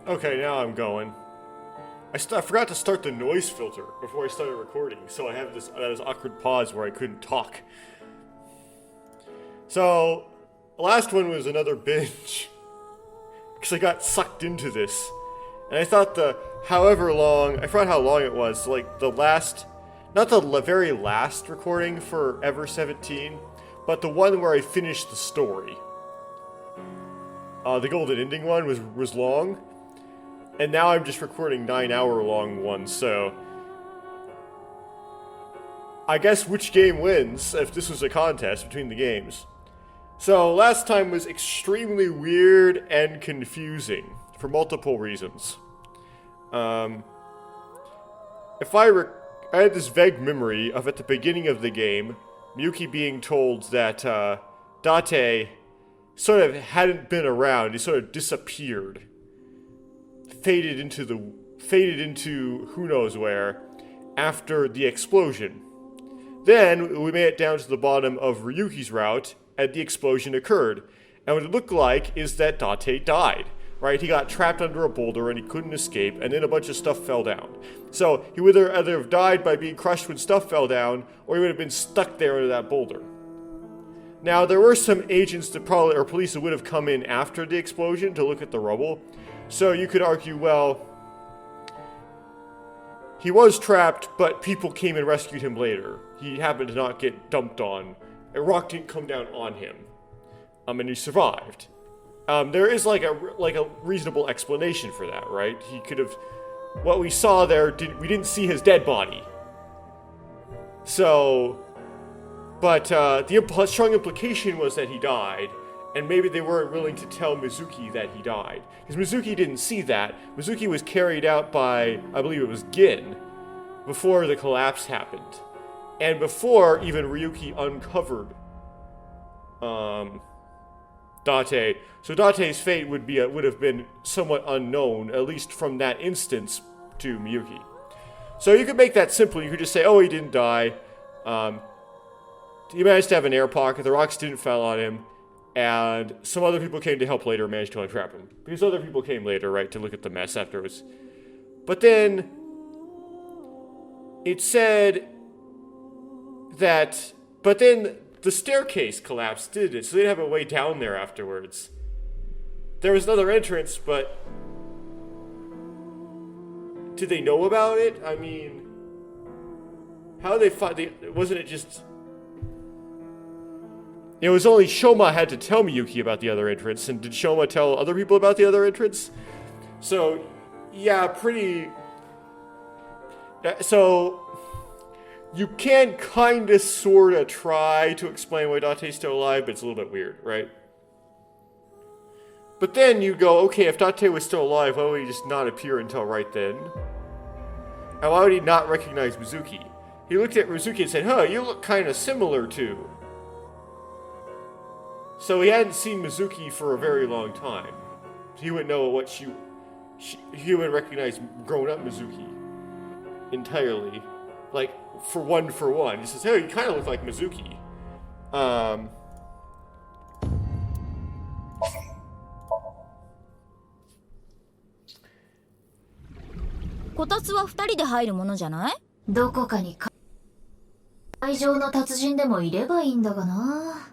Okay, now I'm going. I forgot to start the noise filter before I started recording, so I have this awkward pause where I couldn't talk. So, the last one was another binge. Because I got sucked into this. And I thought I forgot how long it was, like the last, not the very last recording for Ever 17, but the one where I finished the story. The golden ending one was long. And now I'm just recording 9-hour long ones, so I guess which game wins if this was a contest between the games. So last time was extremely weird and confusing for multiple reasons. I had this vague memory of at the beginning of the game, Miyuki being told that Date sort of hadn't been around, he sort of disappeared. Faded into who knows where after the explosion. Then we made it down to the bottom of Ryuki's route and the explosion occurred. And what it looked like is that Date died, right? He got trapped under a boulder and he couldn't escape, and then a bunch of stuff fell down. So he would either have died by being crushed when stuff fell down, or he would have been stuck there under that boulder. Now there were some agents or police that would have come in after the explosion to look at the rubble. So you could argue, well, he was trapped, but people came and rescued him later. He happened to not get dumped on. A rock didn't come down on him. And he survived. There is like a reasonable explanation for that, right? He could have... What we saw there, we didn't see his dead body. So... But the strong implication was that he died. And maybe they weren't willing to tell Mizuki that he died. Because Mizuki didn't see that. Mizuki was carried out by, I believe it was Gin, before the collapse happened. And before even Ryuki uncovered Date. So Date's fate would have been somewhat unknown, at least from that instance, to Miyuki. So you could make that simple. You could just say, oh, he didn't die. He managed to have an air pocket. The rocks didn't fall on him. And some other people came to help later and managed to untrap him. Because other people came later, right, to look at the mess afterwards. But then, it said that, but then the staircase collapsed, did it? So they didn't have a way down there afterwards. There was another entrance, but did they know about it? I mean, how they fought, wasn't it just... It was only Shoma had to tell Miyuki about the other entrance, and did Shoma tell other people about the other entrance? So, yeah, pretty... So, you can kinda sorta try to explain why Date's still alive, but it's a little bit weird, right? But then you go, okay, if Date was still alive, why would he just not appear until right then? And why would he not recognize Mizuki? He looked at Mizuki and said, huh, you look kinda similar to... So he hadn't seen Mizuki for a very long time. He wouldn't know what he wouldn't recognize grown-up Mizuki entirely. Like, for one. He says, hey, you kind of look like Mizuki. こたつは二人で入るものじゃない？どこかに会場の達人でもいればいいんだがな。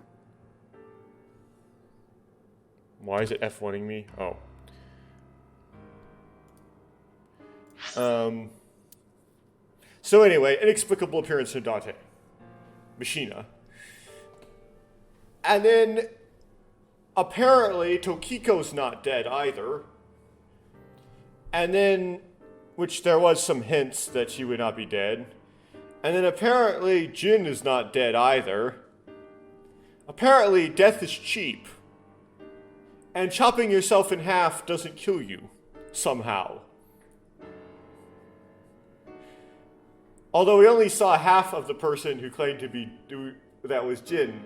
Why is it F1ing me? Oh. So anyway, inexplicable appearance of Date. Machina. And then, apparently, Tokiko's not dead either. And then, which there was some hints that she would not be dead. And then apparently, Jin is not dead either. Apparently, death is cheap. And chopping yourself in half doesn't kill you, somehow. Although we only saw half of the person who claimed to be, that was Jin,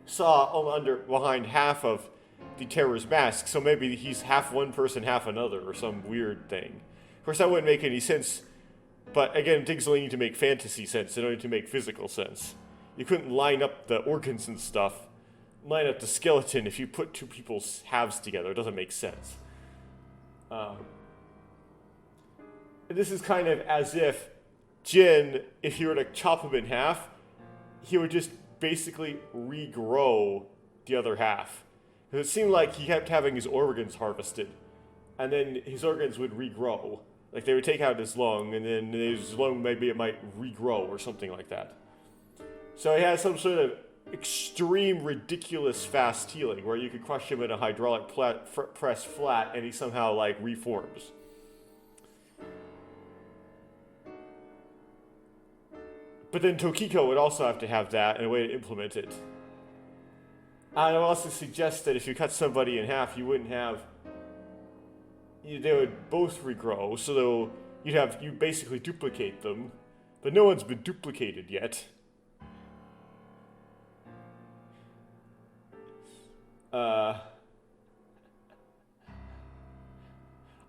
saw behind half of the terror's mask, so maybe he's half one person, half another, or some weird thing. Of course, that wouldn't make any sense, but again, things only need to make fantasy sense, they don't need to make physical sense. You couldn't line up the organs and stuff, line up the skeleton if you put two people's halves together, it doesn't make sense. this is kind of as if Jin, if you were to chop him in half, he would just basically regrow the other half. It seemed like he kept having his organs harvested, and then his organs would regrow. Like they would take out his lung, and then his lung maybe it might regrow or something like that. So he has some sort of extreme, ridiculous fast healing where you could crush him in a hydraulic press flat, and he somehow like reforms. But then Tokiko would also have to have that and a way to implement it. I would also suggest that if you cut somebody in half, you wouldn't have. They would both regrow, so you basically duplicate them, but no one's been duplicated yet. I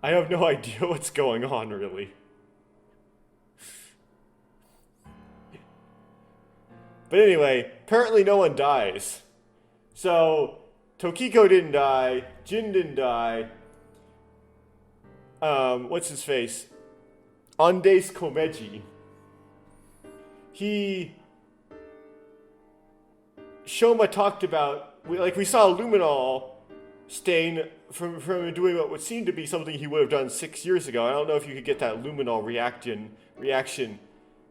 have no idea what's going on, really. But anyway, apparently no one dies. So, Tokiko didn't die, Jin didn't die, what's his face? Andes Komeji. Shoma talked about, we saw Luminol stain from doing what would seem to be something he would have done 6 years ago. I don't know if you could get that Luminol reaction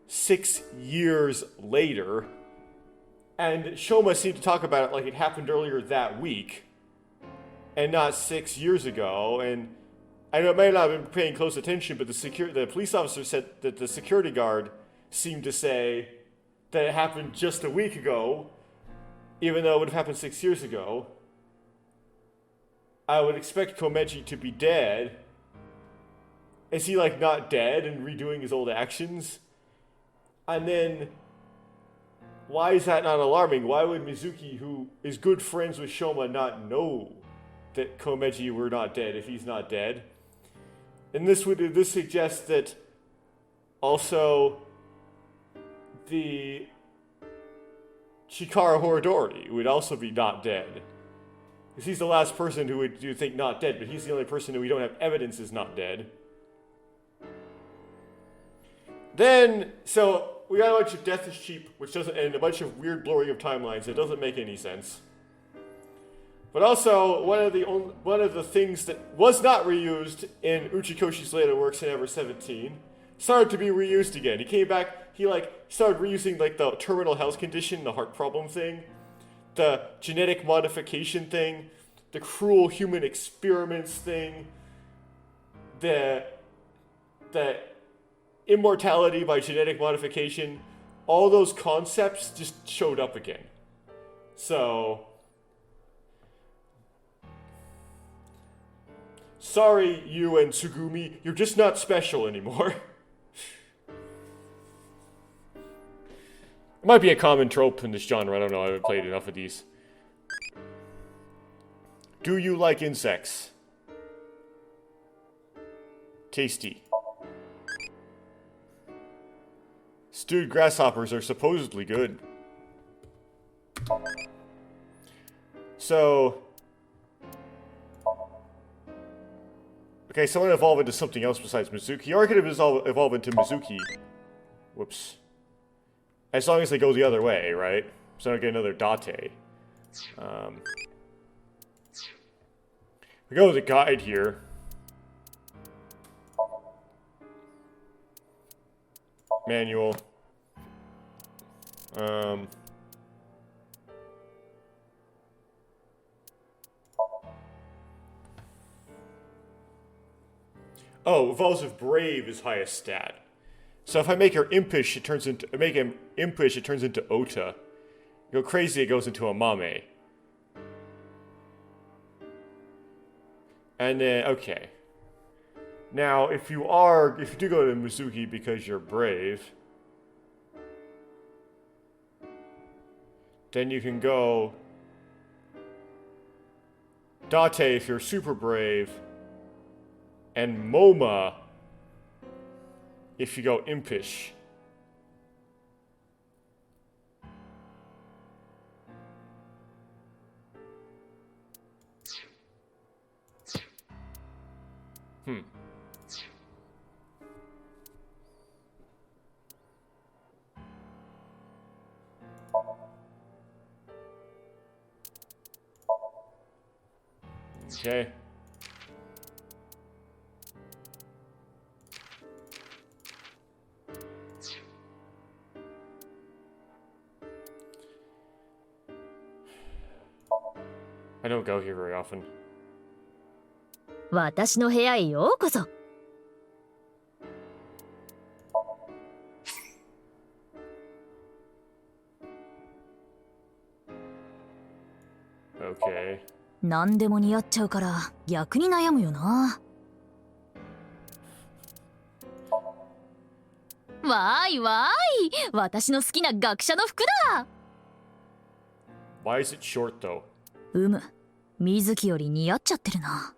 6 years later. And Shoma seemed to talk about it like it happened earlier that week, and not 6 years ago. And I know I may not have been paying close attention, but the police officer said that the security guard seemed to say that it happened just a week ago, even though it would have happened 6 years ago. I would expect Komeji to be dead. Is he like not dead and redoing his old actions? And then, why is that not alarming? Why would Mizuki, who is good friends with Shoma, not know that Komeji were not dead if he's not dead? And this suggests that also the Chikara Horodori would also be not dead. Because he's the last person who you think not dead, but he's the only person who we don't have evidence is not dead. Then, so we got a bunch of death is cheap, which doesn't, and a bunch of weird blurring of timelines. It doesn't make any sense. But also, one of the things that was not reused in Uchikoshi's later works in Ever 17 started to be reused again. He came back. He started reusing the terminal health condition, the heart problem thing, the genetic modification thing, the cruel human experiments thing, the immortality by genetic modification. All those concepts just showed up again. So, sorry, you and Tsugumi, you're just not special anymore. It might be a common trope in this genre, I don't know, I haven't played enough of these. Do you like insects? Tasty. Stewed grasshoppers are supposedly good. So, okay, so I want to evolve into something else besides Mizuki. Or I could have evolve into Mizuki. Whoops. As long as they go the other way, right? So I don't get another Date. We go with the guide here. Manual. Oh, evolves with Brave is highest stat. So if I make her impish, it turns into Ota. Go crazy, it goes into a Mame. And then okay. Now, if you do go to Mizuki because you're brave, then you can go Date if you're super brave, and Moma if you go impish. Okay. I don't go here very often. 私の部屋へようこそ。Okay. 何でも似合っちゃうから逆に悩むよな。わーいわーい、私の好きな学者の服だ。 Why is it short though? 水木より似合っちゃってるな。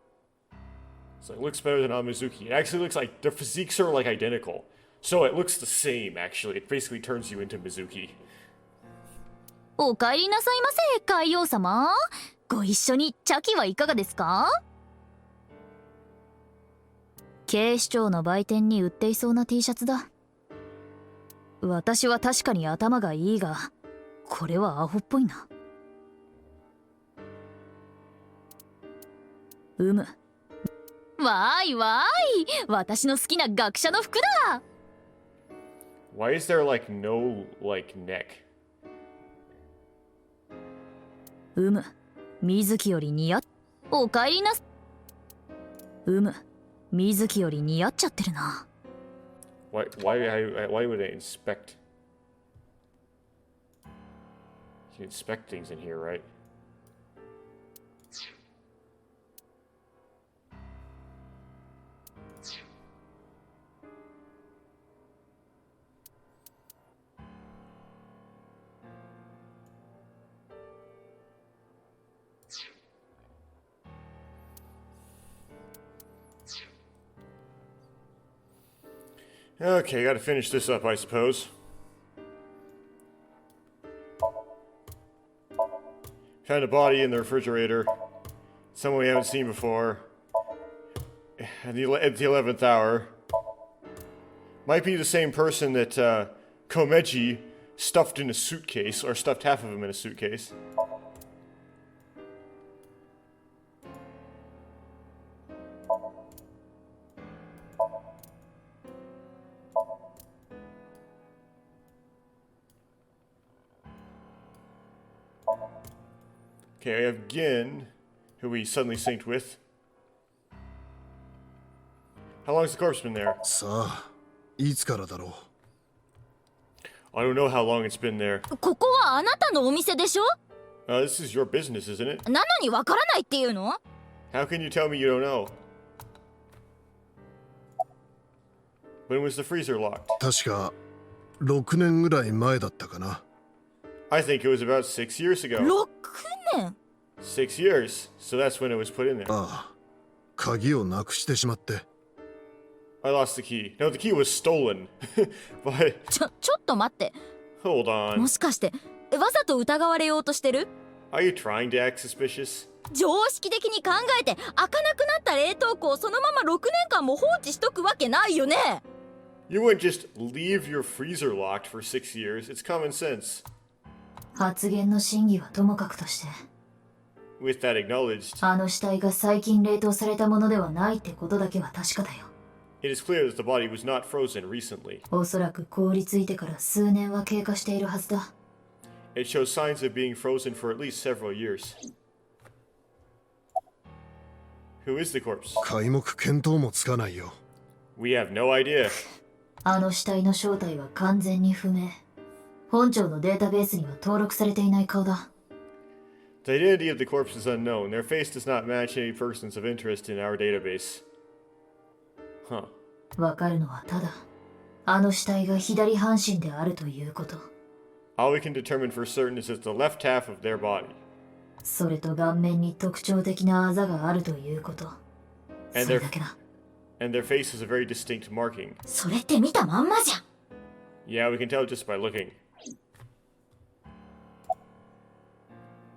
So it looks better than on Mizuki. It actually looks like their physiques are like identical. So it looks the same actually. It basically turns you into Mizuki. お帰りなさいませ、海王様。ご一緒に茶器はいかがですか？警視庁の売店に売っていそうな T シャツだ。私は確かに頭がいいが、これはアホっぽいな。わーいわーい、私の好きな学者の服だ。 Why is there like no like neck? 水木より似合っ、お帰りなす。水木より似合っちゃってるな。 Why would I inspect? You can inspect things in here, right? Okay, gotta finish this up, I suppose. Found a body in the refrigerator. Someone we haven't seen before. At the 11th hour. Might be the same person that Komeji stuffed in a suitcase, or stuffed half of him in a suitcase. Okay, I have Gin, who we suddenly synced with. How long has the corpse been there? さあ、いつからだろ I don't know how long it's been there. ここはあなたのお店でしょ？ This is your business, isn't it? なのにわからないっていうの？ How can you tell me you don't know? When was the freezer locked? う。確か6年ぐらい前だったかな。I think it was about 6 years ago. 6年？ 6 years. So that's when it was put in there. ああ、鍵をなくしてしまって。I lost the key. No, the key was stolen. But ちょっと待って。 hold も on. しかしてわざと疑われようとしてる？ Are you trying to act suspicious? 常識的に考えて開かなくなった冷凍庫をそのまま6年間も放置しとくわけないよね。 You wouldn't just leave your freezer locked for 6 years. It's common sense. 発言の真偽はともかくとして、 With that acknowledged, あの死体が最近冷凍されたものではないってことだけは確かだよ。 it is clear that the body was not frozen recently. おそらく凍りついてから数年は経過しているはずだ。 It shows signs of being frozen for at least several years. Who is the corpse? 皆目見当もつかないよ。We have no idea. あの死体の正体は完全に不明。本庁のデータベースには登録されていない顔だ。 The identity of the corpse is unknown. Their face does not match any persons of interest in our database. Huh. わかるのはただ、あの死体が左半身であるということ。 All we can determine for certain is that the left half of their body. それと顔面に特徴的なあざがあるということ。 And それだけだ。 And their face is a very distinct marking. それって見たまんまじゃん。 Yeah, we can tell just by looking.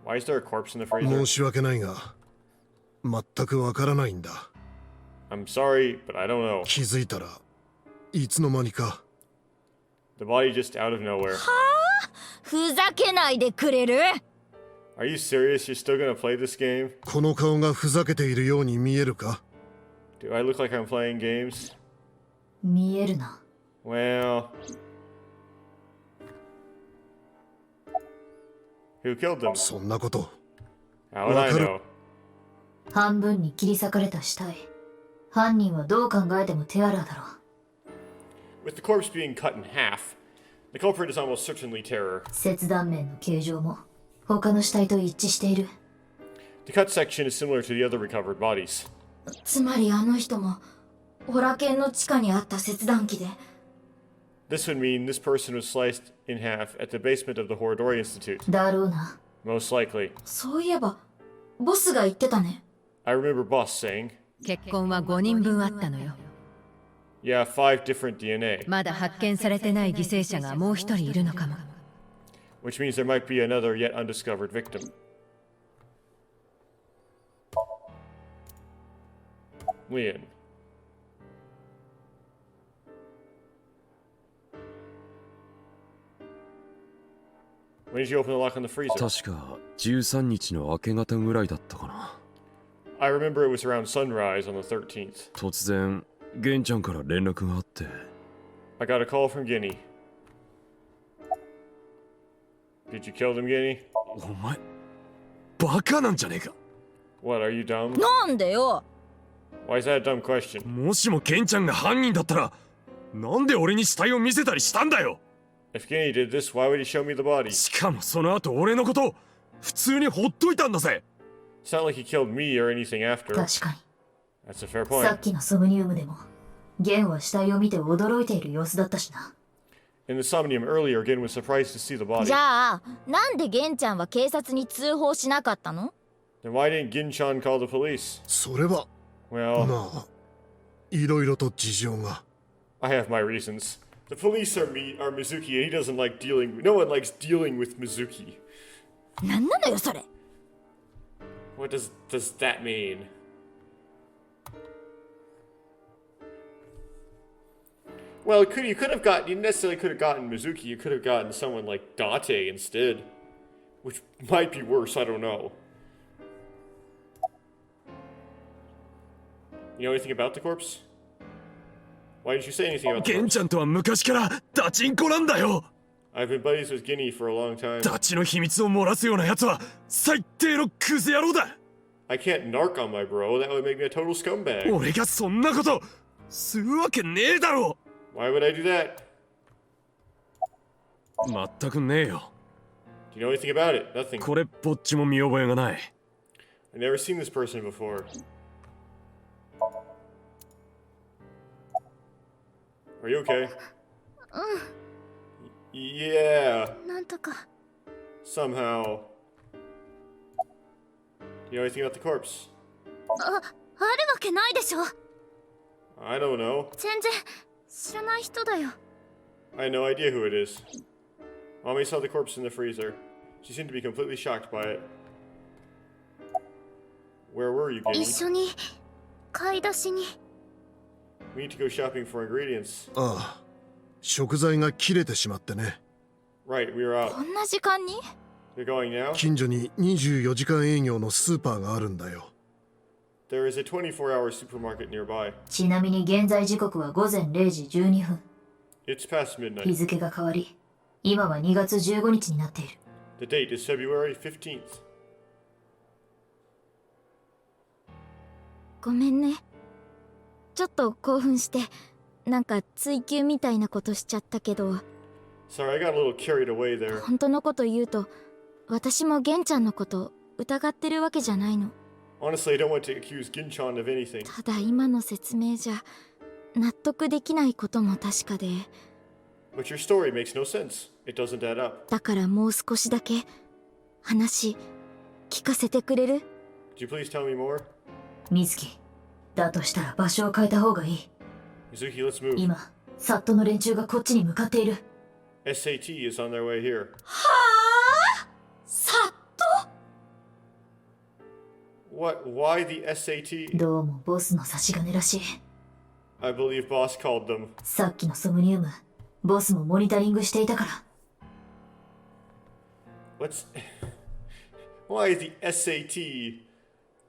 Why is there a corpse in the freezer? 申し訳ないが、全くわからないんだ。 I'm sorry, but I don't know. 気づいたらいつの間にか。 The body just out of nowhere. ふざけないでくれる？ Are you serious? You're still gonna play this game? この顔がふざけているように見えるか？ Do I look like I'm playing games? 見えるな。Well... Who killed them? そんなこと。 How would I know? 半分に切り裂かれた死体。犯人はどう考えてもテアラーだろう。With the corpse being cut in half, the culprit is almost certainly terror. 切断面の形状も他の死体と一致している。The cut section is similar to the other recovered bodies. つまりあの人もホラ犬の地下にあった切断機で。 This would mean this person was sliced in half at the basement of the Horadori Institute. だろうな。 Most likely. そういえばボスが言ってたね。 I remember Boss saying, 血痕は5人分あったのよ。 yeah, 5 different DNA. まだ発見されてない犠牲者がもう一人いるのかも。 Which means there might be another yet undiscovered victim. Leon. When did you open the lock on the freezer? 確か13日の明け方ぐらいだったかな。 I remember it was around sunrise on the 13th. 突然、玄ちゃんから連絡があって。I got a call from Guinea. Did you kill them, Guinea? お前、バカなんじゃねえか。 What, are you dumb? なんでよ。 Why is that a dumb question? もしも玄ちゃんが犯人だったら、なんで俺に死体を見せたりしたんだよ。 If Guinea did this, why would he show me the body? しかもその後俺のこと普通にほっといたんだぜ。 It's not like he killed me or anything after. 確かに。 That's a fair さ point. っきのソムニウムでもゲンは死体を見て驚いている様子だったしな。 In the Somnium earlier, Gin was surprised to see the body. じゃあなんでゲンちゃんは警察に通報しなかったの？ Then why didn't Gin-chan call the police? それは、 Well, まあ、いろいろと事情が。I have my reasons. The police are Mizuki, and he doesn't like dealing. No one likes dealing with Mizuki. なんなのよそれ。 What does that mean? Well, you could have gotten. You necessarily could have gotten Mizuki. You could have gotten someone like Date instead, which might be worse. I don't know. You know anything about the corpse? Why didn't you say anything about the 玄 corpse? ちゃんとは昔からダチンコなんだよ。 I've been buddies with Guinea for a long time. ダチの秘密を漏らすような奴は最低のクズ野郎だ。 I can't narc on my bro. That would make me a total scumbag. 俺がそんなことするわけねえだろ。 Why would I do that? まったくねえよ。 Do you know anything about it? Nothing. これっぽっちも見覚えがない。 I've never seen this person before. Are you okay? Yeah. なんとか。 Somehow. Do you know anything about the corpse? あるわけないでしょ。 I don't know. 全然知らない人だよ。 I have no idea who it is. Mommy saw the corpse in the freezer. She seemed to be completely shocked by it. Where were you, 一 Guinea? 緒に買い出しに。 We need to go shopping for ingredients. ああ、食材が切れてしまってね。 Right, we are こ out. んな時間に？ You're going now? 近所に24時間営業のスーパーがあるんだよ。 There is a 24-hour supermarket nearby. ちなみに現在時刻は午前0時12分。 It's past 日 midnight. 付が変わり、今は2月15日になっている。 The date is February 15th. ごめんね。ちょっと興奮してなんか追求みたいなことしちゃったけど、 Sorry, I got a little carried away there. 本当のこと言うと私もゲンちゃんのこと疑ってるわけじゃないの。 Honestly, I don't want to accuse Gin-chan of anything. ただ今の説明じゃ納得できないことも確かで、 But your story makes no sense. It doesn't add up. だからもう少しだけ話聞かせてくれる？ Could you please tell me more? 水木、だとしたら場所を変えた方がいい。 Mizuki, let's move. 今、サットの連中がこっちに向かっている。 SAT is on their way here. さっと What? Why the SAT? どうもボスの差し金らしい。 I believe boss called them. さっきのソムニウム、ボスもモニタリングしていたから。What's... Why is the SAT?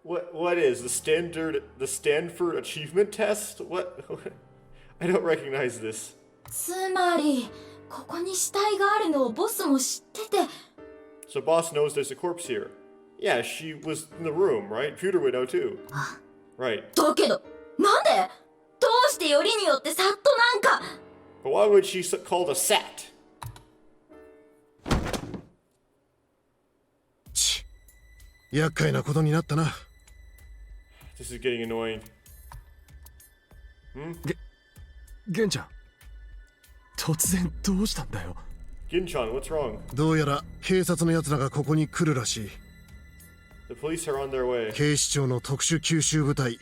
What is the Stanford Achievement Test? What? I don't recognize this. つまりここに死体があるのをボスも知ってて。 So boss knows there's a corpse here. Yeah, she was in the room, right? Pewter would know too. Right. だけどなんでどうしてよりによってさっとなんか。 But why would she call the SAT? ち厄介なことになったな。 This is getting annoying. ゲンちゃん突然どうしたんだよ。 Ginchan, what's wrong? どうやら警察の奴らがここに来るらしい。 The police are on their way. 警視庁の特殊吸収部隊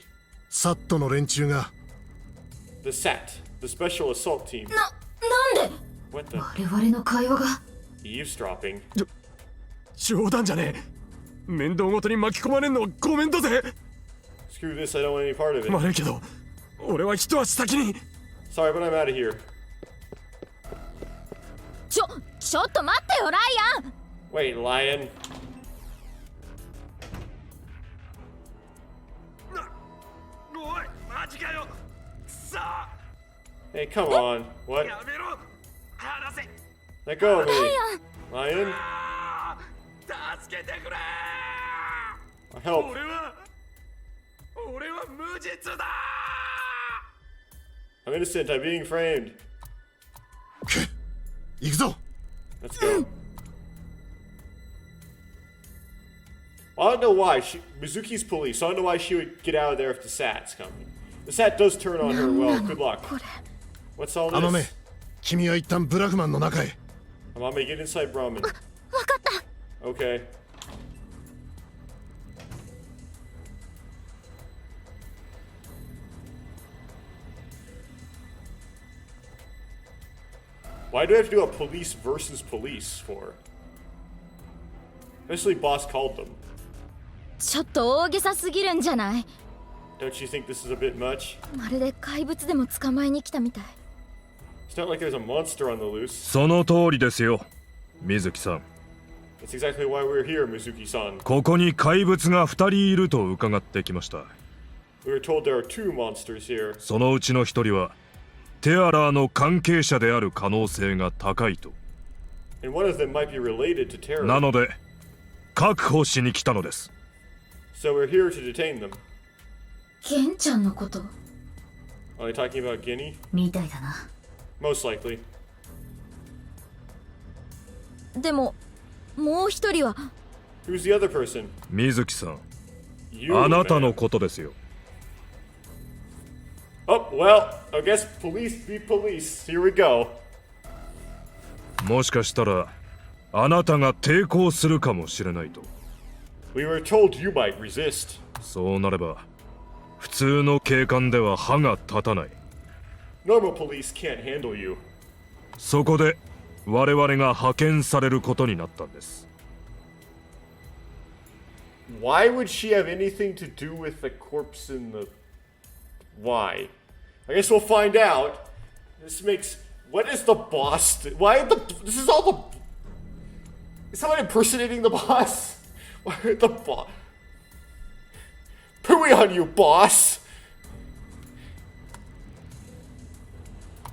サットの連中が The SAT, the Special Assault Team. なんで What the? 我々の会話が Eavesdropping. 冗談じゃねえ。面倒ごとに巻き込まれんのはごめんだぜ。 Screw this, I don't want any part of it. 悪いけど俺は一足先に。 Sorry, but I'm out of here. ちょっと待ってよライアン。 Wait, lion. おいマジかよ。さあ Hey, come on. What? やめろ離せ。 Let go of me. Lion? 助けてくれ。 Help. 俺は無実だ。 I'm innocent, I'm being framed. 行くぞ。 Let's go. I don't know why. Mizuki's police, so I don't know why she would get out of there if the SAT's coming. The SAT does turn on her, well, good luck. What's all あの目 this? 君は一旦ブラフマンの中へ。 Amame, get inside Brahmin. わかった。 Okay. Why do I have to do a police versus police for? Especially boss called them. ちょっと大げさすぎるんじゃない。 Don't you think this is a bit much? まるで怪物でも捕まえに来たみたい。 It's not like there's a monster on the loose. その通りですよ水木さん。 That's exactly why we're here, Mizuki-san. ここに怪物が2人いると伺ってきました。 We were told there are two monsters here. そのうちの1人はテアラーの関係者である可能性が高いと。 And one of them might be related to terror. なので確保しに来たのです。 So we're here to detain them. ゲンちゃんのこと。 Are they talking about Guinea? みたいだな。 Most likely. でももう一人は。 Who's the other person? 水木さん、 You, あなたの man. ことですよ。 Oh, well, I guess police be police. Here we go. もしかしたらあなたが抵抗するかもしれないと。 We were told you might resist. そうなれば普通の警官では歯が立たない。 Normal police can't handle you. そこで我々が派遣されることになったんです。 Why would she have anything to do with the corpse in the... Why? I guess we'll find out. This makes... What is the boss? Why the... This is all the... Is someone impersonating the boss? Why the boss? Pooey on you, boss!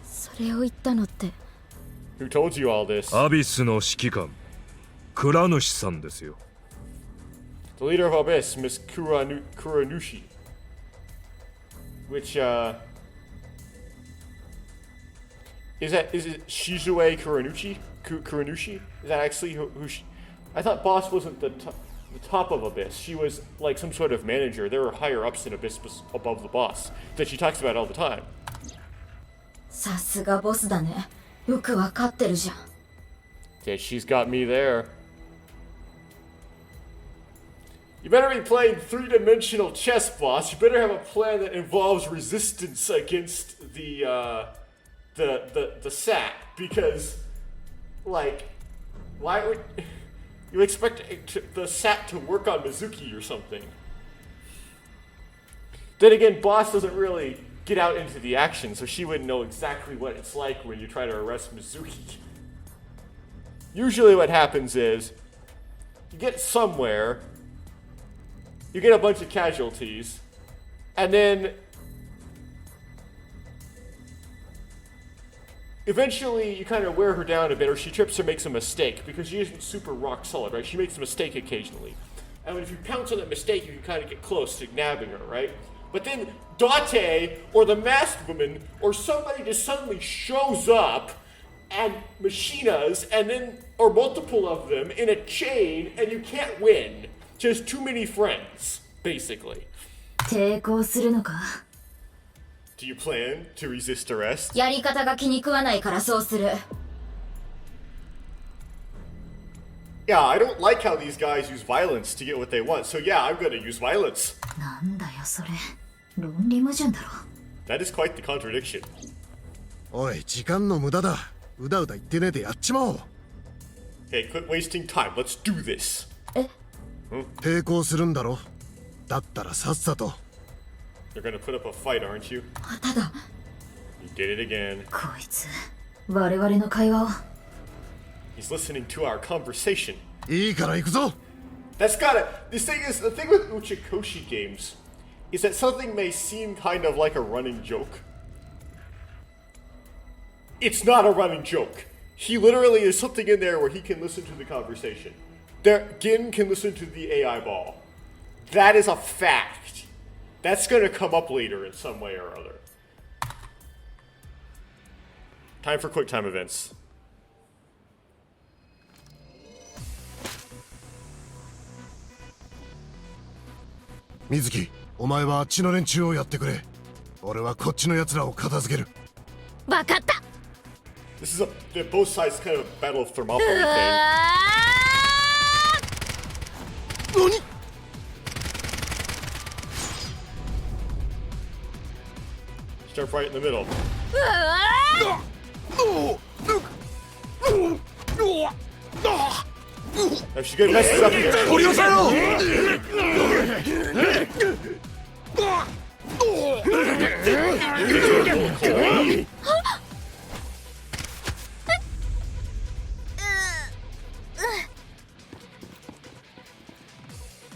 それを言ったのって。 Who told you all this? アビスの指揮官倉主さんですよ。 The leader of Abyss, Miss Kuranushi. Which, is it Shizue Kuranushi? Kuranushi? Is that actually who she... I thought boss wasn't the top of Abyss. She was like some sort of manager. There were higher ups in Abyss above the boss that she talks about all the time. さすがボスだね。よくわかってるじゃん。 Yeah, she's got me there. You better be playing three-dimensional chess, boss. You better have a plan that involves resistance against the SAT, because, like, why would you expect the SAT to work on Mizuki or something? Then again, boss doesn't really get out into the action, so she wouldn't know exactly what it's like when you try to arrest Mizuki. Usually what happens is, you get somewhere, you get a bunch of casualties, and then eventually you kind of wear her down a bit, or she trips or makes a mistake, because she isn't super rock solid, right? She makes a mistake occasionally. And if you pounce on that mistake, you can kind of get close to nabbing her, right? But then Date, or the masked woman, or somebody just suddenly shows up and machinas, and then, or multiple of them, in a chain, and you can't win. Just too many friends, basically. 抵抗するのか Do you plan to resist arrest? やり方が気に食わないからそうする Yeah, I don't like how these guys use violence to get what they want, so yeah, I'm gonna use violence. なんだよそれ論理矛盾だろ That is quite the contradiction. おい時間の無駄だうだうだ言ってねえでやっちまおう Hey, quit wasting time. Let's do this. 抵抗するんだろだったらさっさと You're gonna put up a fight, aren't you? ただ You did it again. こいつ我々の会話を He's listening to our conversation. いいから行くぞ That's gotta. This thing is the thing with Uchikoshi games is that something may seem kind of like a running joke. It's not a running joke. He literally is something in there where he can listen to the conversation. Gin can listen to the AI ball. That is a fact. That's gonna come up later in some way or other. Time for quick time events. Mizuki お前はあっちの連中をやってくれ俺はこっちの奴らを片付けるわかった This is both sides kind of a battle of Thermopylae thing. 何 Start right in the middle. If she messes up here. 取り押さえろ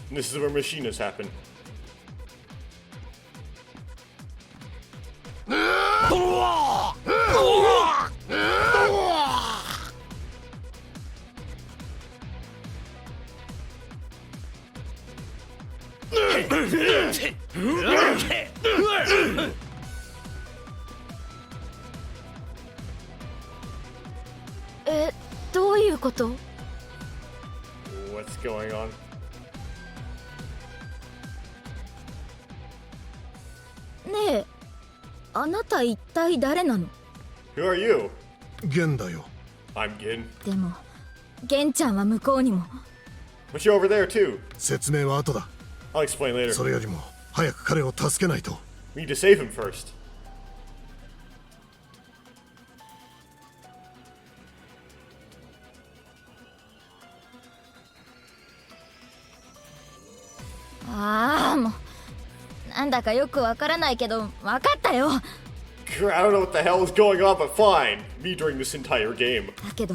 And this is where machinas happen.「どういうこと？ What's going on? ねえ、あなた一体誰なの？ Who are you? ゲンだよ I'm Gin. でも、ゲンちゃんは向こうにも。 But you're over there too. 説明は後だ I'll explain later. それよりも早く彼を助けないと We need to save him first. ああ、もうなんだかよくわからないけど、わかったよ。だ I don't know what the hell is going on, but fine. Me during this entire game. けど、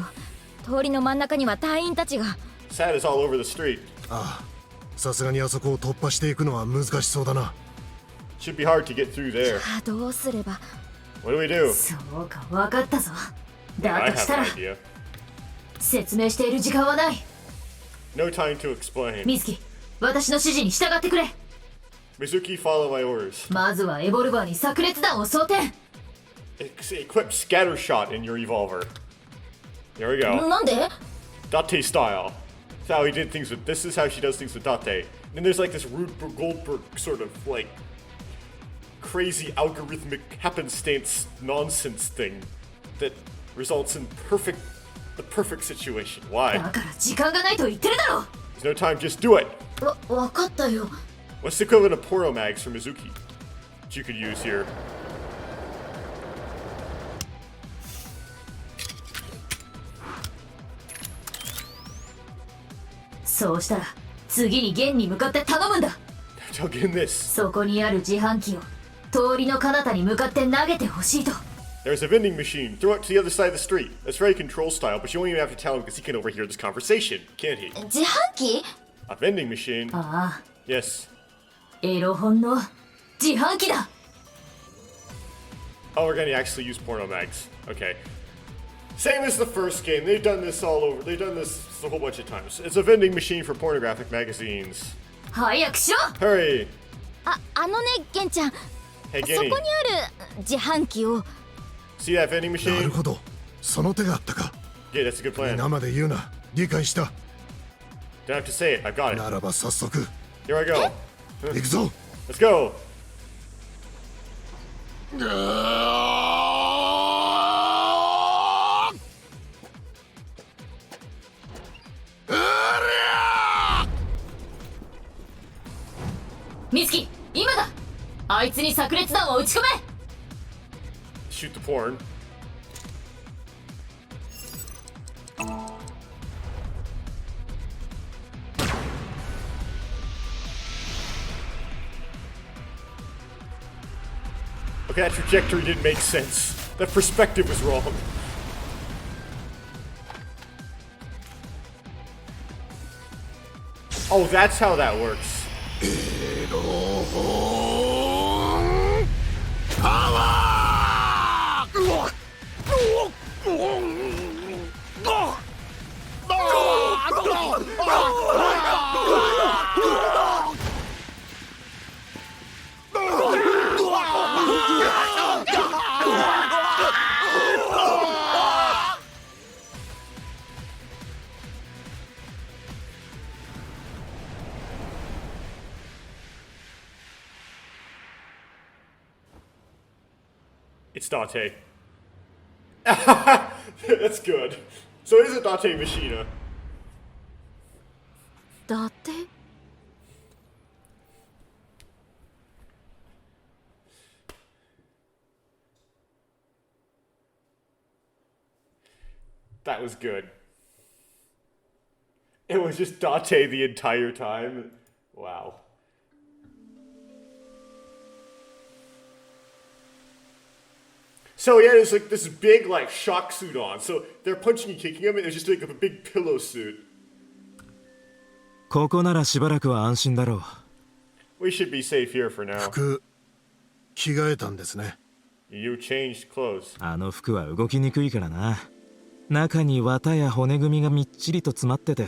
通りの真ん中には隊員たちが。Sad is all over the street. ああさすがにあそこを突破していくのは難しそうだな Should be hard to get through there. あ、どうすれば。 What do we do? そうか分かったぞ I だとし have た an ら idea. 説明している時間はない No time to explain. 水木私の指示に従ってくれ Mizuki, follow my orders. まずはエボルバーに炸裂弾を装填 Equip scatter shot in your evolver. There we go. なんで？ Date style. That's how he did things with. This is how she does things with Date. Then there's like this Rube Goldberg sort of like crazy algorithmic happenstance nonsense thing that results in the perfect situation. Why? だから時間がないと言ってるだろ There's no time. Just do it. 分かったよ What's the equivalent of Poro mags for Mizuki that you could use here?「そうしたら次に弦に向かって頼むんだ Tell Gin this. そこにある自販機を通りの彼方に向かって投げてほしいと There's a vending machine. Throw it to the other side of the street. That's very control style, but you won't even have to tell him because he can overhear this conversation, can't he? 自販機 A vending machine? ああ Yes. エロ本の自販機だ Oh, we're gonna actually use porno mags. Okay. Same as the first game. They've done this all over. They've done this a whole bunch of times. It's a vending machine for pornographic magazines. 早くしろ Hurry! あのねゲンちゃん Hey, そこ Genny. にある自販機を See that vending なる machine? ほどその手があったか Yeah, that's a good plan. 生で言うな理解した Don't have to say it. I've got it. ならば早速 Here I go. 行くぞ Let's go. Mitsuki 今だあいつに炸裂弾を撃ち込め Shoot the porn. Okay, that trajectory didn't make sense. That perspective was wrong. Oh, that's how that works. It's Date. That's good. So it is a Date Machina. だって That was good. It was just Date the entire time. Wow. So yeah, there's like this big like shock suit on. So they're punching and kicking him, and it's just like a big pillow suit. ここならしばらくは安心だろう。 We should be safe here for now. 服着替えたんですね You changed clothes. あの服は動きにくいからな。中に綿や骨組みがみっちりと詰まってて。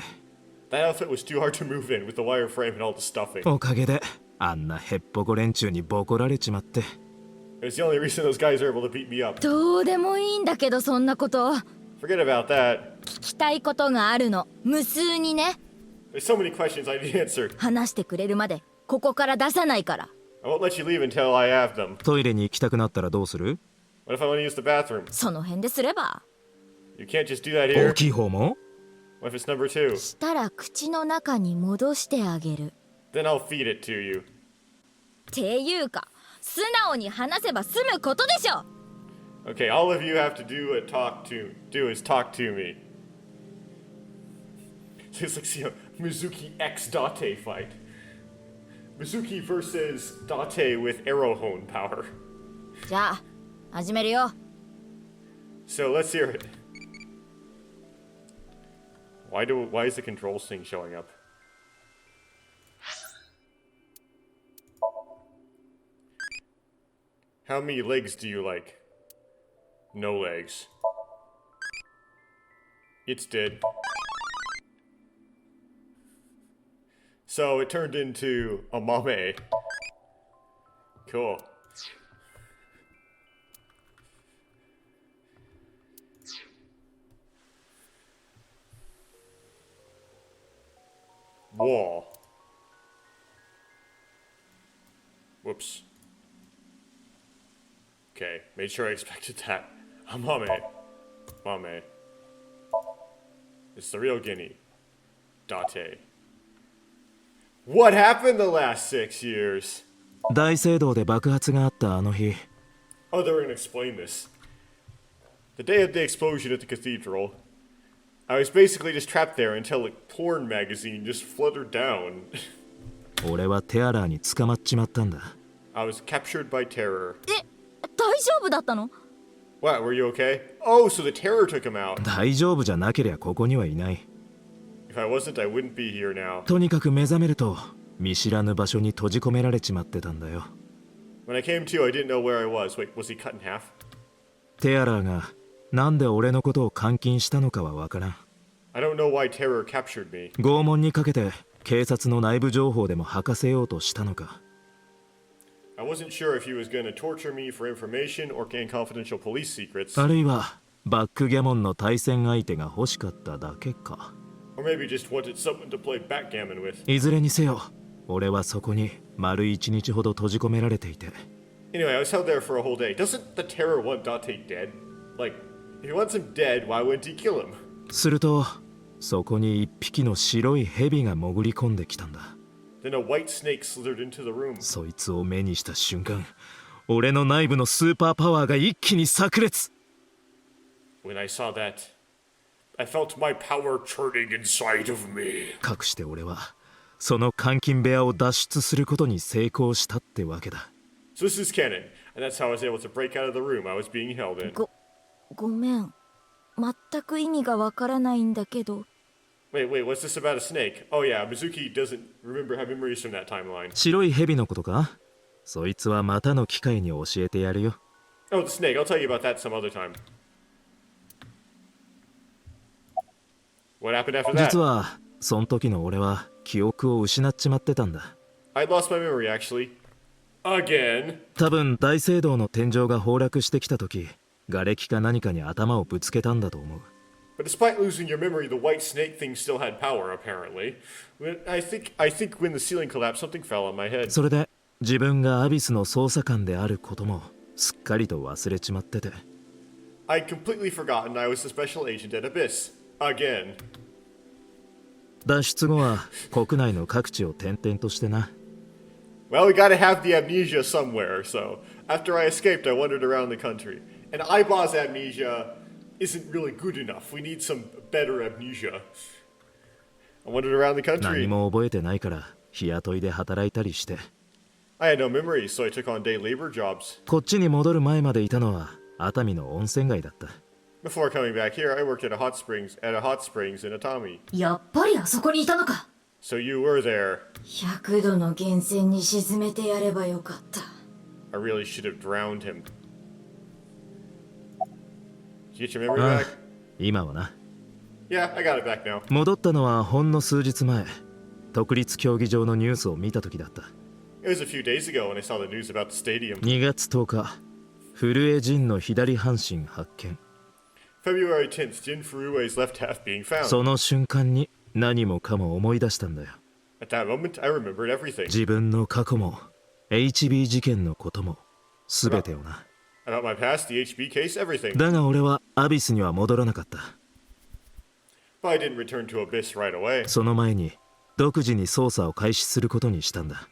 That outfit was too hard to move in with the wire frame and all the stuffing. おかげであんなへっぽこ連中にボコられちまって。 It was the only reason those guys were able to beat me up. どうでもいいんだけどそんなこと Forget about that. 聞きたいことがあるの無数にね There's so many questions I need answered. 話してくれるまでここから出さないから I won't let you leave until I have them. トイレに行きたくなったらどうする？ What if I want to use the bathroom? その辺ですれば You can't just do that here. 大きい方も？ What if it's number 2? したら口の中に戻してあげる Then I'll feed it to you. っていうか素直に話せば済むことでしょ Okay, all of you have to do is talk to me. So it's like see a Mizuki X Date fight. Mizuki versus Date with Arrowhone power. じゃあ始めるよ So let's hear it. Why is the controls thing showing up? How many legs do you like? No legs. It's dead. So it turned into a mame. Cool. Wall. Whoops. Okay, made sure I expected that. A mame. Mame. It's the real Guinea. Date. What happened the last 6 years? 大聖堂で爆発があったあの日。 Oh, they were gonna explain this. The day of the explosion at the cathedral, I was basically just trapped there until a porn magazine just fluttered down. 俺はテアラーに捕まっちまったんだ。 I was captured by terror. 大丈夫だったの What, were you okay? Oh, so the terror took him out. 大丈夫じゃなけりゃここにはいない。 If I wasn't, I wouldn't be here now. とにかく目覚めると見知らぬ場所に閉じ込められちまってたんだよ。 When I came to, I didn't know where I was. Wait, was he cut in half? テアラーがなんで俺のことを監禁したのかはわからん。 I don't know why terror captured me. 拷問にかけて警察の内部情報でも吐かせようとしたのか。 I wasn't sure if he was going to torture me for information or gain confidential police secrets. あるいはバックギャモンの対戦相手が欲しかっただけか。 Or maybe just wanted someone to play backgammon with. いずれにせよ俺はそこに丸1日ほど閉じ込められていて。 Anyway, I was held there for a whole day. Doesn't the terror want Date dead? Like, if he wants him dead, why wouldn't he kill him? するとそこに一匹の白い蛇が潜り込んできたんだ。 Then a white snake slithered into the room. そいつを目にした瞬間俺の内部のスーパーパワーが一気に炸裂。 When I saw that, I felt my power churning inside of me. かくして俺はその監禁部屋を脱出することに成功したってわけだ。 So this is canon, and that's how I was able to break out of the room I was being held in. ごめん。全く意味がわからないんだけど。Wait, what's this about a snake? Oh yeah, Mizuki doesn't remember have memories from that timeline. 白い蛇のことか。そいつはまたの機会に教えてやるよ。 Oh, the snake. I'll tell you about that some other time. What happened after that? 実はその時の俺は記憶を失っちまってたんだ。 I lost my memory actually. Again. 多分大聖堂の天井が崩落してきた時瓦礫か何かに頭をぶつけたんだと思う。 But despite losing your memory, the white snake thing still had power, apparently. I think when the ceiling collapsed, something fell on my head. それで自分がアビスの捜査官であることもすっかりと忘れちまってて。 I'd completely forgotten I was the special agent at Abyss. Again. 脱出後は国内の各地を転々としてな。 Well, we gotta have the amnesia somewhere, so after I escaped, I wandered around the country. And Iba's amnesia isn't really good enough. We need some better amnesia. I wandered around the 何 country. も覚えてないから日雇いで働いたりして。 I had no memories, so I took on day labor jobs. こっちに戻る前までいたのは熱海の温泉街だった。 Before coming back here, I worked at a hot springs in Atami. やっぱりあそこにいたのか。 So you were there. 100度の源泉に沈めてやればよかった。 I really should have drowned him. Did you get your memory ああ back? 今はな。 Yeah, I got it back now. 戻ったのはほんの数日前独立競技場のニュースを見た時だった。 It was a few days ago when I saw the news about the stadium. 2月10日古江陣の左半身発見。 February 10th, Jin Furue's left half being found. その瞬間に何もかも思い出したんだよ。 At that moment, I remembered everything. 自分の過去も HB 事件のことも全てをな。 About my past, the HB case, everything. だが俺はアビスには戻らなかった。 But I didn't return to Abyss right away. その前に独自に捜査を開始することにしたんだ。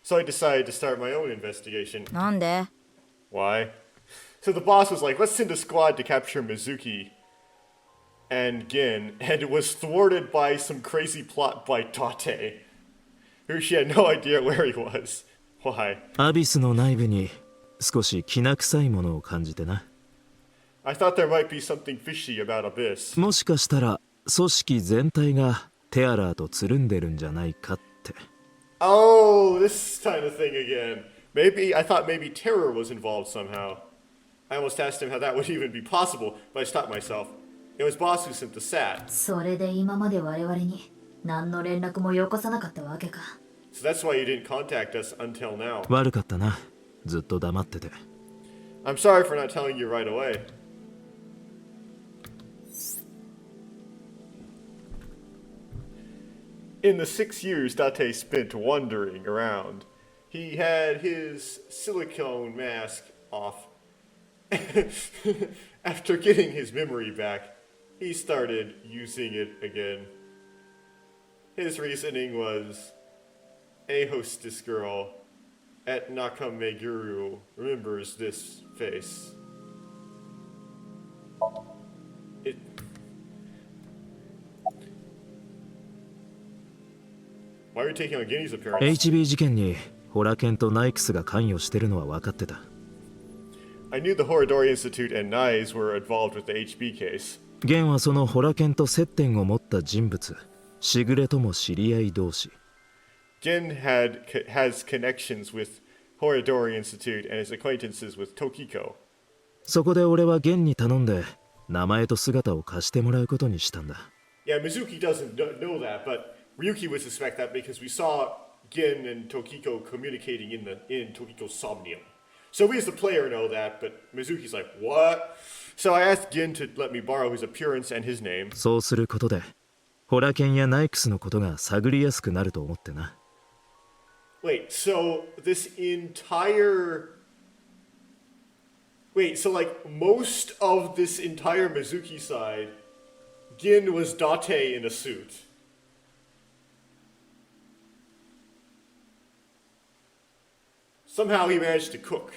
So I decided to start my own investigation. なんで？ Why? So the boss was like, let's send a squad to capture Mizuki and Gin, and it was thwarted by some crazy plot by Tate, who she had no idea where he was. Why? アビスの内部に少しきな臭いものを感じてな。 I thought there might be something fishy about Abyss. もしかしたら組織全体がテアラーとつるんでるんじゃないかって。 Oh, this kind of thing again. I thought maybe terror was involved somehow. I almost asked him how that would even be possible, but I stopped myself. It was boss who sent the SAT. それで今まで我々に何の連絡もよこさなかったわけか。 So that's why you didn't contact us until now. 悪かったな。ずっと黙ってて。 I'm sorry for not telling you right away. In the 6 years Date spent wandering around, he had his silicone mask off. After getting his memory back, he started using it again. His reasoning was, a hostess girl at Nakameguru remembers this face. Why are you taking on Guinea's appearance? HB 事件にホラケンとナイクスが関与してるのは分かってた。I knew the Horadori Institute and Nais were involved with the HB case. ゲンはそのホラ犬と接点を持った人物、しぐれとも知り合い同士。Gin has connections with Horadori Institute and his acquaintances with Tokiko. そこで俺はゲンに頼んで名前と姿を貸してもらうことにしたんだ。Yeah, Mizuki doesn't know that, but Ryuki would suspect that because we saw Gin and Tokiko communicating in Tokiko's Somnium. So we as the player know that, but Mizuki's like, what? So I asked Gin to let me borrow his appearance and his name. そうすることで、ホラ犬やナイクスのことが探りやすくなると思ってな。Wait, so this entire... Wait, so like most of this entire Mizuki side, Gin was Date in a suit. Somehow he managed to cook.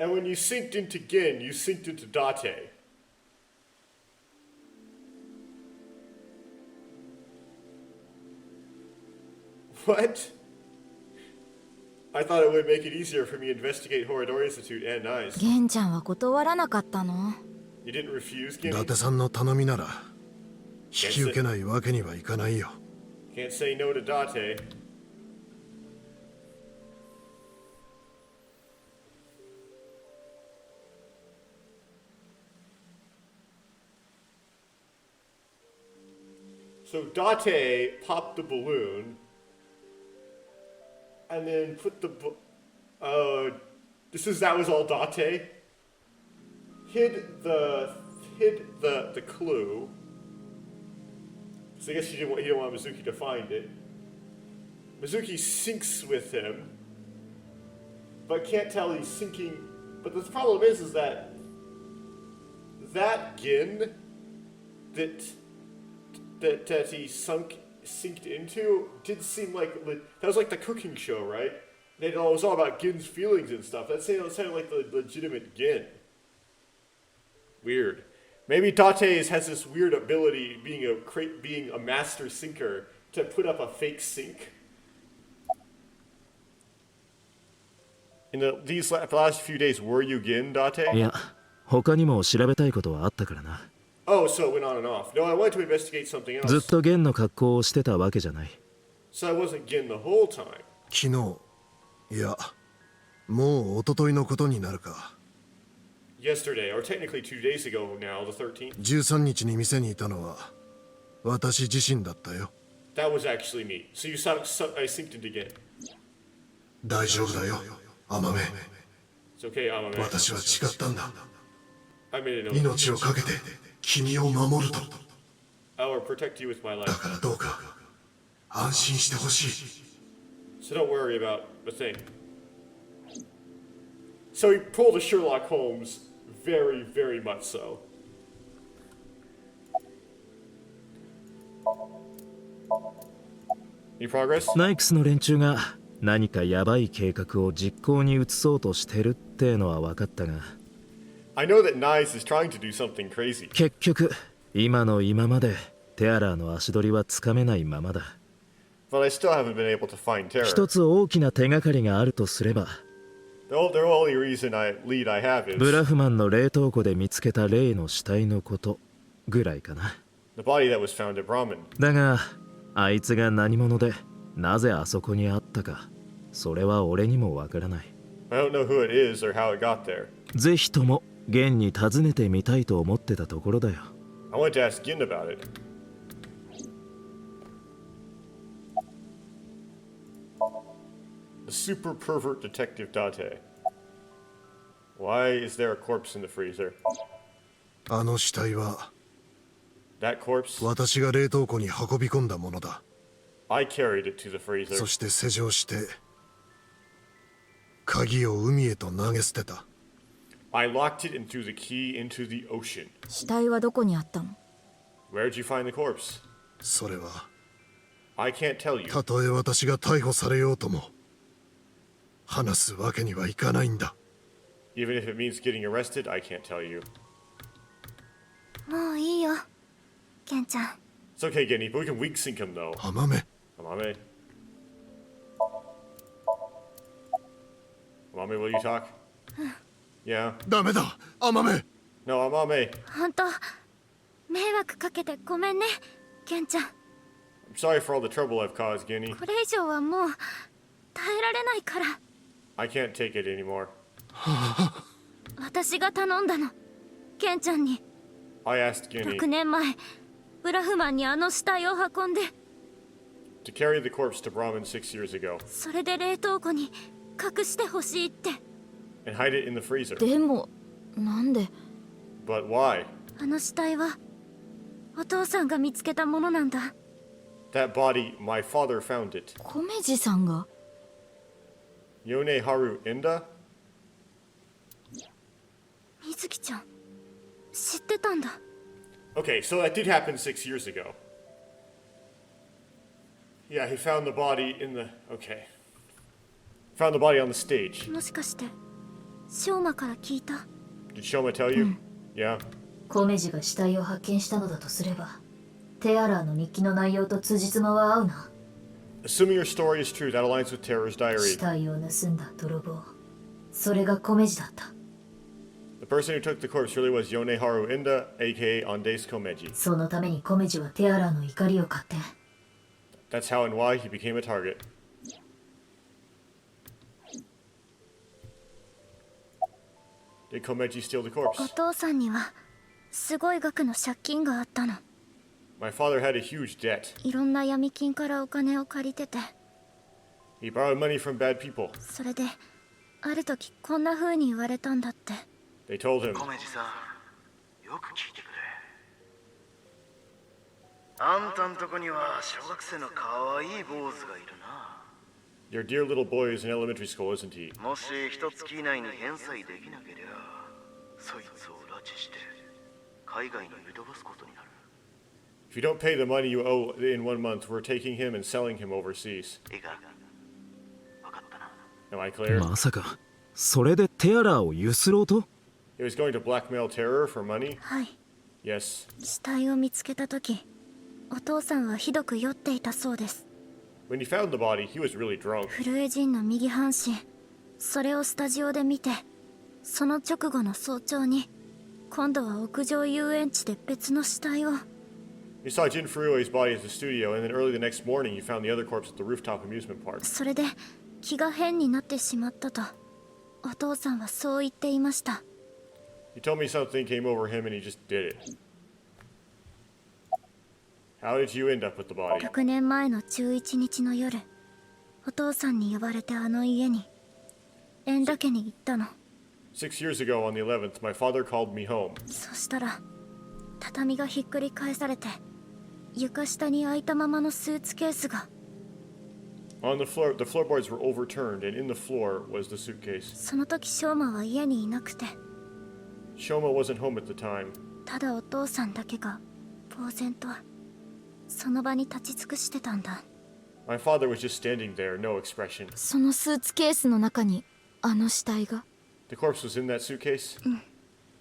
And when you synced into Gin, you synced into Date. What? I thought it would make it easier for me to investigate Horadori Institute and Nice. ゲンちゃんは断らなかったの？ You didn't refuse, Gin? 伊達さんの頼みなら引き受けないわけにはいかないよ。 Can't say no to Date. So Date popped the balloon and then put the that was all Date. Hid the clue. So I guess he didn't want Mizuki to find it. Mizuki syncs with him, but can't tell he's syncing. But the problem is that Gin that he synced into did seem like that was like the cooking show, right? And it was all about Gin's feelings and stuff. That sounded like the legitimate Gin. Weird. Maybe Date has this weird ability, being a master syncer, to put up a fake sync. In these last few days, were you Gin, Date? いや、他にも調べたいことはあったからな。Oh, so it went on and off. No, I wanted to investigate something else. ずっとゲンの格好をしてたわけじゃない。So I wasn't Gin the whole time. 昨日、いや、もう一昨日のことになるか。Yesterday, or technically 2 days ago now, the 13th. 13日に店にいたのは私自身だったよ。That was actually me. So I synced into Gin. 大丈夫だよ、アマメ。It's okay, Amame. 私は違ったんだ。 I made a note. 命をかけて君を守ると。 I will protect you with my だ life. からどうか安心してほしい。 So don't worry about the thing. So he pulled a Sherlock Holmes, very, very much so. Any progress? ナイクスの連中が何かヤバい計画を実行に移そうとしてるってのは分かったが、 I know that Nice is trying to do something crazy. 結局今の今までテアラーの足取りはつかめないままだ。 But I still haven't been able to find Terror. 一つ大きな手がかりがあるとすれば、 The only lead I have ブ is ラフマンの冷凍庫で見つけた霊の死体のことぐらいかな。 the body that was found at Brahman. だがあいつが何者でなぜあそこにあったか、それは俺にもわからない。 I don't know who it is or how it got there. ぜひとも現に尋ねてみたいと思ってたところだよ。 I wanted to ask Gin about it. The super pervert detective Date. Why is there a corpse in the freezer? あの死体は That corpse? 私が冷凍庫に運び込んだものだ。 I carried it to the そ freezer. して施錠して鍵を海へと投げ捨てた。 I locked it and threw the key into the ocean. 死体はどこにあったの？ Where'd you find the corpse? それは I can't tell you. たとえ私が逮捕されようとも話すわけにはいかないんだ。 Even if it means getting arrested, I can't tell you. もういいよ、ケンちゃん。 It's okay, Genny, but we can weak sync him though. アマメ、 Amame. Amame, will you talk? Yeah. ダメだアマメ No, Amame. 本当迷惑かけてごめんねケンちゃん。 I'm sorry for all the trouble I've caused, Guinea. これ以上はもう耐えられないから。 I can't take it anymore. 私が頼んだのケンちゃんに。 I asked Guinea 6年前ブラフマンにあの死体を運んで、 to carry the corpse to Brahman 6 years ago それで冷凍庫に隠してほしいって。 and hide it in the freezer. でもなんで But why? あの死体はお父さんが見つけたものなんだ。 That body, my father found it. 米次さんが Yone Haru Inda? 水木ちゃん知ってたんだ。 Okay, so that did happen 6 years ago. Yeah, he found the body in the... Okay. Found the body on the stage. もしかして翔馬から聞いた？ Did Shoma tell you? Yeah. 米次が死体を発見したのだとすれば、テアラーの日記の内容と辻褄は合うな。 Assuming your story is true, that aligns with Terror's 死 diary. 体を盗んだ泥棒、それが米次だった。 The person who took the corpse really was Yone Haru Inda, aka Andes Komeji. そのために米次はテアラーの怒りを買って、 That's how and why he became a target. Did Komeji steal the お corpse? 父さんにはすごい額の借金があったの。 My father had a huge debt. いろんな闇金からお金を借りてて、 He borrowed money from bad people. それである時こんな風に言われたんだって。 They told him, 米次さん、よく聞いてくれ。あんたんとこには小学生の可愛い坊主がいるな。 Your dear little boy is in elementary school, isn't he? もし一月以内に返済できなければ、そいつを拉致して海外に売り飛ばすことになる。 If you don't pay the money you owe in 1 month, we're taking him and selling him overseas. いいか、分かったな。 Am I clear? まさかそれでテアラーをゆすろうと He was going to blackmail Terror for money? はい。 Yes. 死体を見つけた時、お父さんはひどく酔っていたそうです。 When he found the body, he was really drunk. 震え陣の右半身、それをスタジオで見て、その直後の早朝に今度は屋上遊園地で別の死体を。 He saw Jin Furuo's body at the studio, and then early the next morning, he found the other corpse at the rooftop amusement park. それで気が変になってしまったとお父さんはそう言っていました。 He told me something came over him, and he just did it. How did you end up with the body? 6年前の11日の夜、お父さんに呼ばれてあの家に円田家に行ったの。 6 years ago on the 11th, my father called me home. そしたら畳がひっくり返されて、床下に開いたままのスーツケースが。 On the floorboards were overturned, and in the floor was the suitcase. その時翔馬は家にいなくて、 Shoma wasn't home at the time. ただお父さんだけが呆然とその場に立ち尽くしてたんだ。 My father was just standing there, no expression. そのスーツケースの中にあの死体が The corpse was in that suitcase?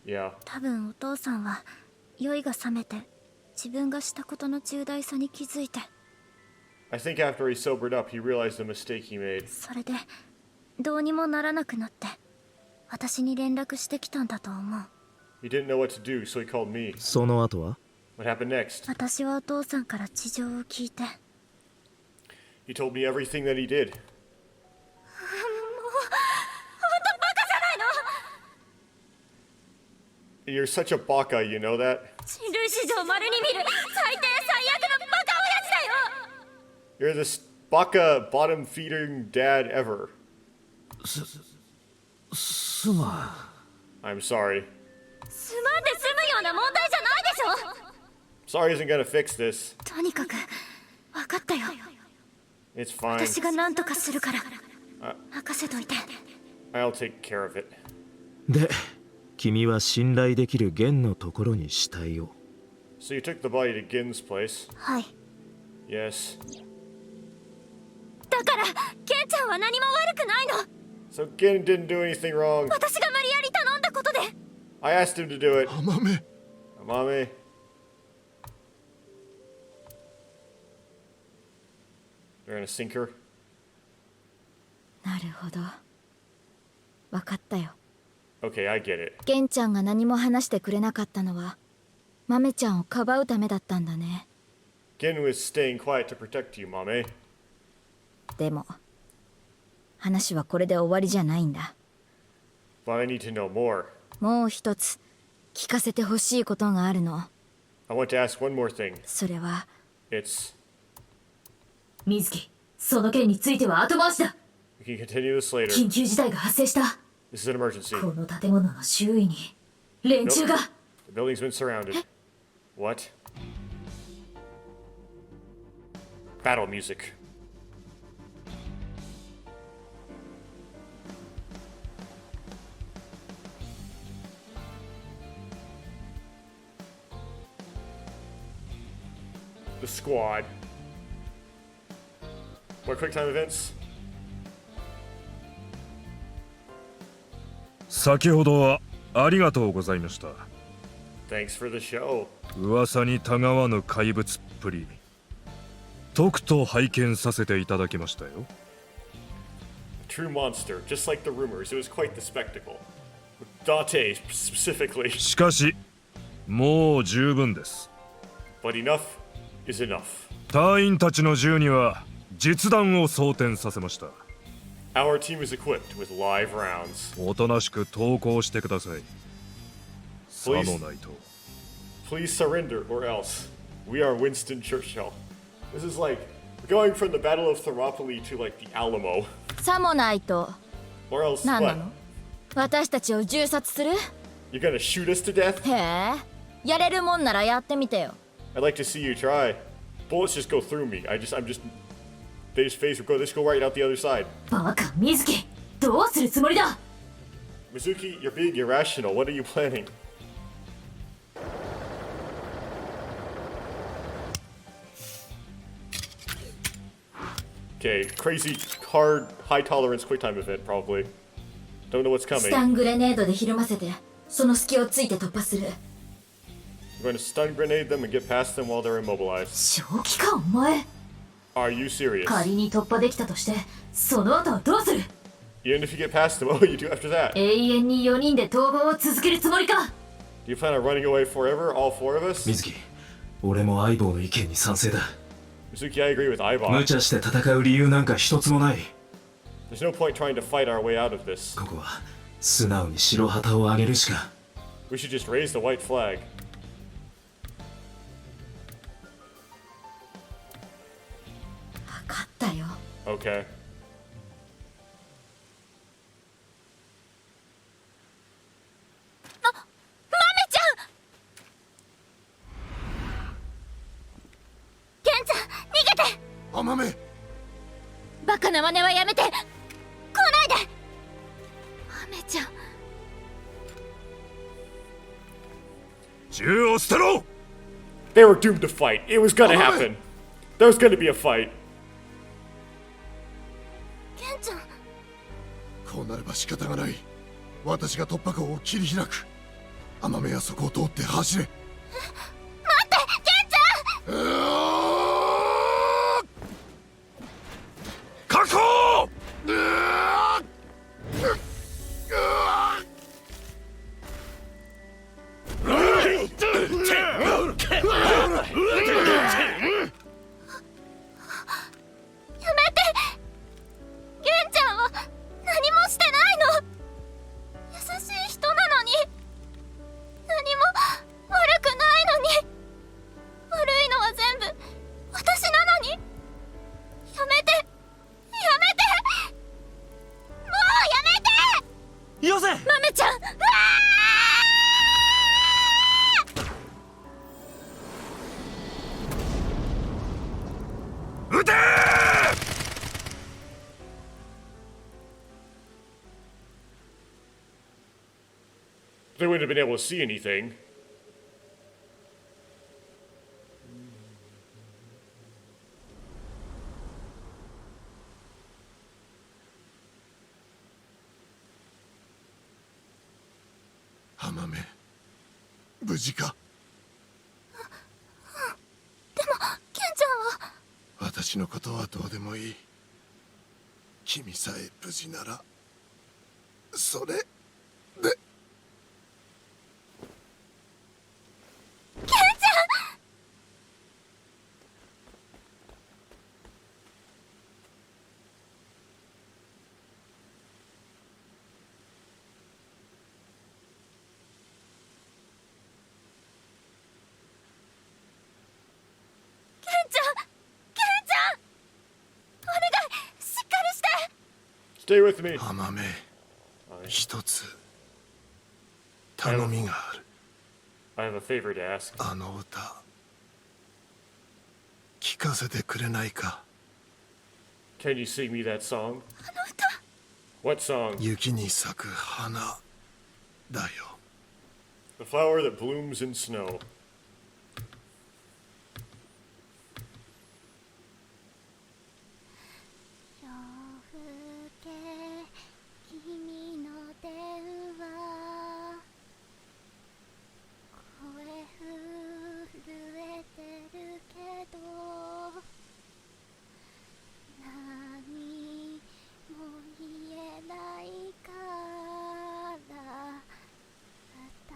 Yeah. 多分お父さんは酔いが覚めて自分がしたことの重大さに気づいて、 I think after he sobered up, he realized the mistake he made. それでどうにもならなくなって私に連絡してきたんだと思う。 He didn't know what to do, so he called me. その後は What happened next? 私はお父さんから事情を聞いて、 He told me everything that he did. バカじゃないの。 You're such a baka, you know that? 人類史上稀に見る最低最悪のバカ親父だよ。 You're the baka bottom feeding dad ever. すまん I'm sorry. すまんで済むような問題じゃないでしょ。 Sorry isn't gonna fix this. とにかく分かったよ。 It's fine. 私が何とかするから任せといて。 I'll take care of it. で君は信頼できるゲンのところに死体を So you took the body to Gin's place? はい。 Yes. だからケンちゃんは何も悪くないの。 So Gin didn't do anything wrong. 私が無理やり頼んだことで。 I asked him to do it. アマメ Amame. They're gonna sink her. なるほどわかったよ。 Okay, I get it. ケンちゃんが何も話してくれなかったのはマメちゃんをかばうためだったんだね。 Gen was staying quiet to protect you, Mame. でも話はこれで終わりじゃないんだ。 But I need to know more. もう一つ聞かせてほしいことがあるの。 I want to ask one more thing. それは It's... 水木、その件については後回しだ。 We can continue this later. 緊急事態が発生した。 This is an emergency. この建物の周囲に連中が。 The building's been surrounded. What? Battle music. The squad. What quick time events? 先ほどはありがとうございました。 Thanks for the show. 噂にたがわぬ怪物っぷり、とくと拝見させていただきましたよ。 True monster, just like the rumors. It was quite the spectacle. Date, specifically. しかし、もう十分です。 But enough is enough. 隊員たちの銃には実弾を装填させました。 Our team is equipped with live rounds. おとなしく投降してください。さもないと。 Please surrender or else. We are Winston Churchill. This is like going from the Battle of Thermopylae to like the Alamo. さもないと Or else 何な what? の？私たちを銃殺する？ You're gonna shoot us to death? へえ、やれるもんならやってみてよ。 I'd like to see you try. Bullets just go through me. They just go right out the other side. バカ、水木、どうするつもりだ。 Mizuki, you're being irrational. What are you planning? Okay, crazy, hard, high tolerance quick time event, probably. Don't know what's ス coming. タングレネードでひるませて、その隙をついて突破する。 We're going to stun grenade them and get past them while they're immobilized. 正気かお前。 Are you serious? 仮に突破できたとして、その後はどうする？ Even if you get past them, what will you do after that? 永遠に4人で逃亡を続けるつもりか。 Do you plan on running away forever, all four of us? 水木、俺も相棒の意見に賛成だ。 Mizuki, I agree with 無 Ibon. 茶して戦う理由なんか一つもない。 There's no point trying to fight our way out of this. ここは素直に白旗を上げるしか。 We should just raise the white flag. 分かったよ。 Okay. ケンちゃん、逃げて！あまめ、バカな真似はやめて！来ないで！マメちゃん。 銃を捨てろ！ They were doomed to fight. It was gonna happen. There was gonna be a fight. ケンちゃん。こうなれば仕方がない。私が突破口を切り開く。あまめはそこを通って走れ。待ってケンちゃん。確保！やめて！ケンちゃんは何もしてないの！優しい人なのに何も悪くないのに悪いのは全部私なのにやめて！やめて！もうやめて！よせ！マメちゃん！うわ撃て！ They wouldn't have been able to see anything. あまめ、無事か。でもケンちゃんは私のことはどうでもいい。君さえ無事なら。それでStay with me. 甘め一つ頼みがある。 I have a favor to ask. あの歌聞かせてくれないか。 Can you sing me that song? What song? 雪に咲く花だよ。 The flower that blooms in snow. 夜更け君の電話声震えてるけど何も言えないから歌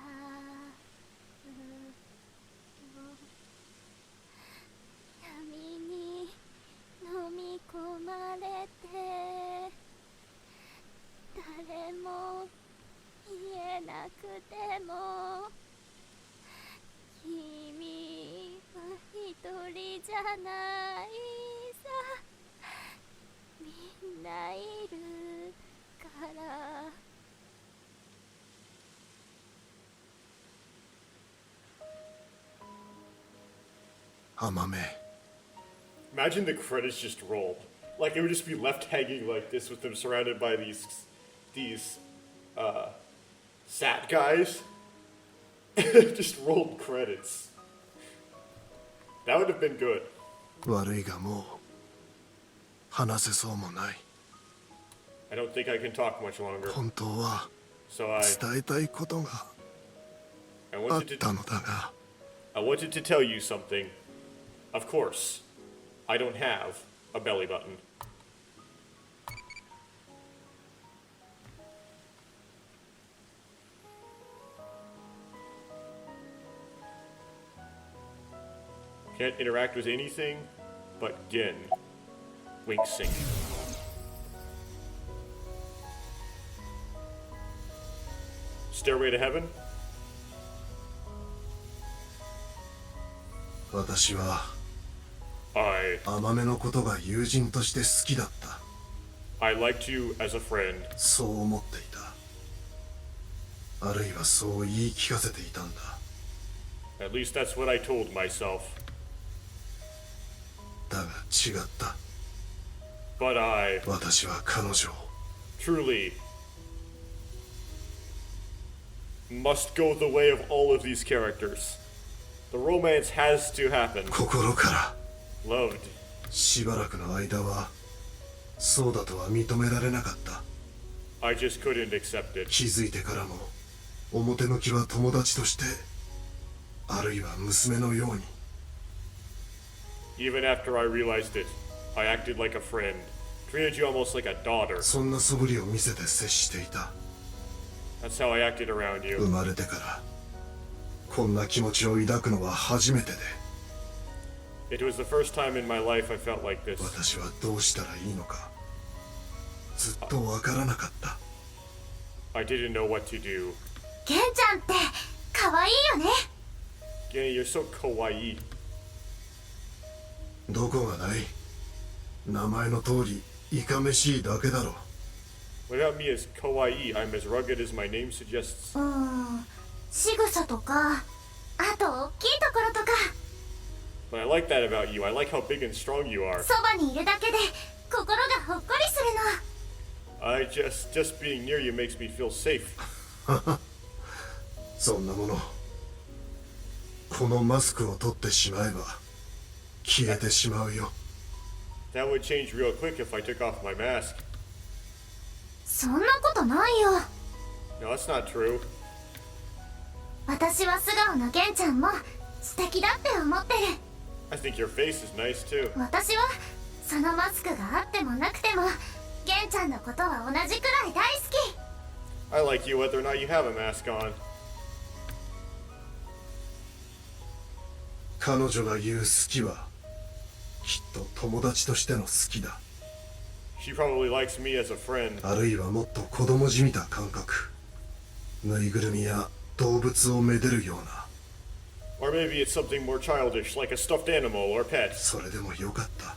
う闇に飲み込まれて誰も言えなくても君は一人じゃないさみんないるから甘め Imagine the credits just roll. Like it would just be left hanging like this with them surrounded by these sat guys. Just rolled credits. That would have been good. 悪いがもう話せそうもない。 I don't think I can talk much longer. 本当は So 伝えたいことが I あっ wanted たのだが to tell you something. Of course, I don't have a belly button. Can't interact with anything but Gin. Wink singing. Stairway to Heaven? 私は I 甘めのことが友人として好きだった。 liked you as a friend. そう思っていた。あるいはそう言い聞かせていたんだ。 At least that's what I told myself. だが違った。 But I 私は彼女を truly must go the way of all of these characters. The romance has to happen. 心から Loved. しばらくの間はそうだとは認められなかった。 I just couldn't accept it. 気づいてからも表向きは友達としてあるいは娘のように Even after I realized it, I acted like a friend. Treated you almost like a daughter. そんな素振りを見せて接していた。 That's how I acted around 生 you. まれてからこんな気持ちを抱くのは初めてで It was the first time in my life I felt like this. 私はどうしたらいいのかずっとわからなかった。 I didn't know what to do. ゲンちゃんって可愛いよね Genny, you're so kawaii. どこがない。名前の通りいかめしいだけだろ。 Without me as kawaii, I'm as rugged as my name suggests. 仕草とかあと大きいところとか But I like that about you. I like how big and strong you are. そばにいるだけで心がほっこりするの I just being near you makes me feel safe. そんなものこのマスクを取ってしまえば消えてしまうよ。 That would change real quick if I took off my mask. そんなことないよ No, that's not true. 私は素顔のゲンちゃんも素敵だって思ってる I think your face is nice too. 私はそのマスクがあってもなくてもゲンちゃんのことは同じくらい大好き I like you whether or not you have a mask on. 彼女が言う好きはきっと友達としての好きだ。 She probably likes me as a friend. あるいはもっと子供じみた感覚。ぬいぐるみや動物をめでるような。 Or maybe it's something more childish, like a stuffed animal or pet. それでもよかった。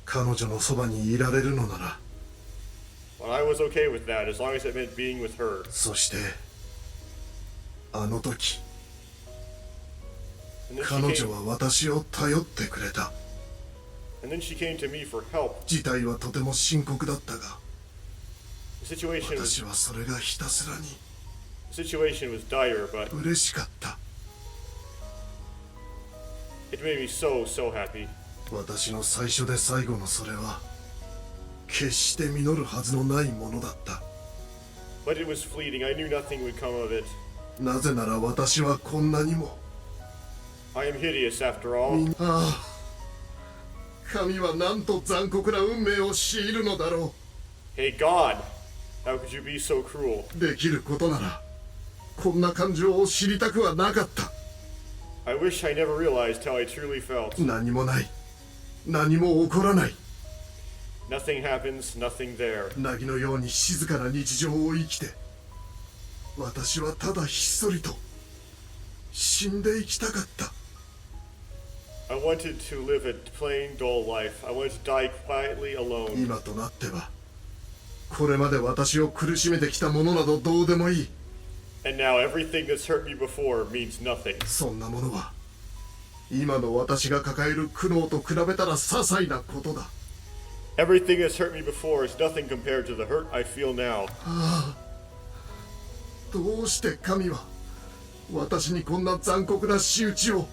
彼女のそばにいられるのなら。 Well, I was okay with that, as long as it meant being with her. そしてあの時 And then 彼 she 女 came, は私を頼ってくれた。 and then she came to me for help. 事態はとても深刻だったが、 The situation 私 was はそれがひたすらに dire, but 嬉しかった。 it made me so happy. 私の最初で最後のそれは決して実るはずのないものだった。 But it was fleeting. I knew nothing would come of it. なぜなら私はこんなにも。 I am hideous after all. ああ、神はなんと残酷な運命を強いるのだろ Hey God, how could you be so cruel? う。できることならこんな感情を知りたくはなかった。 I wish I never realized how I truly felt. 何もない、何も起こらない。 Nothing happens, nothing there. 凪のように静かな日常を生きて、私はただひっそりと死んでいきたかった。 I wanted to live a plain, dull life. I wanted to die quietly alone. 今となってはこれまで私を苦しめてきたものなどどうでもいい。 And now everything that's hurt me before means nothing. そんなものは今の私が抱える苦悩と比べたら些細なことだ。 Everything that's hurt me before is nothing compared to the hurt I feel now. どうして神は私にこんな残酷な仕打ちを。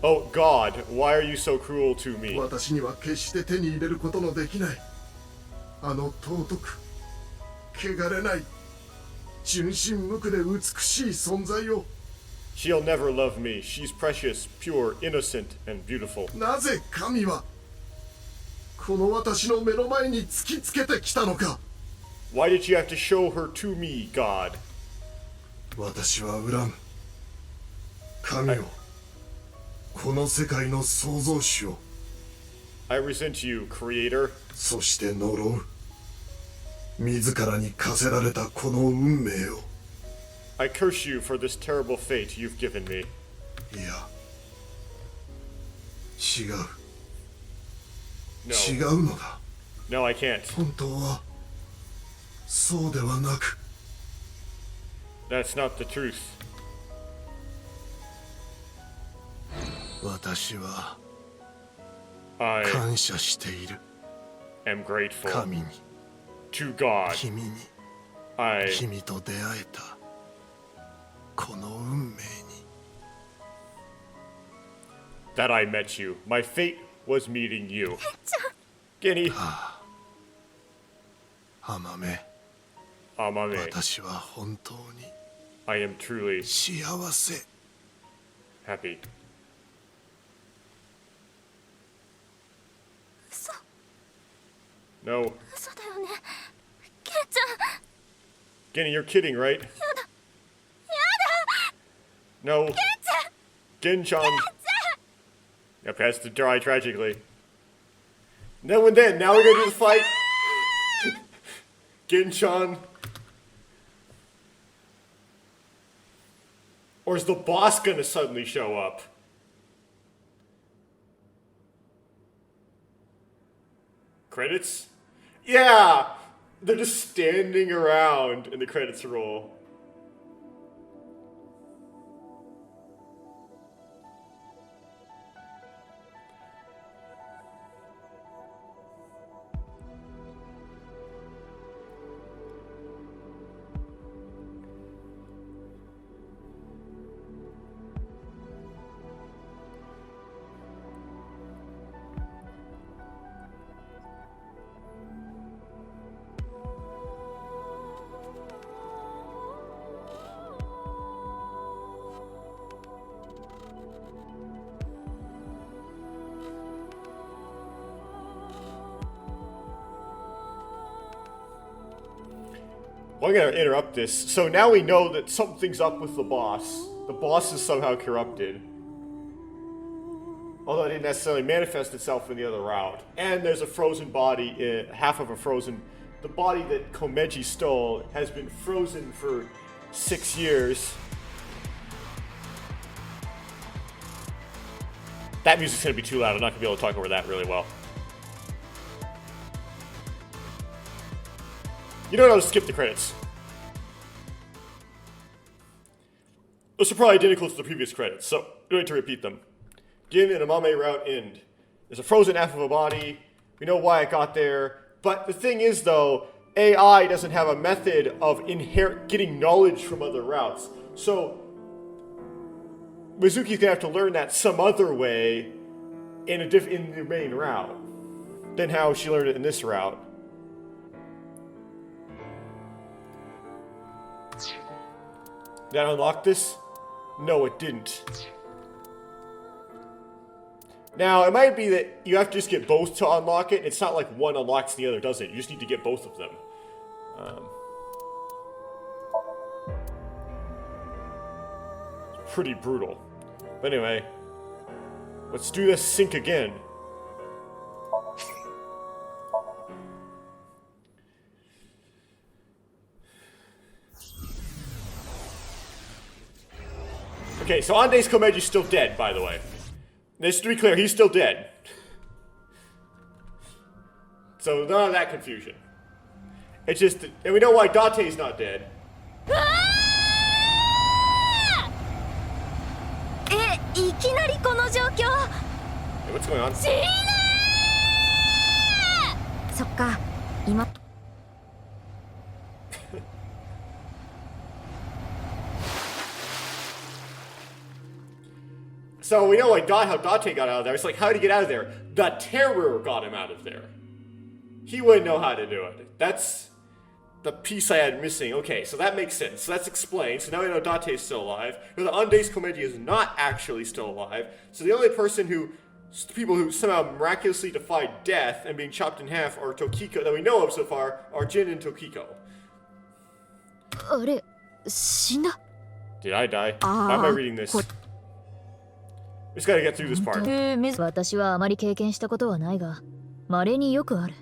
Oh God, why are you so cruel to me? 私には決して手に入れることのできないあの尊く汚れない純真無垢で美しい存在を。 She'll never love me. She's precious, pure, innocent, and beautiful. なぜ神はこの私の目の前に突きつけてきたのか。 Why did you have to show her to me, God? 私は恨む神を、この世界の創造主を。 I resent you, Creator. そして呪う自らに課せられたこの運命を。 I curse you for this terrible fate you've given me. いや違う No. 違うのだ。 No, I can't. 本当はそうではなく。 That's not the truth. 私は I 感謝している。 am grateful 神に、 to God. 君に、 I 君と出会えたこの運命に。 that I met you. My fate was meeting you. Guinea. 甘め、 Amame. 私は本当に I am truly 幸せ。 happy. 嘘 No. 嘘だよねケンちゃん。 Guinea, you're kidding, right? No. Gen-chan. Yep, has to die tragically. No, and then, now we're gonna do the fight. Gen-chan. Or is the boss gonna suddenly show up? Credits? Yeah! They're just standing around and the credits roll. Well, I'm gonna interrupt this. So now we know that something's up with the boss. The boss is somehow corrupted. Although it didn't necessarily manifest itself in the other route. And there's a frozen body, half of a frozen... The body that Komeji stole has been frozen for 6 years. That music's gonna be too loud. I'm not gonna be able to talk over that really well. You know what? I'll just skip the credits. Those are probably identical to the previous credits, so no need to repeat them. Gin and Amame route end. There's a frozen half of a body. We know why it got there. But the thing is, though, AI doesn't have a method of getting knowledge from other routes. So Mizuki's gonna have to learn that some other way in the main route than how she learned it in this route. Did that unlock this? No, it didn't. Now, it might be that you have to just get both to unlock it. It's not like one unlocks the other doesn't. You just need to get both of them. It's pretty brutal. But anyway, let's do this sync again. Okay, so Ande's Komeji's still dead, by the way. Just to be clear, he's still dead. So none of that confusion. It's just, and we know why Date's not dead. Hey, what's going on? So we know like how Date got out of there. It's like, how did he get out of there? The terror got him out of there. He wouldn't know how to do it. That's the piece I had missing. Okay, so that makes sense. So that's explained. So now we know Date's still alive. But the Andes Komeji is not actually still alive. So the only people who somehow miraculously defied death and being chopped in half are Tokiko, that we know of so far, are Jin and Tokiko. Did I die? Why am I reading this? We just gotta get through this part. 私はあまり経験したことはないが、稀によくある。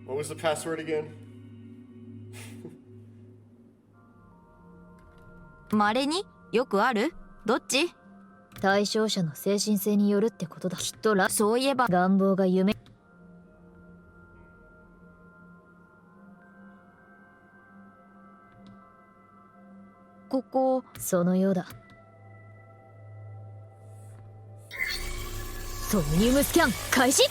What was the password again? 稀によくある？どっち？対象者の精神性によるってことだ。きっとそういえば願望が夢。ここそのようだ。ソムニウムスキャン開始。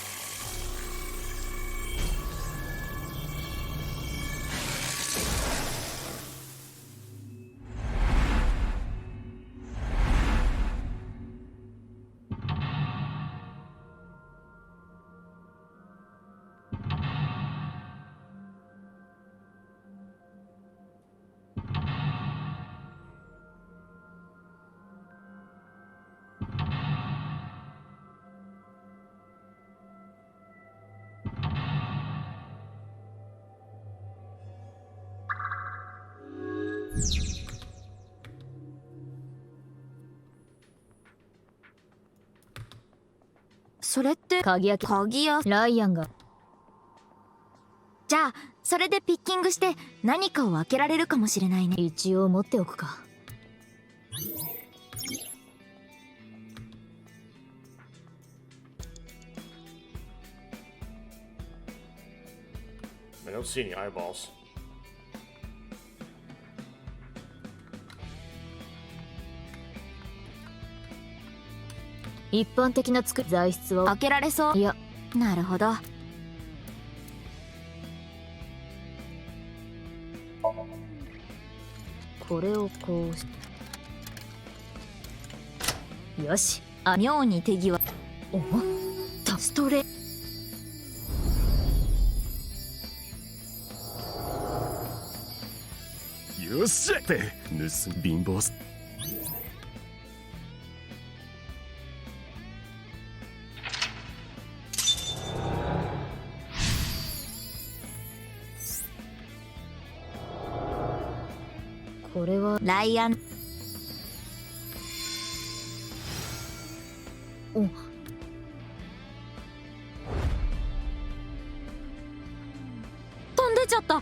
それって鍵屋ライアンが。じゃあそれでピッキングして何かを開けられるかもしれないね。一応持っておくか。I don't see any eyeballs. 一般的な材質は開けられそう。いや、なるほど。これをこうし。よし。妙に手際。おストレ。よっしゃって盗貧乏す。これはライアン。お飛んでちゃった。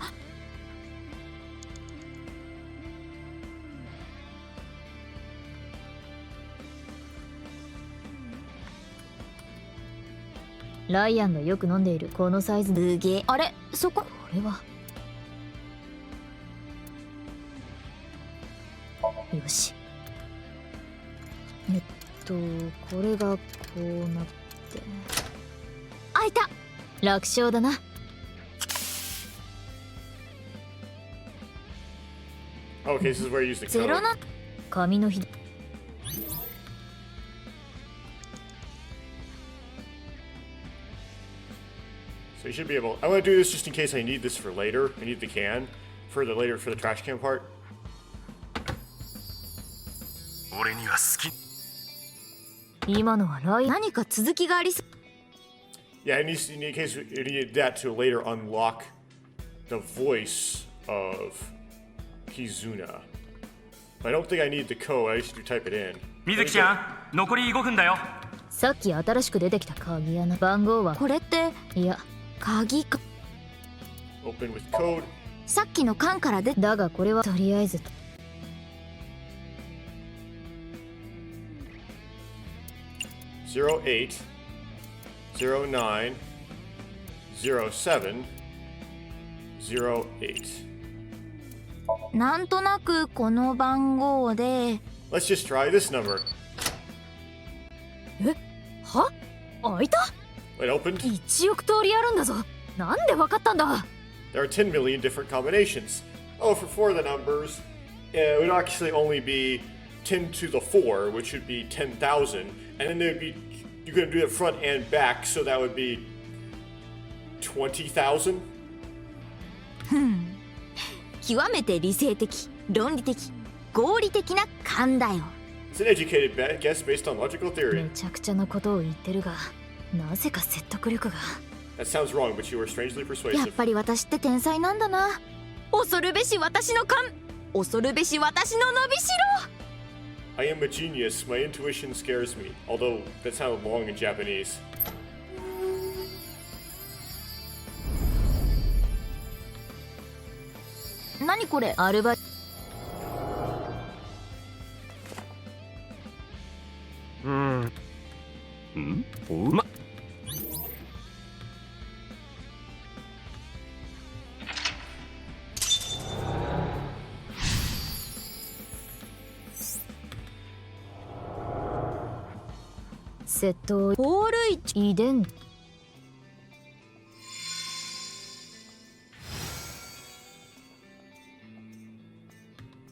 ライアンがよく飲んでいるこのサイズ。すげえ。あれ、そこ。これはよし。これがこうなって開いた。楽勝だな。Okay, this is where you use the ゼ code. ロの。紙の日。 So you should be able. I want to do this just in case I need this for later. I need the can for the later for the trash can part. 俺には好き。今のはライアン。何か続きがありそう。 Yeah, in case you need that to later unlock the voice of Kizuna. But I don't think I need the code. I just need to type it in. 水木ちゃん、残り5分だよ。さっき新しく出てきた鍵穴。番号はこれっていや鍵か。 Open with code. さっきの缶から出だがこれはとりあえず08 09 07 08. なんとなくこの番号で。 Let's just try this number. は開いた。 It opened. 1億通りあるんだぞ。なんでわかったんだ。 There are 10 million different combinations. Oh, for 4 of the numbers, it would actually only be 10 to the 4, which would be 10,000. And then there would be, you could do it front and back, so that would be 20,000. 極めて理性的、論理的、合理的な勘だよ。 It's an educated guess based on logical theory. めちゃくちゃなことを言ってるが、なぜか説得力が。 That sounds wrong, but you were strangely やっ persuasive. ぱり私って天才なんだな。恐るべし私の勘、恐るべし私の伸びし I am a genius. My intuition scares me. Although that sounded long in Japanese. ろ。何これ。アルバイおま窃盗ホールイチ。遺伝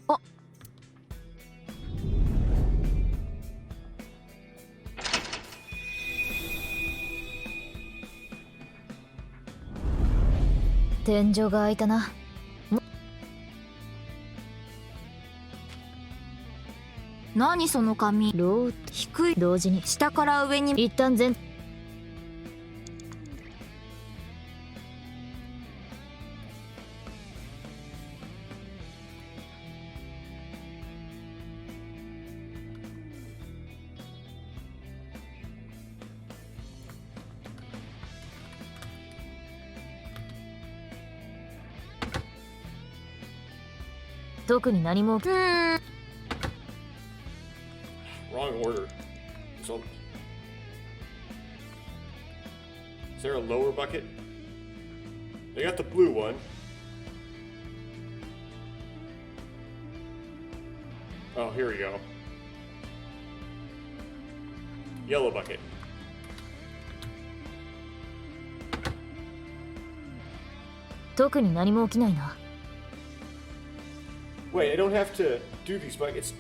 あ。天井が開いたな。何その紙。ロー低い。同時に下から上に。一旦全特に何も Wrong order. So, is there a lower bucket? They got the blue one. Oh, here we go. Yellow bucket.「特に何も起きないな。 Wait, I don't have to do these buckets.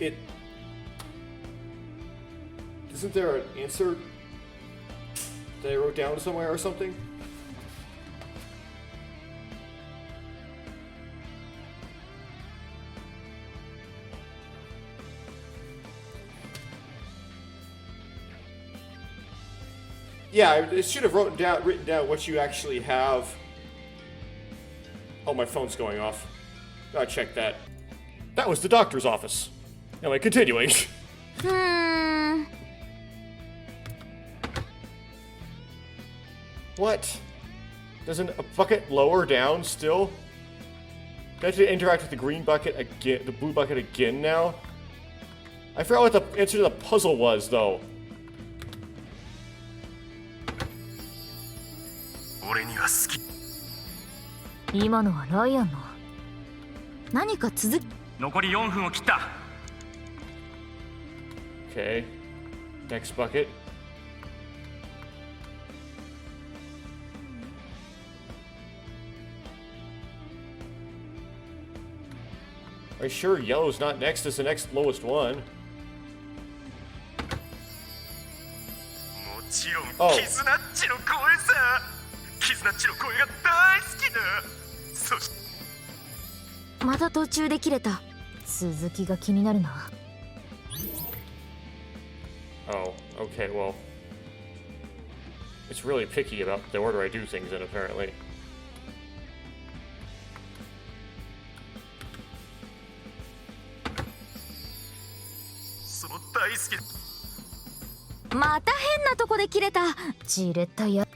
Isn't there an answer that I wrote down somewhere or something? Yeah, I should have written down what you actually have. Oh, my phone's going off. Gotta check that. That was the doctor's office. Anyway, continuing. What? Doesn't a bucket lower down still? Do I have to interact with the green bucket again, the blue bucket again now? I forgot what the answer to the puzzle was, though. 俺には好き。今のはライアンの何か続き。残り4分を切った。 Okay. Next bucket. Are you sure yellow's not next as the next lowest one? もちろん、 Oh. キズナッチの声さ。キズナッチの声が大好きだ。そして。また途中で切れた。続きが気になるな。Oh, okay, well. It's really picky about the order I do things in, apparently. その大好き。また変なとこで切れた。じれったや。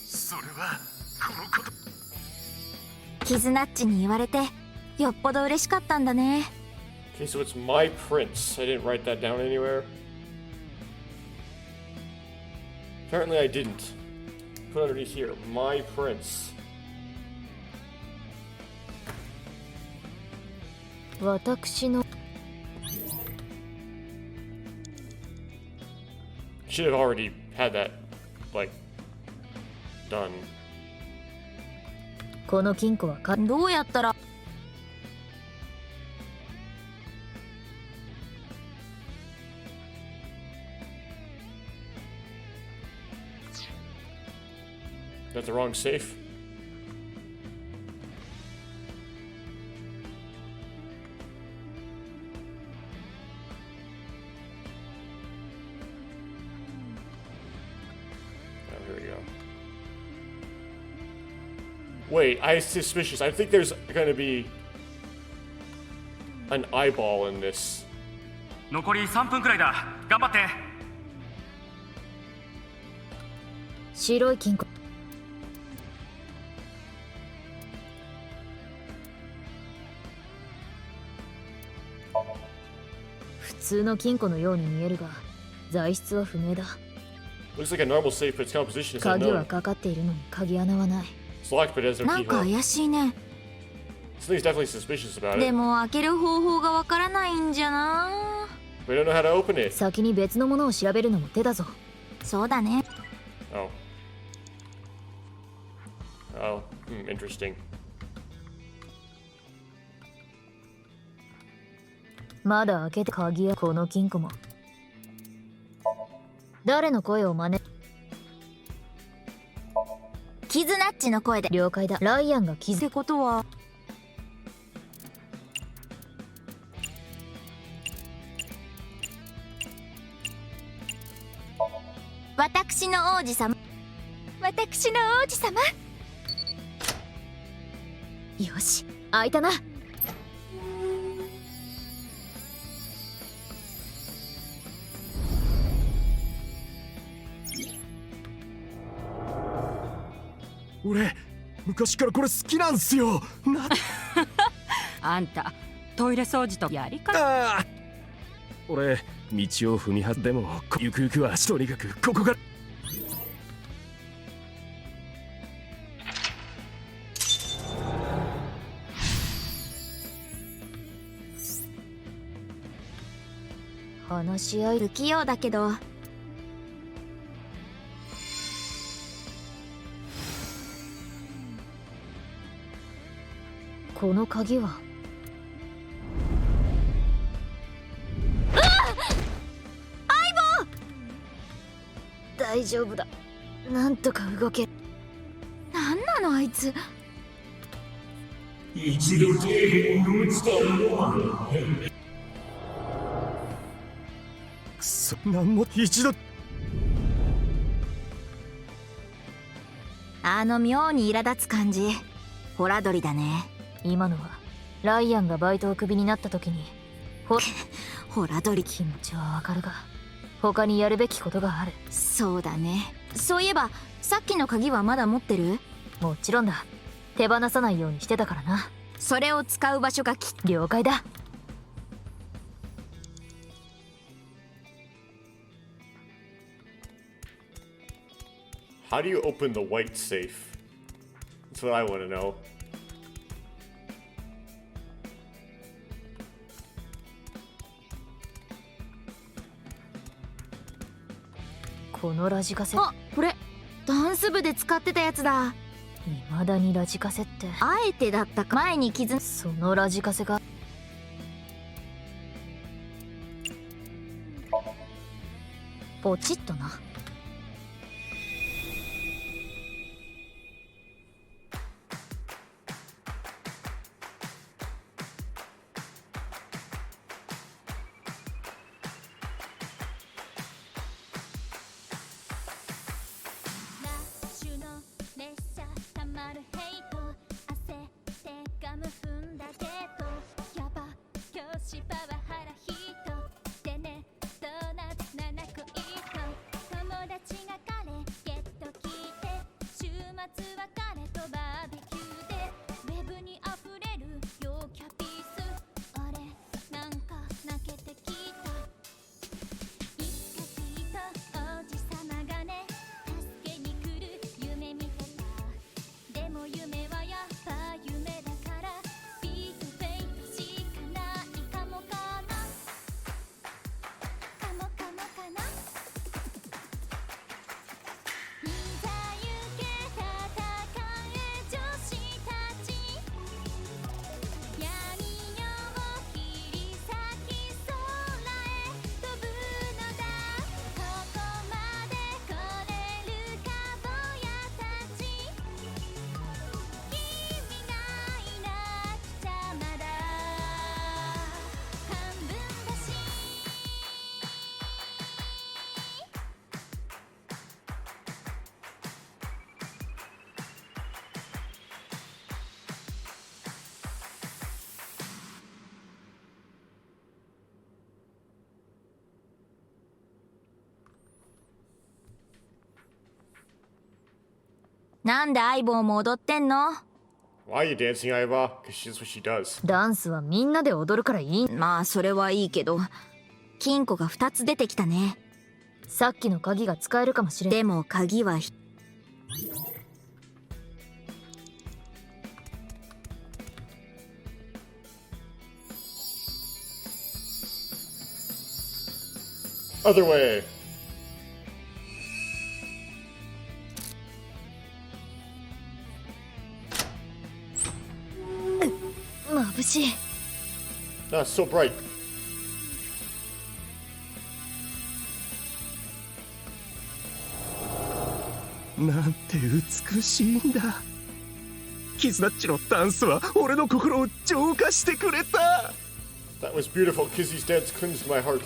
それはこのこと。キズナッチに言われてよっぽど嬉しかったんだね。 Okay, so it's my prince. I didn't write that down anywhere. Apparently I didn't. Put underneath here, my prince. 私の Should have already had that, like, done. この金庫はかどうやったら Got the wrong safe? Oh, here we go. Wait, I'm suspicious. I think there's gonna be an eyeball in this. 残り3分くらいだ。頑張って。白い金庫。普通の金庫のように見えるが、材質は不明だ。Looks like a normal safe, but its composition is 鍵は unknown. かかっているのに鍵穴はない。 It's locked, but it has no なんか keyhole. 怪しいね。 Something's definitely suspicious about で it. も開ける方法がわからないんじゃな。 We don't know how to open it. 先に別のものを調べるのも手だぞ。そうだね。 Oh. Oh, interesting. まだ開けて鍵やこの金庫も。誰の声を真似。キズナッチの声で。了解だ。ライアンが気づくことは。私の王子様。私の王子様。よし、開いたな。俺昔からこれ好きなんすよ。あんたトイレ掃除とやり方。俺道を踏み外でもゆくゆくはとにかくここが。話し合い不器用だけど。この鍵は。大丈夫だ。なんとか動け。なんなのあいつ。一度底辺に落ちたものは何も一度。あの妙に苛立つ感じ、ホラ鳥だね。今のはライアンがバイトをクビになった時にホラ鳥。気持ちはわかるが他にやるべきことがある。そうだね。そういえばさっきの鍵はまだ持ってる？もちろんだ。手放さないようにしてたからな。それを使う場所が了解だ。How do you open the white safe? That's what I want to know. このラジカセ。あ、これダンス部で使ってたやつだ。未だにラジカセって。あえてだったか。前に傷。そのラジカセがポチッとな。なんで相棒も踊ってんの？ Why are you dancing, Aiba? Because that's what she does. ダンスはみんなで踊るからいい。まあそれはいいけど、金庫が2つ出てきたね。さっきの鍵が使えるかもしれん。でも鍵はOther way. 眩しい。Ah, so bright. なんて美しいんだ。キズナッチのダンスは俺の心を浄化してくれた。 That was beautiful. Kizzy's dance cleansed my heart.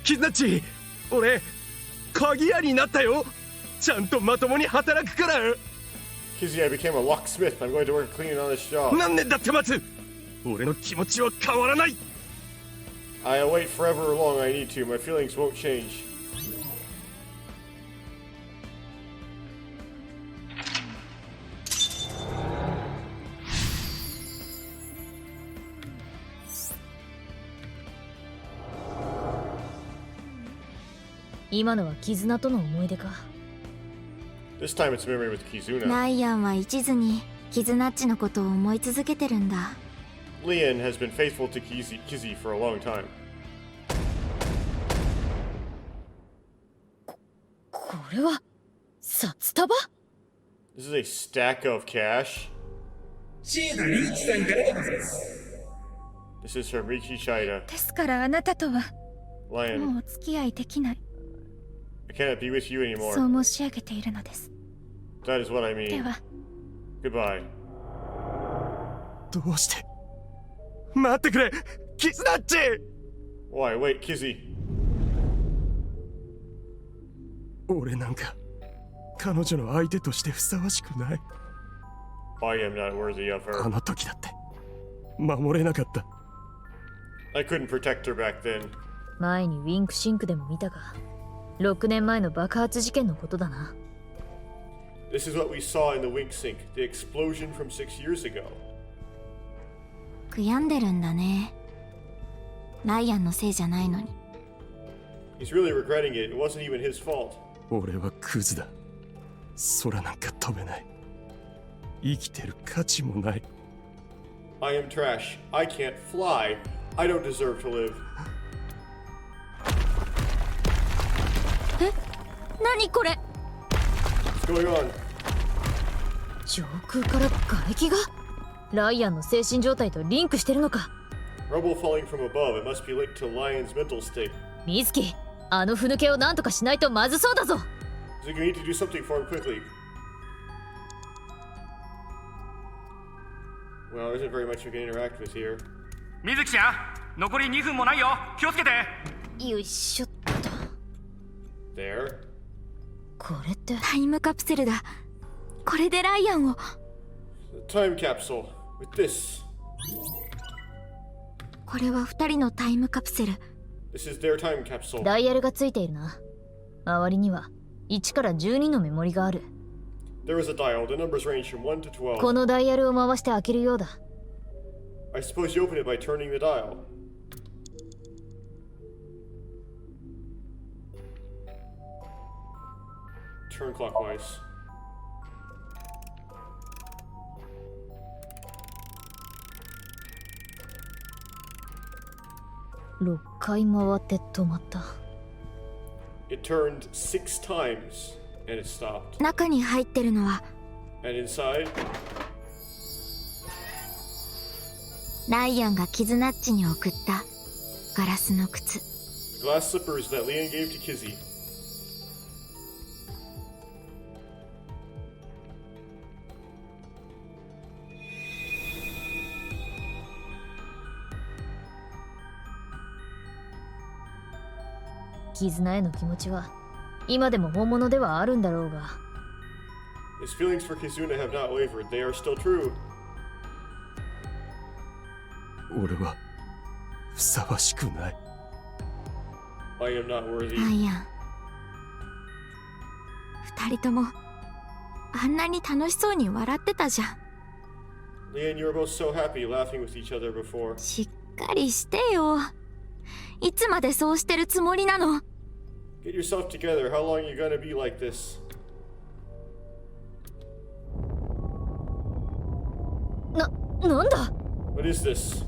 キズナッチ、俺鍵屋になったよ。ちゃんとまともに働くから。 Kizzy, I became a locksmith. I'm going to work cleaning on this job. 何年だって待つ。俺の気持ちは変わらない。 I'll wait forever long I need to. My feelings won't change. 今のは絆との思い出か。This time it's memory with Kizuna. ライアンは一途にキズナッチのことを思い続けてるんだ。Leon has been faithful to Kizzy for a long time. これは札束？ This is a stack of cash. This is from Riki Shida. ですからあなたとは Lion, もうお付き合いできない。 I cannot be with you そう anymore. 申し上げているのです。 That is what I で mean. は Goodbye. どうして待ってくれキスナッチ。 Why? Wait, Kizzy. 俺なんか彼女の相手としてふさわしくない。 I am not worthy of あ her. の時だって守れなかった。 I couldn't protect her back then. 前にウィンクシンクでも見たが、6年前の爆発事件のことだな。This is what we saw in the wink sink, the explosion from 6 years ago. 悔やんでるんだね。ライアンのせいじゃないのに。 He's really regretting it. It wasn't even his fault. 俺はクズだ。空なんか飛べない。生きてる価値もない。 I am trash. I can't fly. I don't deserve to live. 何これ。 What's going on? 上空から瓦礫がライアンの精神状態とリンクしてるのか。 Rubble falling from above. It must be linked to Lion's mental state. ミズキ、あのふぬけをなんとかしないとまずそうだぞ。 So you need to do something for him quickly. Well, there isn't very much we can interact with here. 水木ちゃん、残り2分もないよ。気をつけて。よいしょっと。 There. これってタイムカプセルだ。これでライアンを。 The time capsule. With this. これは2人のタイムカプセル。 This is their time capsule. ダイヤルがついているな。周りには1から12のメモリがある。 There is a dial. The numbers range from 1 to 12. このダイヤルを回して開けるようだ。 I suppose you open it by turning the dial. Turn clockwise. 6回回って止まった。 It turned 6 times and it stopped. 中に入ってるのは And inside, ライアンがキズナッチに送ったガラスの靴。 glass slippers that Leon gave to Kizzy. 絆への気持ちは今でも本物ではあるんだろうが。 His feelings for Kizuna have not wavered. They are still true. 俺はふさわしくない。 I am not ラ worthy. イアン、2人ともあんなに楽しそうに笑ってたじゃん。 Leon, you were both so happy laughing with each other before. しっかりしてよ。いつまでそうしてるつもりなの。 Get yourself together. How long are you gonna be like this? なんだ。 What is this?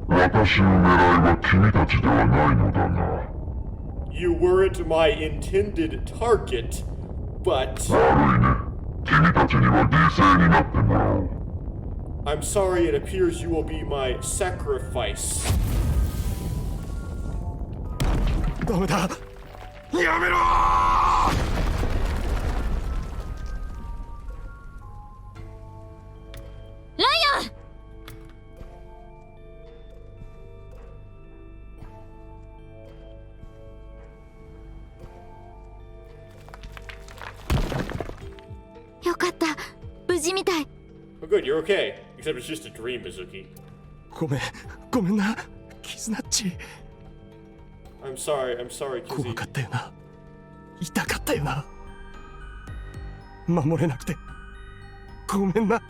私の狙いは君たちではないのだな。 You weren't my intended target, but 悪いね。君たちには犠牲になってもらおう。 I'm sorry, it appears you will be my sacrifice. ダメだ。やめろ。ライアン。よかった。無事みたい。 Oh, good, you're okay. Except it's just a dream, Mizuki. ごめんなキズナッチ。 I'm sorry, Kizzy. 怖かったよな。痛かったよな。守れなくてごめんな。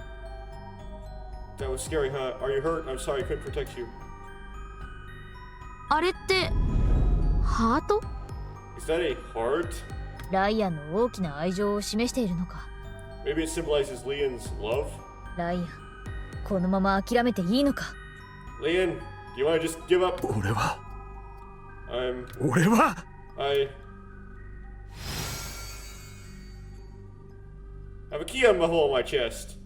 That was scary, huh? Are you hurt? I'm sorry, I couldn't protect you. あれってハート？ Is that a heart? ライアンの大きな愛情を示しているのか。 Maybe it symbolizes Leon's love? ライアン、このまま諦めていいのか。 Leon, do you want to just give up? 俺は I have a key on my hole in my chest.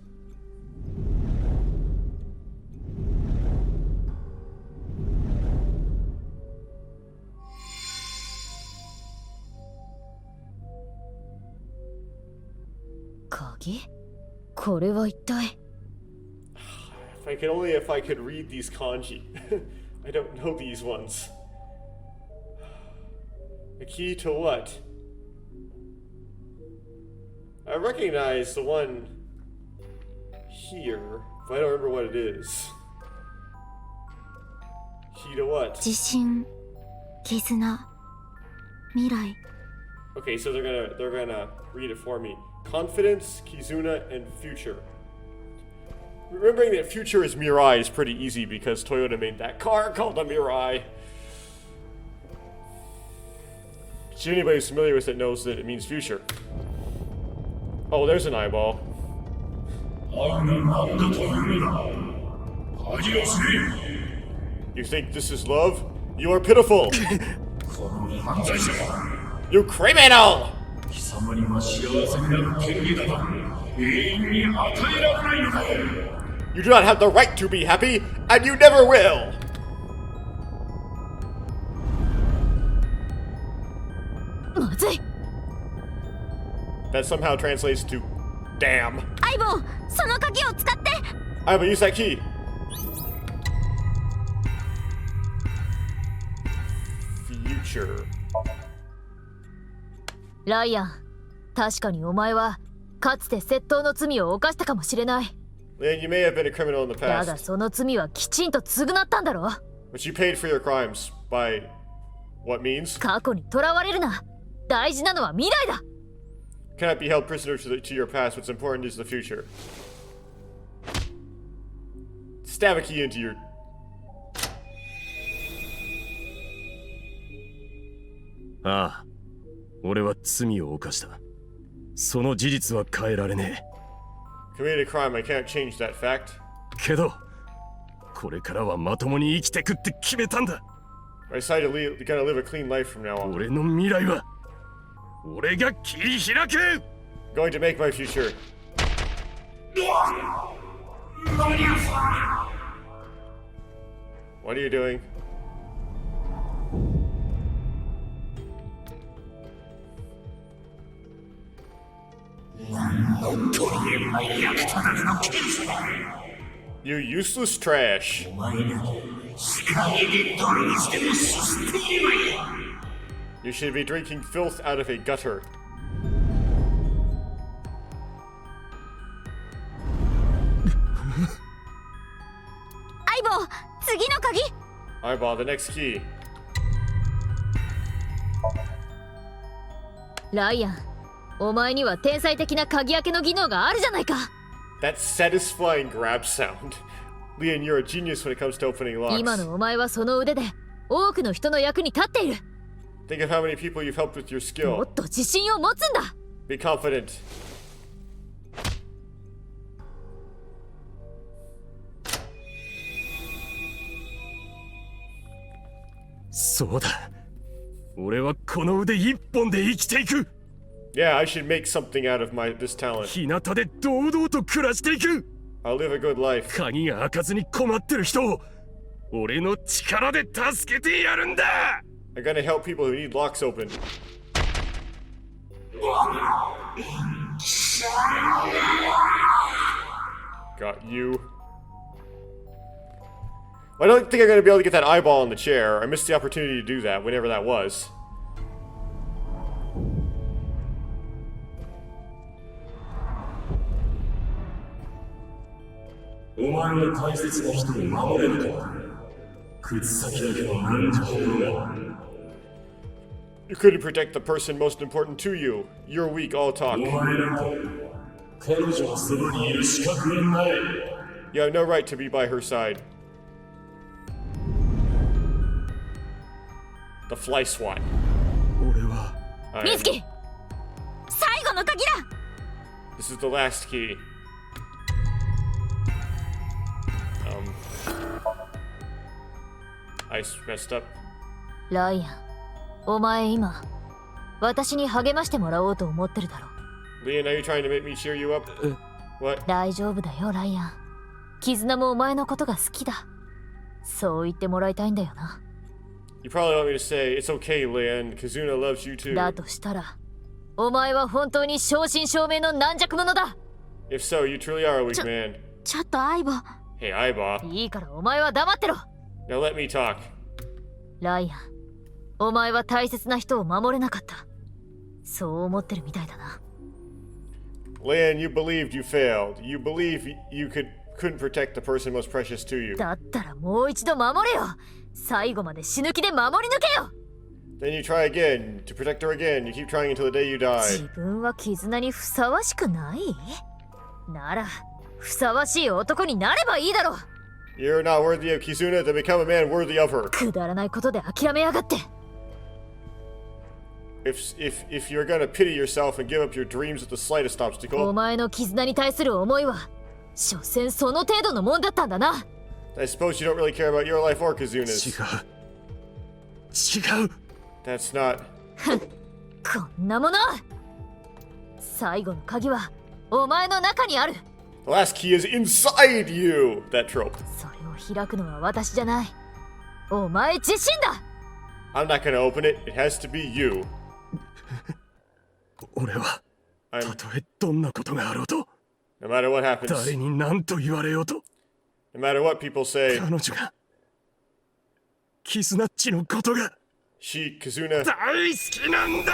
鍵？これは一体。 If I could read these kanji. I don't know these ones. A key to what? I recognize the one here, but I don't remember what it is. Key to what? 自信、絆、未来。 Okay, so they're gonna read it for me. Confidence, Kizuna, and future. Remembering that future is Mirai is pretty easy because Toyota made that car called the Mirai. Anybody who's familiar with it knows that it means future. Oh, there's an eyeball. You think this is love? You are pitiful. You criminal! You do not have the right to be happy, and you never will! That somehow translates to damn. 相棒、その鍵を使って。Aibo, use that key. Future. ライアン、確かにお前はかつて窃盗の罪を犯したかもしれない。 Leon, you may have been a criminal in the だが past, その罪はきちんと償ったんだろ。 but you paid for your crimes by what means? 過去にとらわれるな。大事なのは未来だ。 Cannot be held prisoner to your past. What's important is the future. Stab a key into your... ああ、俺は罪を犯した。その事実は変えられねえ。 Committed a crime. I can't change that fact. けど、これからはまともに生きてくって決めたんだ。I decided to gotta live a clean life from now on. 俺の未来は、俺が切り開く。 Going to make my future. What are you doing? You useless trash. You should be drinking filth out of a gutter. Aibo, 次の鍵。Eyeball, the next key. ライアン、お前には天才的な鍵開けの技能があるじゃないか。 That satisfying grab sound. Leon, you're a genius when it comes to opening locks. 今のお前はその腕で多くの人の役に立っている。 Think of how many people you've helped with your も skill. っと自信を持つんだ。 Be confident. そうだ。俺はこの腕一本で生きていく。 Yeah, I should make something out of this talent. 日向で堂々と暮らしていく。 I'll live a good life. 鍵が開かずに困ってる人を俺の力で助けてやるんだ。 I'm gonna help people who need locks open. Got you. I don't think I'm gonna be able to get that eyeball in the chair. I missed the opportunity to do that, whenever that was. You couldn't protect the person most important to you. You're weak, all talk. You have no right to be by her side. The fly swat. 俺は ミツキ、最後の鍵だ。 This is the last key. I messed up. ライアン、お前今私に励ましてもらおうと思ってるだろ。 Leon, are you trying to make me cheer you up? What? 大丈夫だよ、ライアン。絆もお前のことが好きだ。そう言ってもらいたいんだよな。 You probably want me to say, it's okay, Leon. Kazuna loves you too. だとしたら、お前は本当に正真正銘の軟弱者だ。If so, you truly are a weak man. ちょっと相棒。 Hey, Aiba. いいからお前は黙ってろ。 Now let me talk. ライアン、お前は大切な人を守れなかった。そう思ってるみたいだな。Lan, you believed you failed. You believe you couldn't protect the person most precious to you. だったらもう一度守れよ。最後まで死ぬ気で守り抜けよ。 Then you try again, to protect her again. You keep trying until the day you die. 自分は絆にふさわしくない？なら、ふさわしい男になればいいだろう。 You're not worthy of Kizuna, then become a man worthy of her. くだらないことで諦めやがって。 If you're gonna pity yourself and give up your dreams at the slightest お obstacle, 前の絆に対する思いは、所詮その程度のもんだったんだな。 I suppose you don't really care about your life or Kizuna's. 違う。That's not. こんなもの。最後の鍵はお前の中にある。 The last key is inside you! That trope. それを開くのは私じゃない。お前自身だ。 I'm not gonna open it. It has to be you. 俺はたとえどんなことがあろうと、 No matter what happens, 誰に何と言われようと、 no matter what people say, 彼女がキスナッチのことが she, Kizuna. 大好きなんだ。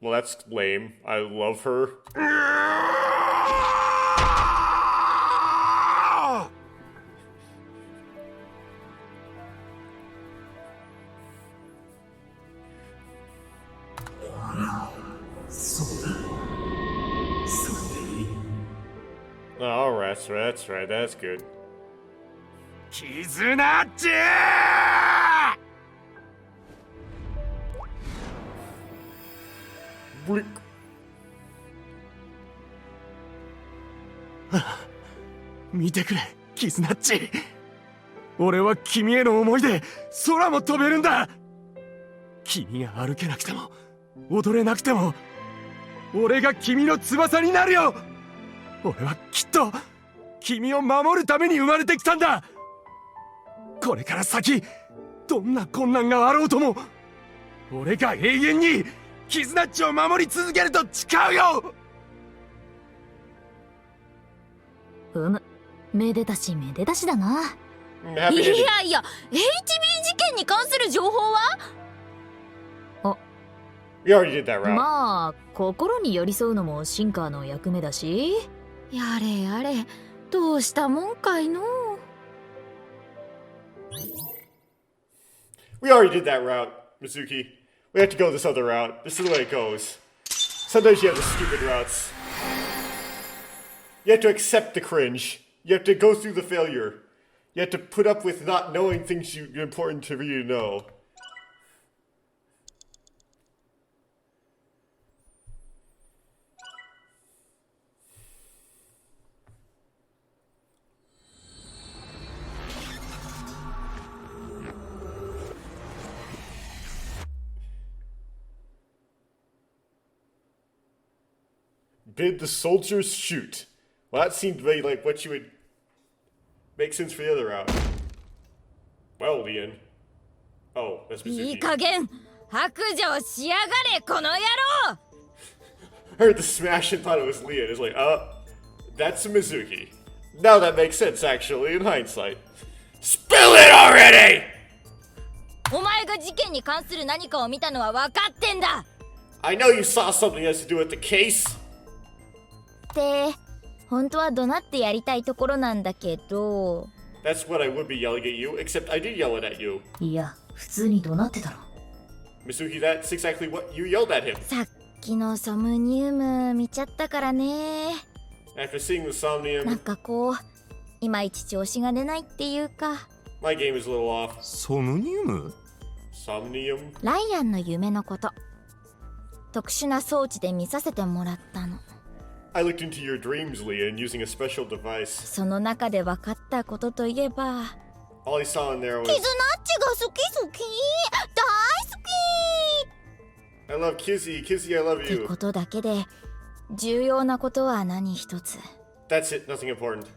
Well, that's lame. I love her. Alright, that's right, that's good. キズナッチBlick. 見てくれ、キズナッチ。俺は君への思いで空も飛べるんだ。君が歩けなくても踊れなくても俺が君の翼になるよ。俺はきっと君を守るために生まれてきたんだ。これから先どんな困難があろうとも俺が永遠にキズナッチを守り続けると誓うよ。めでたしめでたしだな。いやいや HB 事件に関する情報は？ We already did that route. まあ心に寄り添うのもシンカーの役目だし。やれやれ、どうしたもんかいの。 We already did that route, Mizuki. We have to go this other route. This is the way it goes. Sometimes you have the stupid routes. You have to accept the cringe. You have to go through the failure. You have to put up with not knowing things important for you to know. Bid the soldiers shoot. Well, that seemed very like what you would make sense for the other route. Well, Leon. Oh, that's Mizuki. いい加減白状しやがれこの野郎。 I heard the smash and thought it was Leon. It's like, that's Mizuki. Now that makes sense, actually, in hindsight. Spill it already! お前が事件に関する何かを見たのは分かってんだ。 I know you saw something that has to do with the case. って本当は怒鳴ってやりたいところなんだけど。 That's what I would be yelling at you, except I did yell it at you. いや、普通に怒鳴ってたろ。 Mizuki, that's exactly what you yelled at him. さっきのソムニウム見ちゃったからね。 After seeing the なん Somnium, かこういまいち調子が出ないっていうか。 my game is a little off. ソムニウム？ Somnium? ライアンの夢のこと、特殊な装置で見させてもらったの。 I looked into your dreams, Leon, using a special device. その中で分かったことといえば、 All I saw in there キズナッ was, チが好き好き大好き I love Kizzy, Kizzy, I love って you. ことだけで重要なことは何一つ。 That's it, nothing important.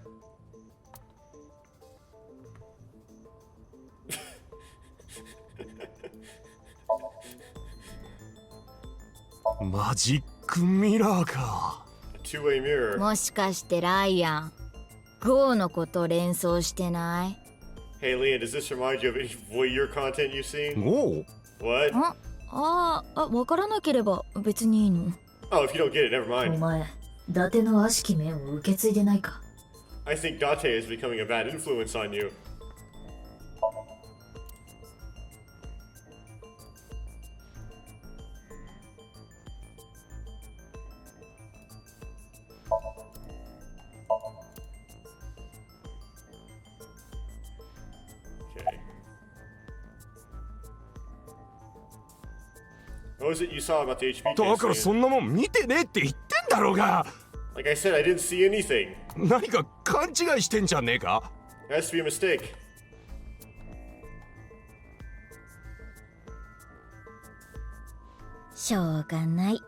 マジックミラーか。 A two-way mirror. もしかしてライアン、ゴーのこと連想してない？ Hey, Leon, does this remind you of any voyeur content you've seen? ゴー What? わからなければ別にいいの。Oh, if you don't get it, never お mind. 前、伊達の悪しき面を受け継いでないか？ I think Date is becoming a bad influence on you. Okay. What was it you saw about the HB だから case? そんなもん見てねえって言ってんだろうが。 Like I said, I didn't see anything. 何か勘違いしてんじゃねえか。 It has to be a mistake. しょうがない。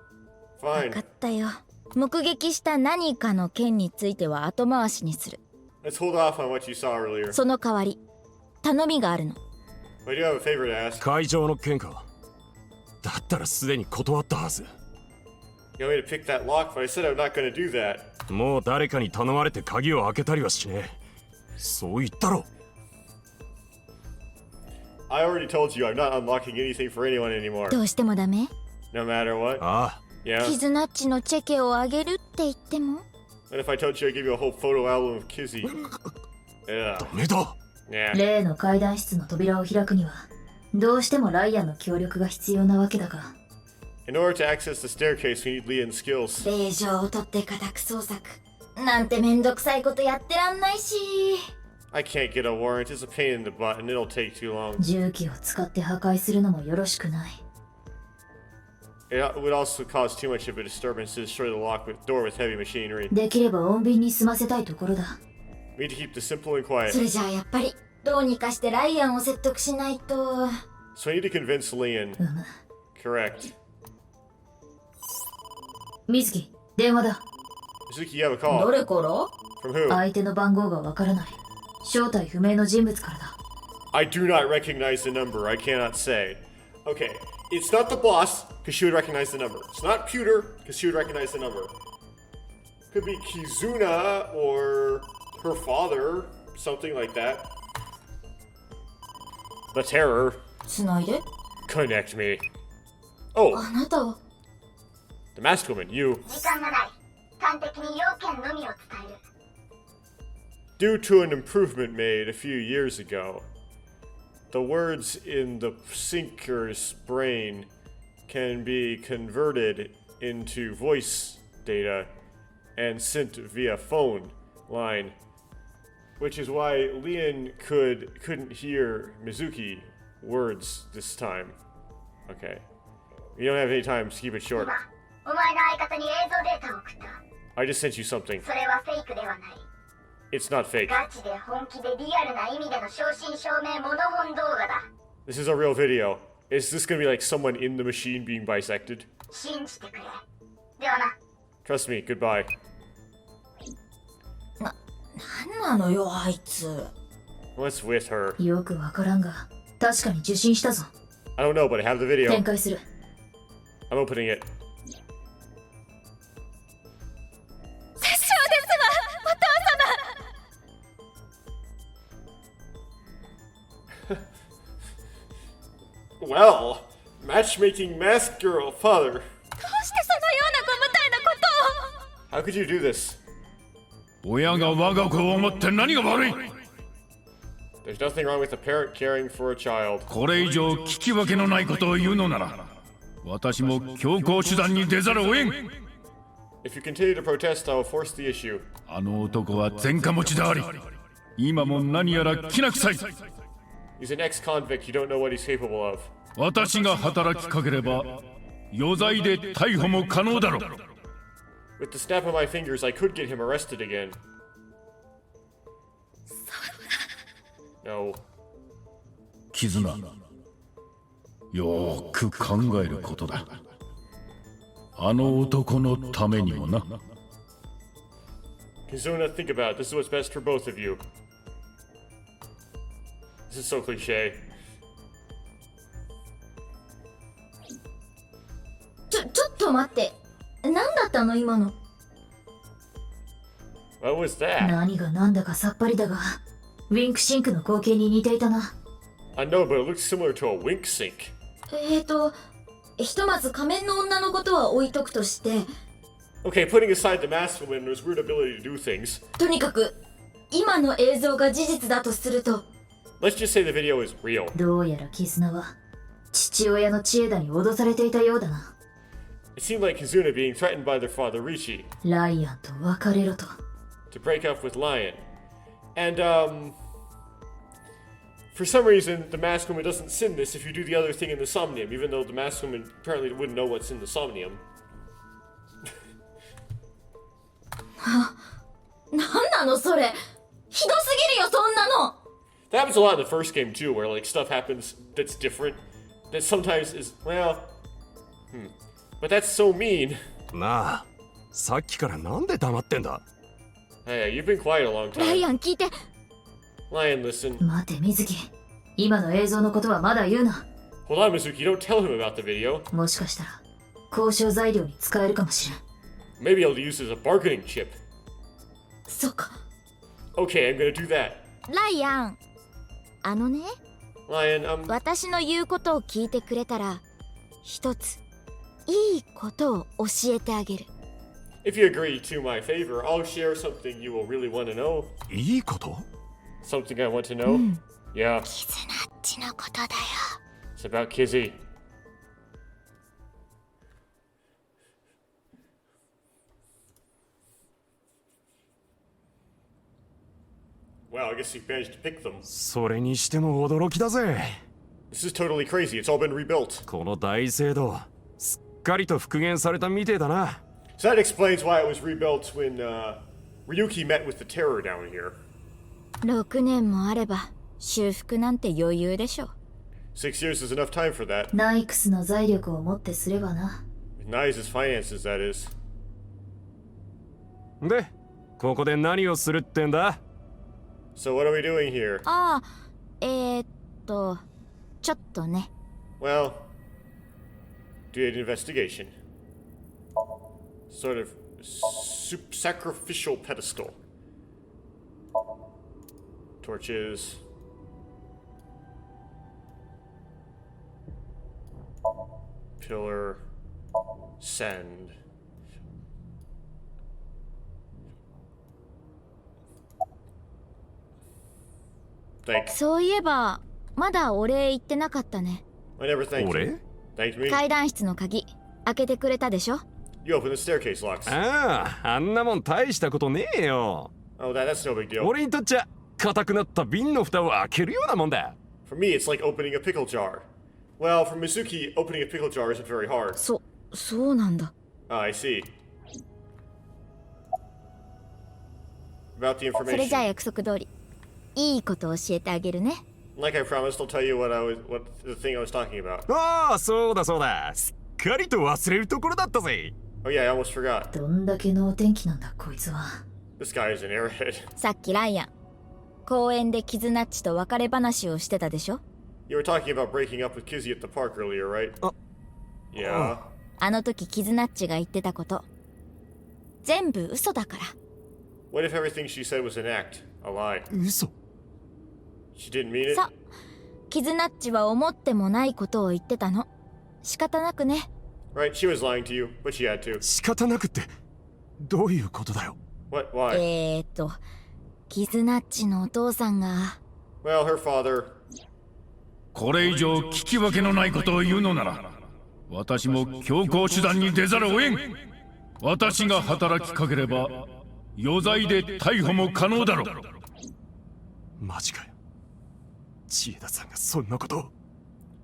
わ Fine. かったよ。目撃した何かの件については後回しにする。 Let's hold off on what you saw earlier. その代わり、頼みがあるの。 I do have a favor to ask. 会場の件か。だったらすでに断ったはず。 You want me to pick that lock, but I said I'm not going to do that. もう誰かに頼まれて鍵を開けたりはしねえ。そう言ったろ。 I already told you I'm not unlocking anything for anyone anymore. どうしてもダメ？ No matter what. ああ。 Yeah. キズナッチのチェケをあげるって言っても？ What if I told you I give you a whole photo album of Kizzy? Yeah. ダメだ。 Yeah. 例の階段室の扉を開くには、どうしてもライアンの協力が必要なわけだが。 In order to access the staircase, we need Leon's skills. 令状を取って家宅捜索。なんてめんどくさいことやってらんないし。I can't get a warrant. It's a pain in the butt, and it'll take too long. 重機を使って破壊するのもよろしくない。 It would also cause too much of a disturbance to destroy the door with heavy machinery. できれば穏便に済ませたいところだ。 We need to keep this simple and quiet. それじゃあやっぱりどうにかしてライアンを説得しないと。 So I need to convince Leon. Correct. 水木、電話だ。 Mizuki, you have a call. どれから？ From who? 相手の番号がわからない。正体不明の人物からだ。 I do not recognize the number. I cannot say. Okay, it's not the boss, because she would recognize the number. It's not Pewter, because she would recognize the number. Could be Kizuna or her father, something like that. The Terror. つないで。 Connect me. Oh, あなたは。 the masked woman, you. 時間がない。端的に要件のみを伝える。 Due to an improvement made a few years ago, the words in the sinker's brain can be converted into voice data and sent via phone line, which is why Leon couldn't hear Mizuki words this time. Okay. You don't have any time, so keep it short. お前の相方に映像データを送った。 I just sent you something. それはフェイクではない。 It's not fake. ガチで本気でリアルな意味での正真正銘モノホン動画だ。 This is a real video. Is this gonna be like someone in the machine being bisected? 信じてくれ。ではな。 Trust me, goodbye. なんなのよあいつ。 What's with her? よくわからんが、確かに受信したぞ。 I don't know, but I have the video. 展開する。 I'm opening it. 殺生ですわ、お父様。 Well, matchmaking masked girl, father. どうしてそのようなご無体なことを。 How could you do this? 親が我が子を思って何が悪い。 There's nothing wrong with a parent caring for a child. これ以上聞き分けのないことを言うのなら、私も強行手段に出ざるを得ん。 If you continue to protest, I will force the issue. あの男は前科持ちであり、今も何やらきな臭い。 He's an ex-convict. You don't know what he's capable of. 私が働きかければ余罪で逮捕も可能だろう。 With the snap of my fingers, I could get him arrested again. No. 絆、よーく考えることだ。あの男のためにもな。 Kizuna, think about it. This is what's best for both of you. This is so cliche. ちょっと待って。何だったの今の。 What was that? 何が何だかさっぱりだが、ウィンクシンクの光景に似ていたな。I know, but it looks similar to a wink sink. ひとまず仮面の女のことは置いとくとして、 Okay, putting aside the masked woman and his weird ability to do things, とにかく今の映像が事実だとすると、 let's just say the video is real. どうやら絆は父親の知恵だに脅されていたようだな。 It seemed like Kizuna being threatened by their father Rishi ライアンと別れろと。 to break up with Lion. And, for some reason, the masked woman doesn't send this if you do the other thing in the Somnium, even though the masked woman apparently wouldn't know what's in the Somnium. なんなのそれ、ひどすぎるよそんなの。 That happens a lot in the first game too, where like stuff happens that's different, that sometimes is, well, but that's so mean. なあ、さっきからなんで黙ってんだ。 Hey, you've been quiet a long ライ time. アン聞いて。 Lion, listen. 待て水木、今の映像のことはまだ言うな。 Hold on, Mizuki, don't tell him about the video. もしかしたら交渉材料に使えるかもしれん。 Maybe I'll use it as a bargaining chip. そっか。 Okay, I'm gonna do that. ライアン、あのね、 Lion, 私の言うことを聞いてくれたら一ついいことを教えてあげる。 if you agree to my favor, I'll share something you will really want to know. いいこと？ Something I want to know? Yeah, キズナッチのことだよ。 it's about Kizzy. Wow, I guess he managed to pick them. それにしても驚きだぜ。 This is totally crazy. It's all been rebuilt. この大聖堂、すっかりと復元されたみてえだな。 So that explains why it was rebuilt when Ryuki met with the terror down here. 6年もあれば修復なんて余裕でしょ。 6 years is enough time for that. ナイクスの財力をもってすればな。 Nice's finances, that is. で、ここで何をするってんだ？ So what are we doing here? ああ、ちょっとね。 Well, do an investigation. Sort of sacrificial pedestal. Torches. Pillar. Send. Thank. そういえばまだお礼言ってなかったね。 I never thanked 俺？ you. Thanked me? 階段室の鍵開けてくれたでしょ。 You open the staircase locks. ああ、あんなもん大したことねえよ。 Oh, that's no big deal. 俺にとっちゃ硬くなった瓶の蓋を開けるようなもんだ。 For me, it's like opening a pickle jar. Well, for Mizuki, opening a pickle jar isn't very hard. そうなんだ。Ah, I see. About the それじゃあ information. 約束通りいいことを教えてあげるね。 Like I promised, I'll tell you what the thing I was talking about. ああ、そうだそうだ。すっかりと忘れるところだったぜ。 Oh yeah, I almost forgot. どんだけのお天気なんだこいつは。 This guy is an airhead. さっきライアン公園でキズナッチと別れ話をしてたでしょ。 You were talking about breaking up with Kizzy at the park earlier, right? Yeah. あの時キズナッチが言ってたこと全部嘘だから。 What if everything she said was an act? A lie? 嘘？ She didn't mean it? そう、キズナッチは思ってもないことを言ってたの。仕方なくね。 Right, she was lying to you, but she had to. 仕方なくってどういうことだよ。 What? Why? キズナッチのお父さんが Well, her father. これ以上聞き分けのないことを言うのなら私も強行手段に出ざるを得ん。私が働きかければ余罪で逮捕も可能だろう。マジかよ。千枝さんがそんなことを。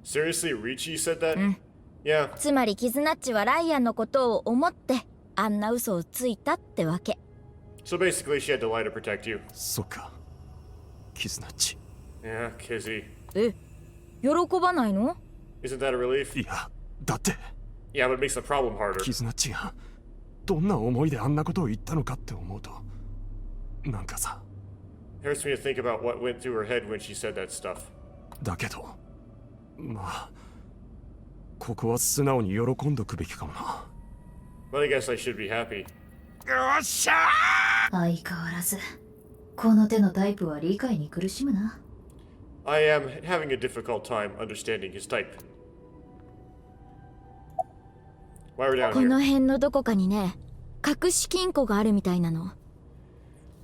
Seriously, Richie said that? Yeah. つまりキズナッチはライアンのことを思ってあんな嘘をついたってわけ。 So basically, she had to lie to protect you. そっか。キズナッチ。 Yeah, Kizzy. 喜ばないの？ Isn't that a relief? いや、だって。 Yeah, but it makes the problem harder. キズナッチがどんな思いであんなことを言ったのかって思うと、なんかさ。Hurts me to think about what went through her head when she said that stuff. だけど、まあ、ここは素直に喜んどくべきかもな。But I guess I should be happy. よっしゃ相変わらずこの手のタイプは理解に苦しむな。 I am having a difficult time understanding his type. While we're down この here, 辺のどこかにね、隠し金庫があるみたいなの。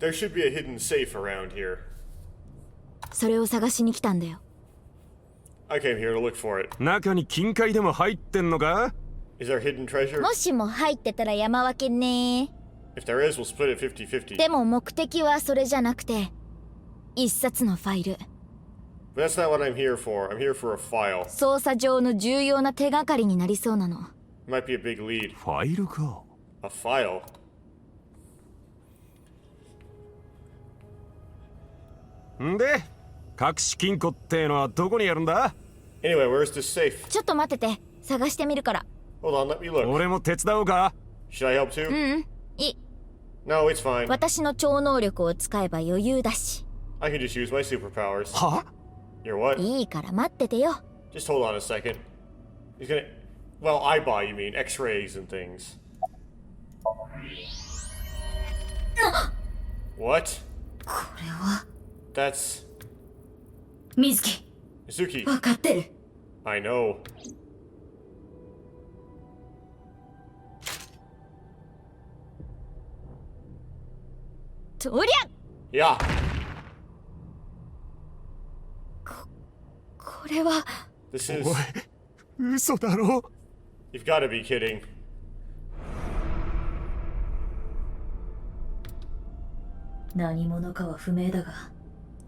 there should be a hidden safe around here. それを探しに来たんだよ。 I came here to look for it. 中に金塊でも入ってんのか？ Is there hidden treasure? もしも入ってたら山分けね。 If there is, we'll split it 50-50. でも目的はそれじゃなくて、一冊のファイル。 But that's not what I'm here for. I'm here for a file. 捜査上の重要な手がかりになりそうなの。 Might be a big lead. ファイルか。A file? んで、隠し金庫ってのはどこにあるんだ？ Anyway, where's this safe? ちょっと待ってて、探してみるから。 Hold on, let me look. 俺も手伝おうか？ Should I help too? いい。 No, it's fine. 私の超能力を使えば余裕だし。 I can just use my superpowers. は？ You're what? いいから待っててよ。 Just hold on a second. He's gonna... Well, eyeball, you mean. X-rays and things. What? これは That's... 水木 Mizuki. 分かってる。 I know. とりゃ Yeah. これは This is... おい、嘘だろ？ You've got to be kidding. 何者かは不明だが、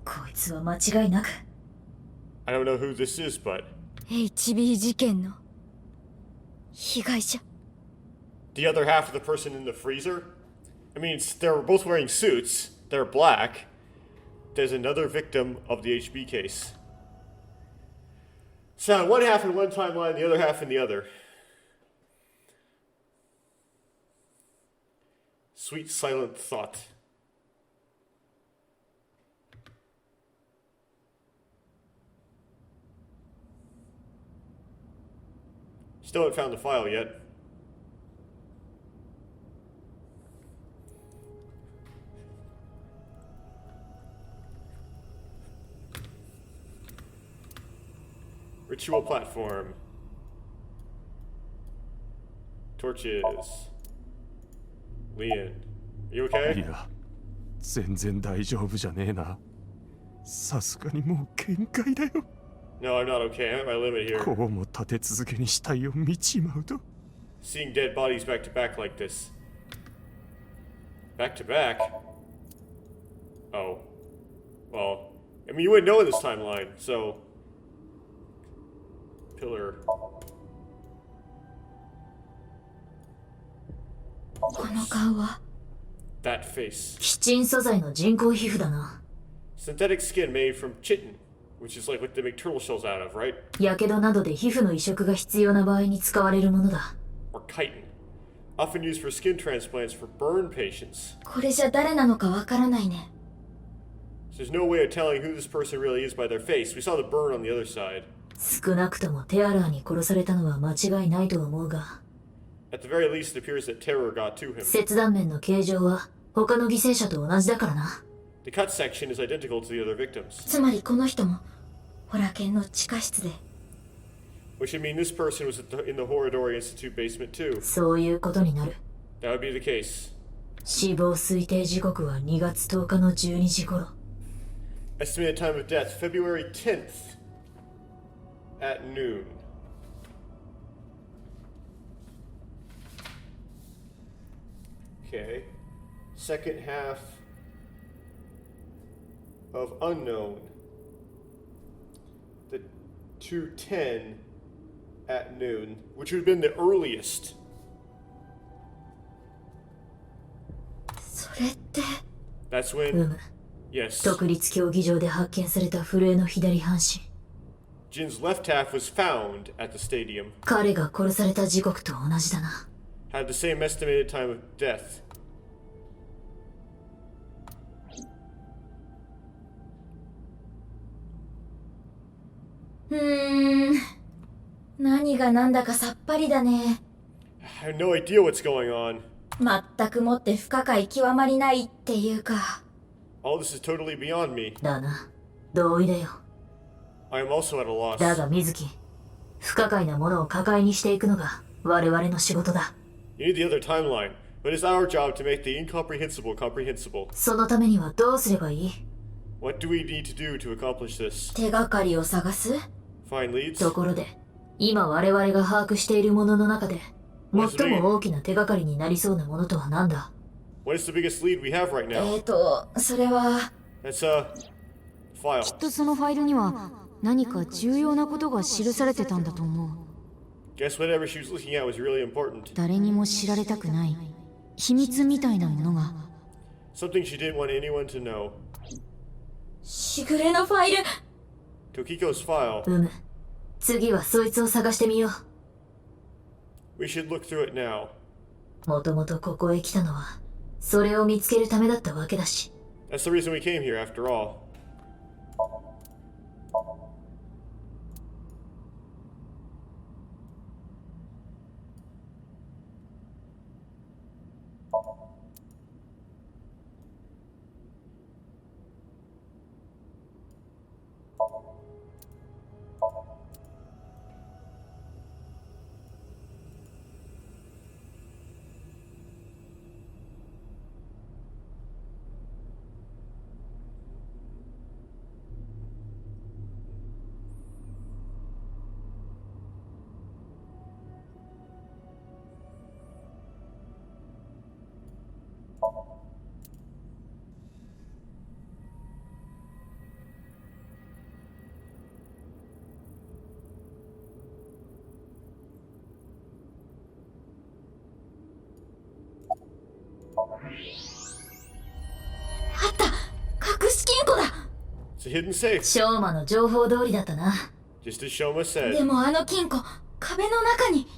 こいつは間違いなく。 I don't know who this is, but... HB 事件の被害者。 The other half of the person in the freezer? I mean, they're both wearing suits. They're black. There's another victim of the HB case. So one half in one timeline, the other half in the other. Sweet silent thought. Still haven't found the file yet. Ritual platform. Torches. Leon. You い okay? や、全然大丈夫じゃねえな。さすがにもう限界だよ。 No, I'm not okay. I'm at my limit here. こうも立て続けに死体を見ちまうと。 Seeing dead bodies back to back like this. Back to back? Oh. Well, I mean, you wouldn't know in this timeline, so... Pillar. この顔は That face. キチン素材の人工皮膚だな。 Synthetic skin made from chitin, which is like what they make turtle shells out of, right? やけどなどで皮膚の移植が必要な場合に使われるものだ。 Or chitin. Often used for skin transplants for burn patients. これじゃ誰なのかわからないね。 So there's no way of telling who this person really is by their face. We saw the burn on the other side. 少なくともテアラーに殺されたのは間違いないと思うが、 At the very least, it appears that terror got to him. 切断面の形状は他の犠牲者と同じだからな。 The cut section is identical to the other victims, つまりこの人もホラ犬の地下室で。 which would mean this person was in the Horadori Institute basement too. そういうことになる。 That would be the case. 死亡推定時刻は2月10日の12時頃。 Estimated time of death, February 10th at noon. Okay. Second half of unknown. The 2:10 at noon, which would have been the earliest. それって That's う when, む。 yes, 独立競技場で発見されたフレイの左半身。 Jin's left half was found at the stadium. 彼が殺された時刻と同じだな。 Had the same estimated time of death. 何が何だかさっぱりだね。I have no idea what's going on. 全くもって不可解極まりないっていうか。All this is totally beyond me. だな。同意だよ。I am also at a loss. だが水木、不可解なものを抱えにしていくのが我々の仕事だ。You need the other timeline, but it's our job to make the incomprehensible comprehensible. そのためにはどうすればいい？ What do we need to do to accomplish this? 手がかりを探す？ Find leads? ところで、今我々が把握しているものの中で、最も大きな手がかりになりそうなものとは何だ？ What is the biggest lead we have right now? それは。That's file. きっとそのファイルには何か重要なことが記されてたんだと思う。Guess whatever she was looking at was really important. 誰にも知られたくない秘密みたいなものが。Something she didn't want anyone to know. しぐれのファイル。Tokiko's file. 次はそいつを探してみよう。We should look through it now. もともとここへ来たのは、それを見つけるためだったわけだし。That's the reason we came here, after all. It's a hidden safe. ショーマの情報通りだったな。Just as Shoma said. でもあの金庫、壁の中に。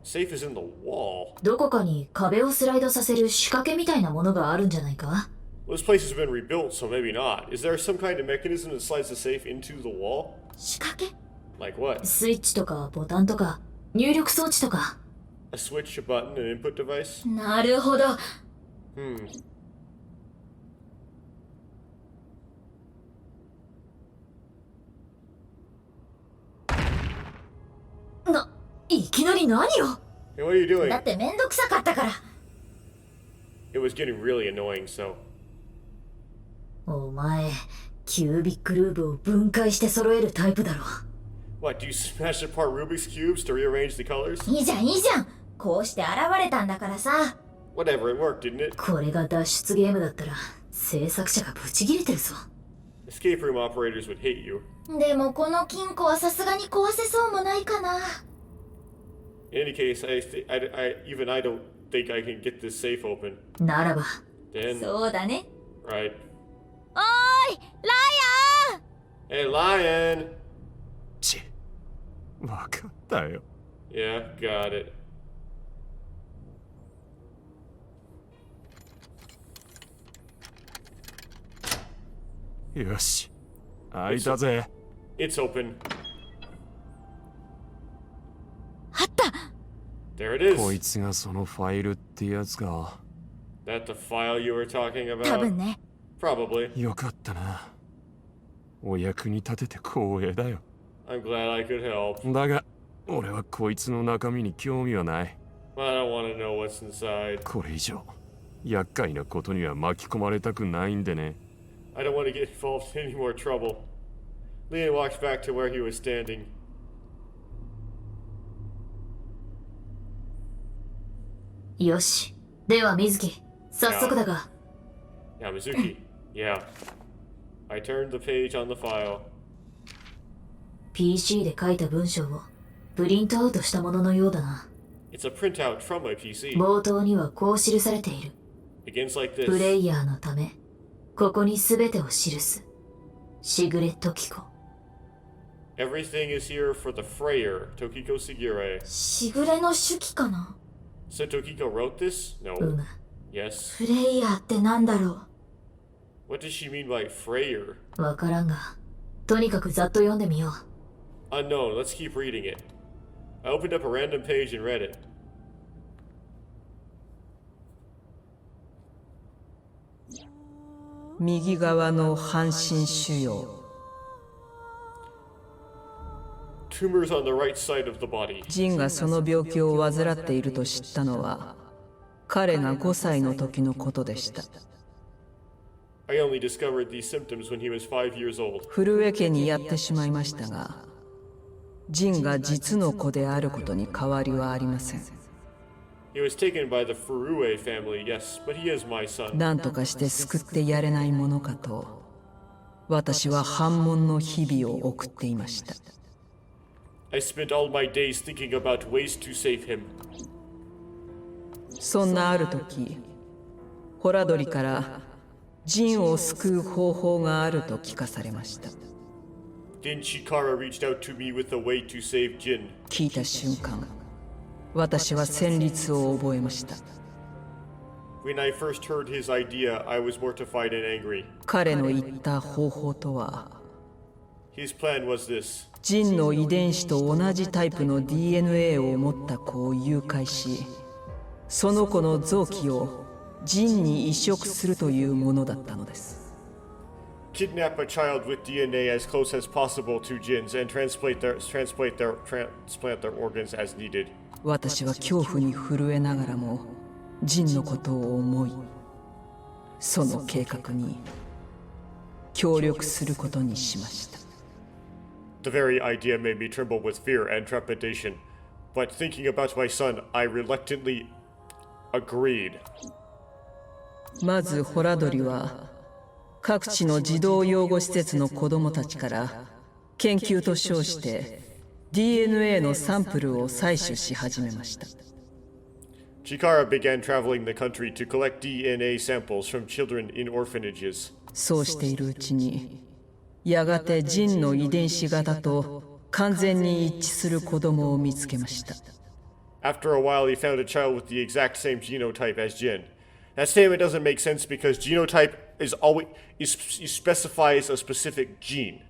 Safe is in the wall. どこかに壁をスライドさせる仕掛けみたいなものがあるんじゃないか？ Well, this place has been rebuilt, so maybe not. Is there some kind of mechanism that slides the safe into the wall? 仕掛け？ Like what? スイッチとかボタンとか入力装置とか。A switch, a button, an input device? なるほど。いきなり何を？ Hey, what are you doing? だってめんどくさかったから。It was getting really annoying, so. お前、キュービックルーブを分解して揃えるタイプだろ。What, do you smash apart Rubik's Cubes to rearrange the colors? いいじゃん、いいじゃん。こうして現れたんだからさ。Whatever, it worked, didn't it? これが脱出ゲームだったら、制作者がブチギレてるぞ。Escape room operators would hate you. でもこの金庫はさすがに壊せそうもないかな。In any case, even I don't think I can get this safe open. ならば。Then, そうだね。 right. おーい、ライアン！ Hey, Lion! わかったよ。Yeah, got it. よし、開いたぜ。It's open. あった！ There it is. こいつがそのファイルってやつか。That the file you were talking about? 多分ね。Probably. よかったな。お役に立てて光栄だよ。I'm glad I could help. だが、俺はこいつの中身に興味はない。I don't want to know what's inside. これ以上、厄介なことには巻き込まれたくないんでね。I don't want to get involved in any more trouble. Leon walked back to where he was standing. よし。では水木、早速だが。Yeah, Mizuki. Yeah. I turned the page on the file. PC で書いた文章をプリントアウトしたもののようだな。It's a printout from my PC. 冒頭にはこう記されている。Begins like this. プレイヤーのため、ここに全てを記す。しぐれときこ。Everything is here for the Frayer, Tokiko Sigure. しぐれの手記かな？ So Tokiko wrote this? No. Yes. プレイヤーってなんだろう？ What does she mean by Frayer? わからんが、とにかくざっと読んでみよう。Unknown. Let's keep reading it. I opened up a random page and read it. 右側の半身腫瘍。Tumors on the right side of the body. ジンがその病気を患っていると知ったのは彼が5歳の時のことでした。I only discovered these symptoms when he was 5 years old. 震え家にやってしまいましたが、ジンが実の子であることに変わりはありません。He was taken by the Frayed family, yes, but he is my son. 何とかして救ってやれないものかと、私は反問の日々を送っていました。I spent all my days thinking about ways to save him. そんなある時、ホラドリからジンを救う方法があると聞かされました。Then Chikara reached out to me with a way to save Jin. 聞いた瞬間、私は旋律を覚えました。When I first heard his idea, I was mortified and angry. 彼の言った方法とは、His plan was this. ジンの遺伝子と同じタイプの DNA を持った子を誘拐し、その子の臓器をジンに移植するというものだったのです。Kidnap a child with DNA as close as possible to Jin's and transplant their organs as needed. 私は恐怖に震えながらもジンのことを思い、その計画に協力することにしました。The very idea made me tremble with fear and trepidation, but thinking about my son, I reluctantly agreed. まずホラドリは各地の児童養護施設の子供たちから研究と称して DNA のサンプルを採取し始めました。Chikara began traveling the country to collect DNA samples from children in orphanages. そうしているうちに、やがてジンの遺伝子型と完全に一致する子供を見つけました。After a while, he found a child with the exact same genotype as Jin. That statement doesn't make sense because genotype is always specifies a specific gene.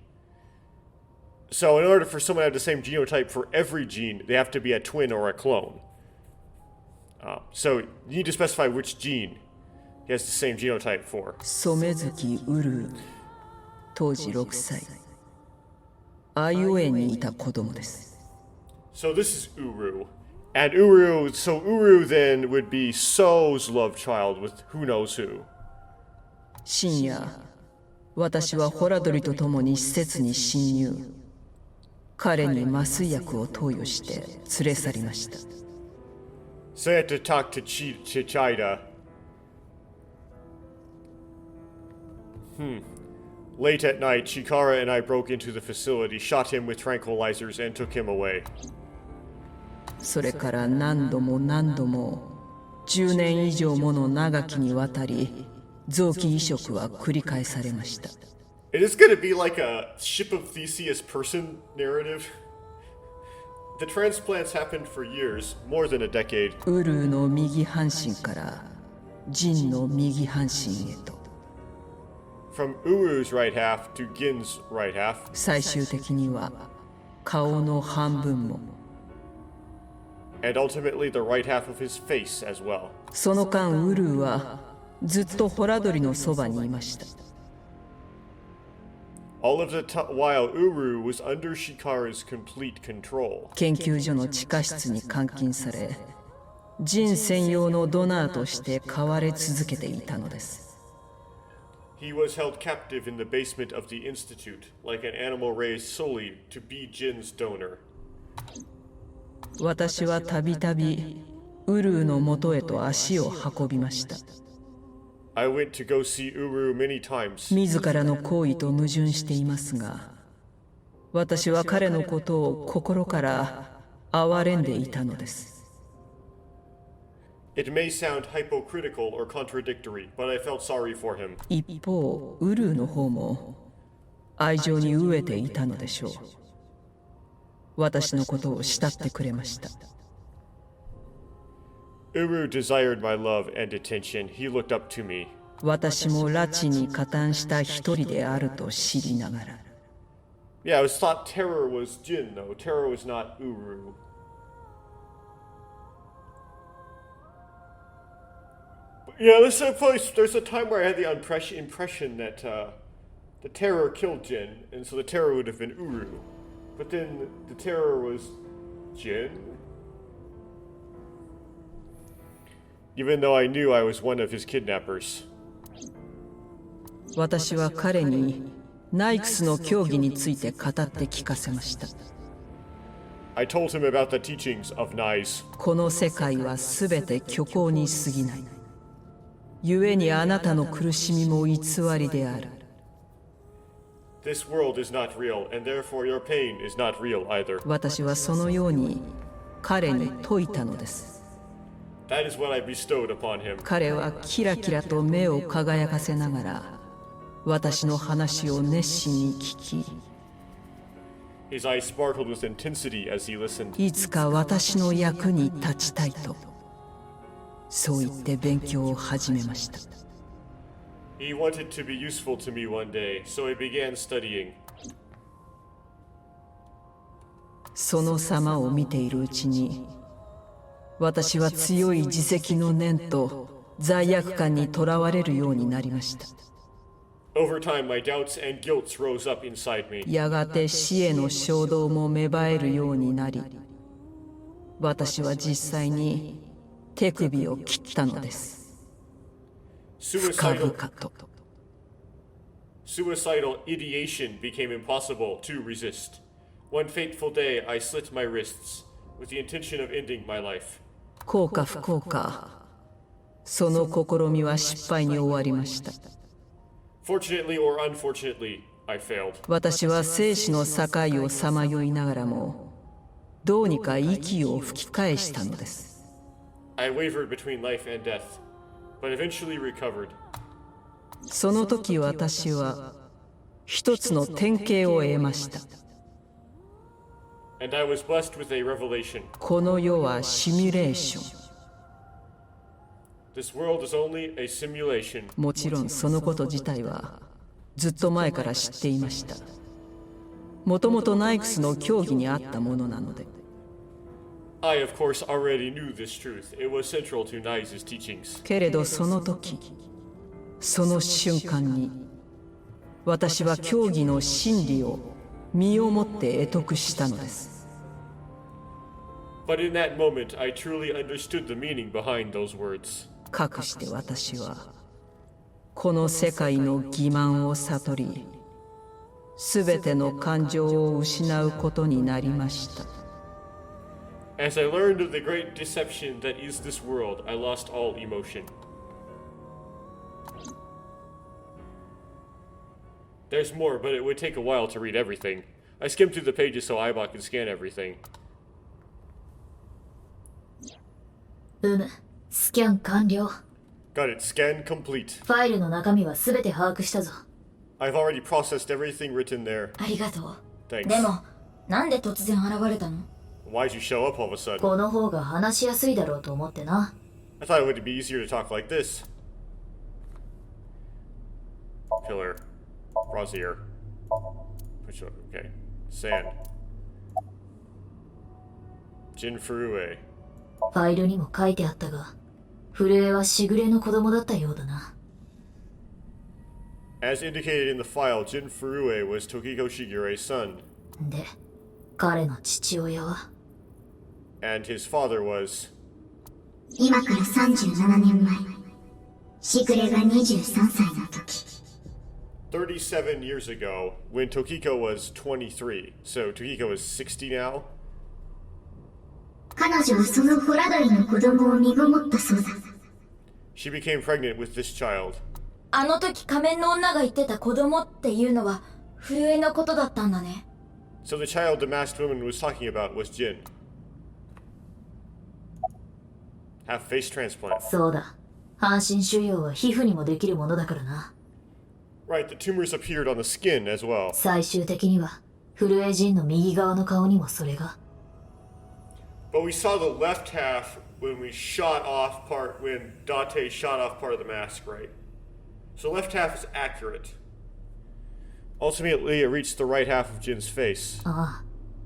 So in order for someone to have the same genotype for every gene, they have to be a twin or a clone. So you need to specify which gene he has the same genotype for. 染月ウルー、当時6歳。アイオエにいた子供です。So this is Uru. And Uru then would be So's love child with who knows who. 深夜、私はホラドリと共に施設に侵入。彼に麻酔薬を投与して連れ去りました。So I had to talk to Chichida. Late at night, Chikara and I broke into the facility, shot him with tranquilizers, and took him away. それから何度も何度も10年以上もの長きにわたり臓器移植は繰り返されました。It is going to be like a Ship of Theseus person narrative. The transplants happened for years, more than a decade. ウルーの右半身からジンの右半身へと。From Uru's right half to Gin's right half. 最終的には顔の半分も。And ultimately the right half of his face as well. その間ウルーはずっとホラドリのそばにいました。All of the while Uru was under Shikara's complete control. 研究所の地下室に監禁され、ジン専用のドナーとして飼われ続けていたのです。He was held captive in the basement of the institute, like an animal raised solely to be Jin's donor. 私はたびたびウルーの元へと足を運びました。I went to go see Uru many times. 自らの行為と矛盾していますが、私は彼のことを心から憐れんでいたのです。It may sound hypocritical or contradictory, but I felt sorry for him. 一方、ウルーの方も愛情に飢えていたのでしょう。私のことを慕ってくれました。Uru desired my love and attention. He looked up to me. 私も拉致に加担した一人であると知りながら。Yeah, I was thought Terror was Jin, though. Terror was not Uru. Yeah, there's a place. There's a time where I had the impression that the terror killed Jin, and so the terror would have been Uru. But then the terror was Jin? Even though I knew I was one of his kidnappers. 私は彼にナイクスの教義について語って聞かせました。I told him about the teachings of Nais. この世界はすべて虚構に過ぎない。故にあなたの苦しみも偽りである。This world is not real, and therefore your pain is not real either. 私はそのように彼に説いたのです。That is what I bestowed upon him. 彼はキラキラと目を輝かせながら私の話を熱心に聞き、His eyes sparkled with intensity as he listened. いつか私の役に立ちたいと、そう言って勉強を始めました。He wanted to be useful to me one day, so he began studying. その様を見ているうちに、私は強い自責の念と罪悪感にとらわれるようになりました。Over time, my doubts and guilt rose up inside me. やがて死への衝動も芽生えるようになり、私は実際に手首を切ったのです。深々と。Suicidal ideation became impossible to resist. One fateful day, I slit my wrists with the intention of ending my life. 幸か不幸か、その試みは失敗に終わりました。Fortunately or unfortunately, I failed. 私は生死の境をさまよいながらも、どうにか息を吹き返したのです。I wavered between life and death, but eventually recovered. その時私は一つの典型を得ました。And I was blessed with a revelation. この世はシミュレーション。This world is only a simulation. もちろんそのこと自体はずっと前から知っていました。もともとナイクスの教義にあったものなので。I, of course, already knew this truth. It was central to Nai's teachings. けれどその時、その瞬間に、私は教義の真理を身をもって得得したのです。But in that moment, I truly understood the meaning behind those words. かくして私はこの世界の欺瞞を悟り、すべての感情を失うことになりました。As I learned of the great deception that is this world, I lost all emotion. There's more, but it would take a while to read everything. I skimmed through the pages so Aibot could scan everything. スキャン完了。Got it. Scan complete. ファイルの中身はすべて把握したぞ。I've already processed everything written there. ありがとう。Thanks. でも、なんで突然現れたの？ Why'd you show up all of a sudden? この方が話しやすいだろうと思ってな。I thought it would be easier to talk like this. Pillar. Brazier. Push up. Okay. Sand. Jin Furue. ファイルにも書いてあったが、震えはしぐれの子供だったようだな。As indicated in the file, Jin Furue was Tokiko Shigeru's son. で、彼の父親は And his father was... 今から37年前、しぐれが23歳の時。37 years ago, when Tokiko was 23. So Tokiko is 60 now? 彼女はそのホラドリの子供を身ごもったそうだ。She became pregnant with this child. あの時仮面の女が言ってた子供っていうのは震えのことだったんだね。So the child the masked woman was talking about was Jin. Have face transplant. そうだ。半身腫瘍は皮膚にもできるものだからな。Right, the tumors appeared on the skin as well. 最終的には、震えジンの右側の顔にもそれが。But we saw the left half when we shot off part, when Date shot off part of the mask, right? So the left half is accurate. Ultimately, it reached the right half of Jin's face. ああ、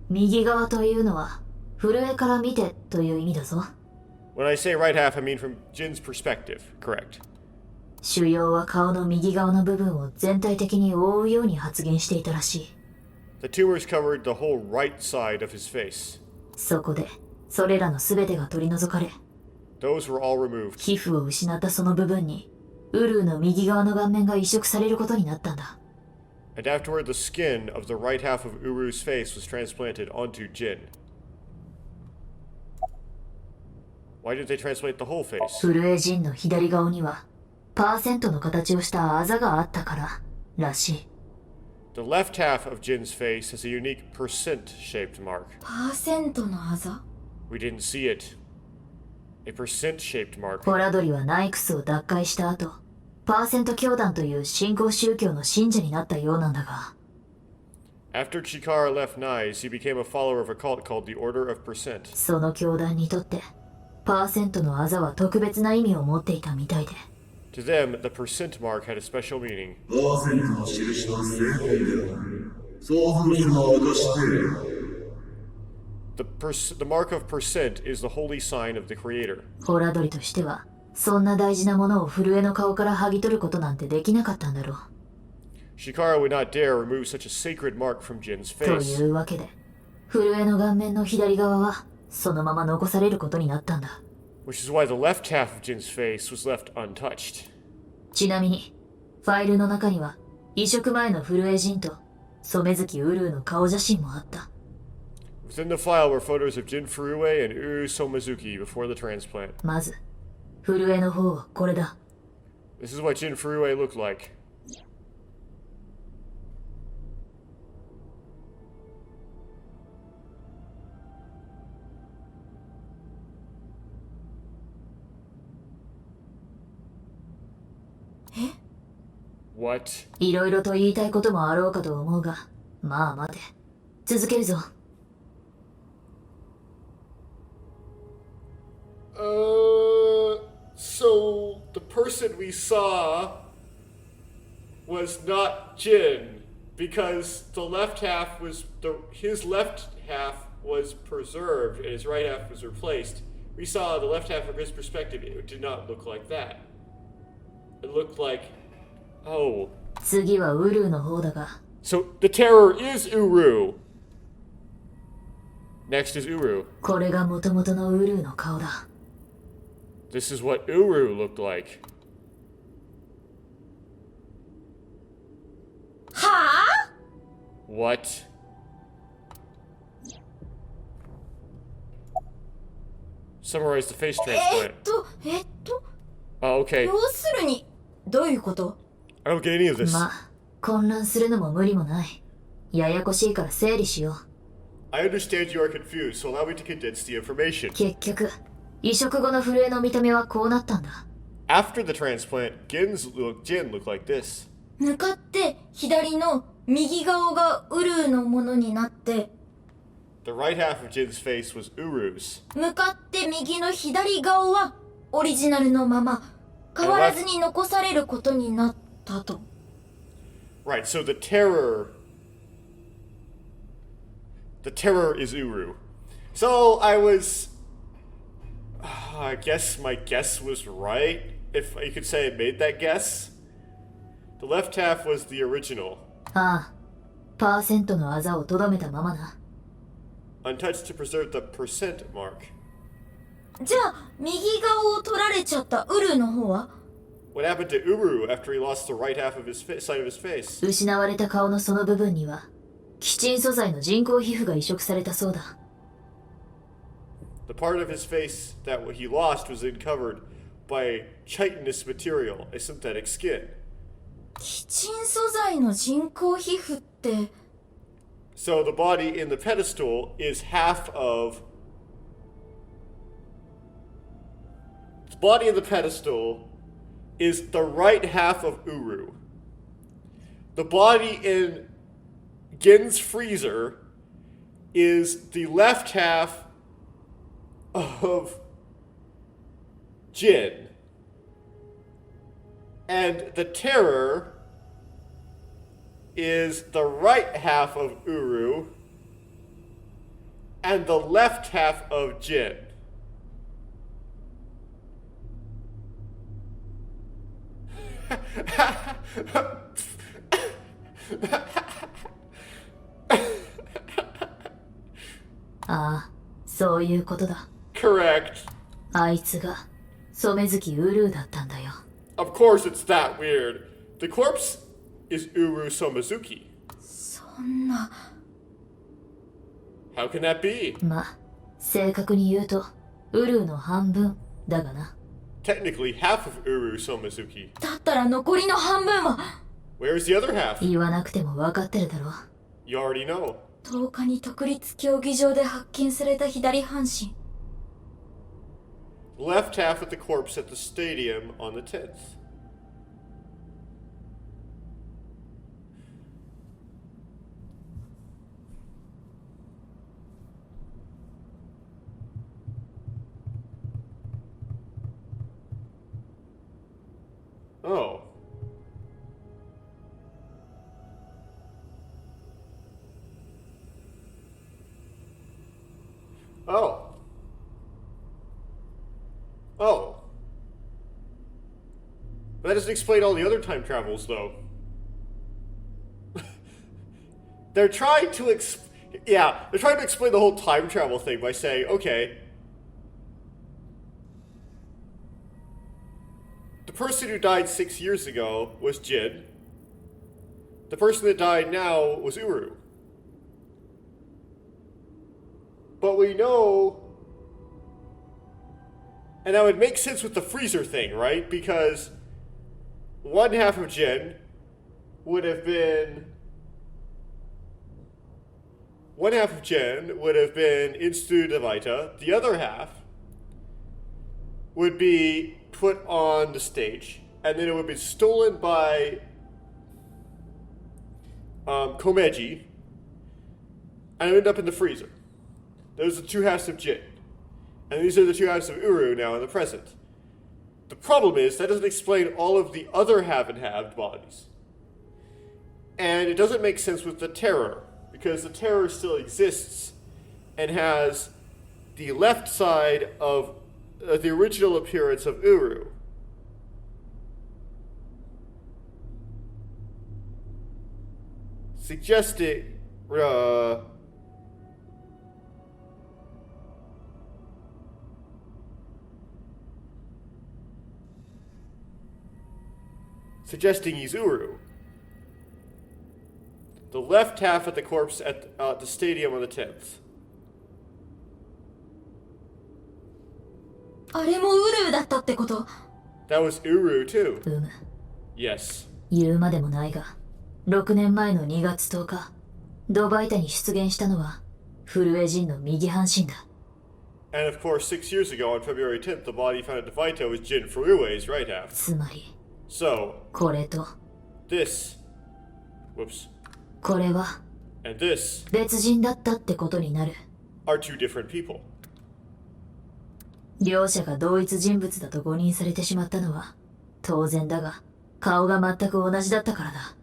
右側というのは、震えから見てという意味だぞ。When I say right half, I mean from Jin's perspective. Correct. 腫瘍は顔の右側の部分を全体的に覆うように発現していたらしい。The tumors covered the whole right side of his face. そこで、それらの全てが取り除かれ、Those were all removed. 皮膚を失ったその部分に、ウルーの右側の顔面が移植されることになったんだ。And afterward, the skin of the right half of Uru's face was transplanted onto Jin. Why didn't they transplant the whole face? フルエジンの左顔には、パーセントの形をしたあざがあったから、らしい。The left half of Jin's face has a unique percent-shaped mark. パーセントのあざ We didn't see it. A percent-shaped mark. ホラドリはナイクスを脱会した後、パーセント教団という新興宗教の信者になったようなんだが。After Chikara left Nice, he became a follower of a cult called the Order of Percent. その教団にとって、パーセントのあざは特別な意味を持っていたみたいで。To them, the percent mark had a special meaning. パーセントの印は正解である。そう風習の証で。The mark of percent is the holy sign of the Creator. ホラドリとしては、そんな大事なものを震えの顔から剥ぎ取ることなんてできなかったんだろう。Chikara would not dare remove such a sacred mark from Jin's と face. いうわけで、震えの顔面の左側は、そのまま残されることになったんだ。Which is why the left half of Jin's face was left untouched. ちなみに、ファイルの中には、移植前の震えジンと、染月ウルーの顔写真もあった。Within the file were photos of Jin Furue and Uru Somazuki before the transplant. まず、震えの方はこれだ。This is what Jin Furue looked like. What? いろいろと言いたいこともあろうかと思うが、まあ待て。続けるぞ。So the person we saw was not Jin because the left half was his left half was preserved and his right half was replaced. We saw the left half from his perspective. It did not look like that. It looked like, oh. 次はウルーの方だが。So the terror is Uru. Next is Uru. これが元々のウルーの顔だ。This is what Uru looked like. はぁ What? Summarize the face transplant. Oh, okay. 要するに、どういうこと I don't get any of this. まあ、混乱するのも無理もない。ややこしいから整理しよう。I understand you are confused, so allow me to condense the information. 結局、移植後の震えの見た目はこうなったんだ。After the transplant, Jin looked like this. 向かって左の右顔がウルーのものになって、The right half of Jin's face was Uru's. 向かって右の左顔はオリジナルのまま変わらずに残されることになったと。Right, so the terror is Uru. So I guess my guess was right, if you could say I made that guess. The left half was the original. ああ、パーセントのあざをとどめたままな。Untouched to preserve the percent mark. じゃあ、右顔を取られちゃったウルーの方は What happened to Uru after he lost the right half of his side of his face? 失われた顔のその部分には、基鎮素材の人工皮膚が移植されたそうだ。The part of his face that he lost was then covered by chitinous material, a synthetic skin. 基鎮素材の人工皮膚って So the body in the pedestal is half of... The body in the pedestal is the right half of Uru. The body in Gen's freezer is the left half of Jin. And the terror is the right half of Uru and the left half of Jin. ああ、そういうことだ。Correct. あいつが染月ウルーだったんだよ。Of course it's that weird. The corpse is Uru Somizuki. そんな。How can that be? ま、正確に言うと、ウルーの半分だがな。Technically half of Uru Somizuki. だったら残りの半分は。 Where's the other half? 言わなくても分かってるだろ。You already know. 10日に独立競技場で発見された左半身。Left half of the corpse at the stadium on the 10th. Oh. Oh. Oh. But that doesn't explain all the other time travels, though. They're trying to they're trying to explain the whole time travel thing by saying, okay, the person who died 6 years ago was Jin. The person that died now was Uru. But we know... And that would make sense with the freezer thing, right? Because one half of Jin would have been... One half of Jin would have been Institute of Vita. The other half would be put on the stage. And then it would be stolen by Komeji. And it would end up in the freezer. Those are the two halves of Jin. And these are the two halves of Uru now in the present. The problem is, that doesn't explain all of the other have-and-halved bodies. And it doesn't make sense with the Terror, because the Terror still exists and has the left side of the original appearance of Uru. Suggesting... suggesting he's Uru. The left half of the corpse at the stadium on the 10th. あれもウルーだったってこと？ That was Uru too. うむ。 Yes. 言うまでもないが、6年前の2月10日、ドバイタに出現したのは、フルエジンの右半身だ。And of course, 6 years ago on February 10th, the body found at Vita was Jin Furue's right half. つまり、 So, これと、 this, whoops, これは、 and this 別人だったってことになる。 are two different people. 両者が同一人物だと誤認されてしまったのは、当然だが、顔が全く同じだったからだ。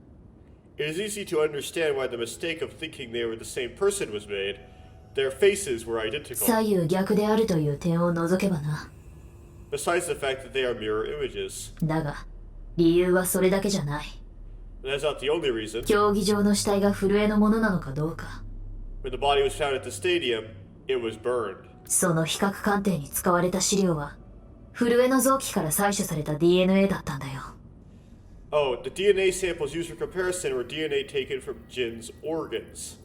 It is easy to understand why the mistake of thinking they were the same person was made. Their faces were identical. 左右逆であるという点を除けばな。Besides the fact that they are mirror images. だが、理由はそれだけじゃない。And that's not the only reason. 競技場の死体が震えのものなのかどうか。When the body was found at the stadium, it was burned. その比較鑑定に使われた資料は、震えの臓器から採取された DNA だったんだよ。Oh, the DNA samples used for comparison were DNA taken from Jin's organs.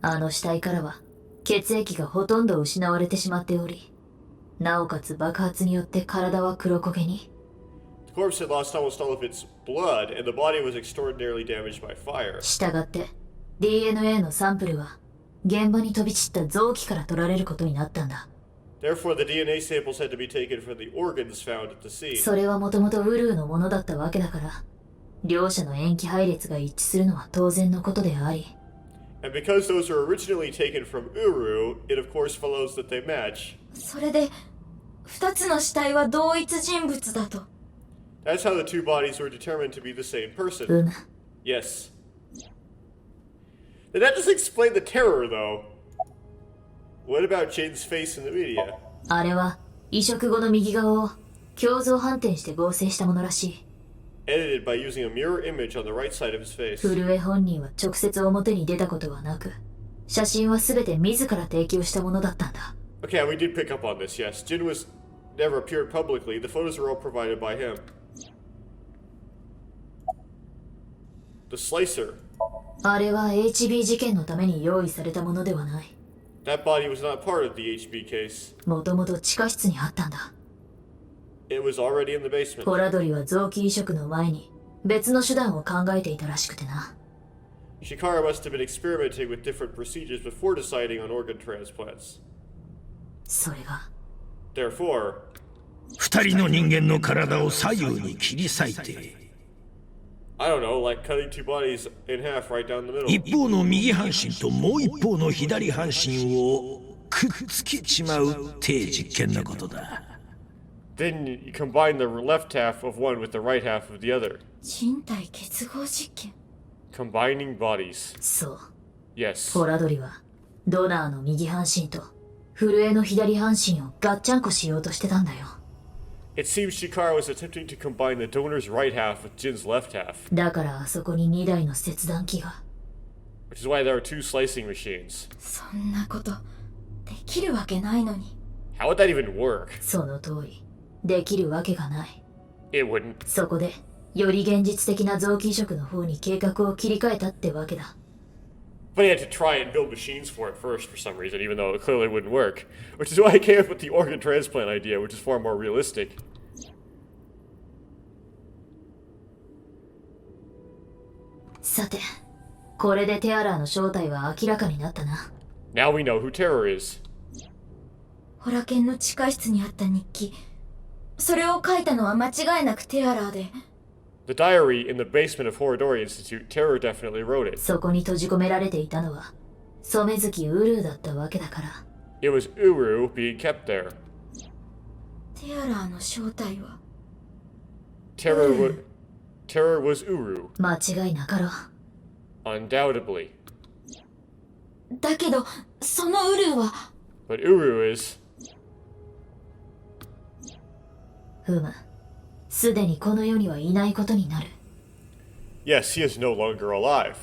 あの死体からは、血液がほとんど失われてしまっており、なおかつ爆発によって体は黒焦げに。The corpse had lost almost all of its blood, and the body was extraordinarily damaged by fire. したがって、DNA のサンプルは、現場に飛び散った臓器から取られることになったんだ。Therefore, the DNA samples had to be taken from the organs found at the scene. それはもともとウルーのものだったわけだから、両者の塩基配列が一致するのは当然のことであり。And because those were originally taken from Uru, it of course follows that they match. それで、2つの死体は同一人物だと。That's how the two bodies were determined to be the same person. うむ。Yes. And that doesn't explain the terror, though. What about Jane's face in the media? あれは移植後の右側を胸像反転して合成したものらしい。edited by using a mirror image on the right side of his face. 震え本人は直接表に出たことはなく、写真は全て自ら提供したものだったんだ。Okay, we did pick up on this, yes. Jin was never appeared publicly. The photos were all provided by him. The slicer. あれは HB 事件のために用意されたものではない。That body was not part of the HB case. もともと地下室にあったんだ。It was already in the basement. ホラドリは臓器移植の前に別の手段を考えていたらしくてな。Shikara must have been experimenting with different procedures before deciding on organ transplants. それが Therefore, 二人の人間の体を左右に切り裂いて、I don't know, like cutting two bodies in half right down the middle. 一方の右半身ともう一方の左半身をくっつけちまう低実験なことだ。Then you combine the left half of one with the right half of the other. 人体結合実験。Combining bodies. そう。Yes. ホラドリはドナーの右半身と震えの左半身をガッチャンコしようとしてたんだよ。It seems Shikara was attempting to combine the donor's right half with Jin's left half. だからあそこに2台の切断機が。Which is why there are two slicing machines. そんなことできるわけないのに。How would that even work? その通り。できるわけがない。It wouldn't. そこでより現実的な臓器移植の方に計画を切り替えたってわけだ。But he had to try and build machines for it first for some reason, even though it clearly wouldn't work. Which is why he came up with the organ transplant idea, which is far more realistic. さて、これでテアラーの正体は明らかになったな。Now we know who Terror is. ホラ犬の地下室にあった日記。それを書いたのは間違いなくテアラーで。The diary in the basement of Horadori Institute, Terror definitely wrote it. そこに閉じ込められていたのは染月ウルーだったわけだから。It was Uru being kept there. テアラーの正体は Terror was Uru. 間違いなかろう。Undoubtedly. だけど、そのウルーは But Uru is... ふむ。すでにこの世にはいないことになる。Yes, he is no longer alive.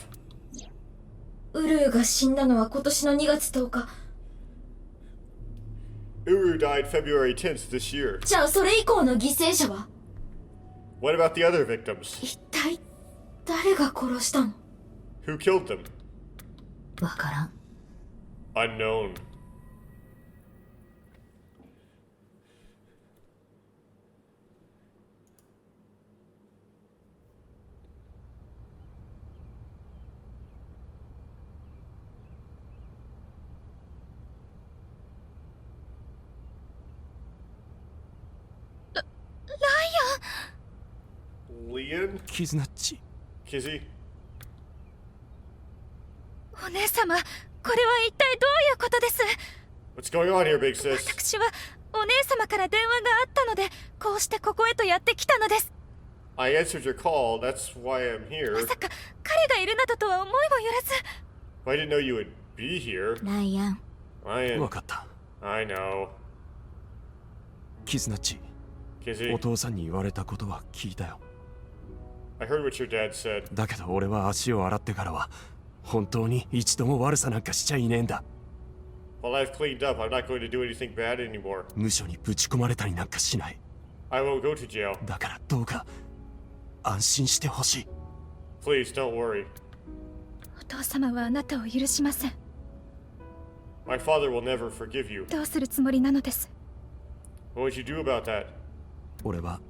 ウルーが死んだのは今年の2月10日。Uru died February 10th this year. じゃあそれ以降の犠牲者は What about the other victims? 一体誰が殺したの Who killed them? わからん。Unknown. Leon? キズナッチ。Kizzy? お姉様、これは一体どういうことです What's going on here, big sis? 私はお姉様から電話があったので、こうしてここへとやってきたのです。I answered your call, that's why I'm here. まさか彼がいるなどとは思いもよらず。I didn't know you would be here. ライアン。Ryan. わかった。I know. キズナッチ。Kizzy? お父さんに言われたことは聞いたよ。I heard what your dad said. だけど俺は足を洗ってからは本当に一度も悪さなんかしちゃいねえんだ。While I've cleaned up, I'm not going to do anything bad anymore. 無所にぶち込まれたりなんかしない。I won't go to jail. だからどうか安心してほしい。Please don't worry. お父様はあなたを許しません。 My father will never forgive you. どうするつもりなのです What would you do about that? 俺は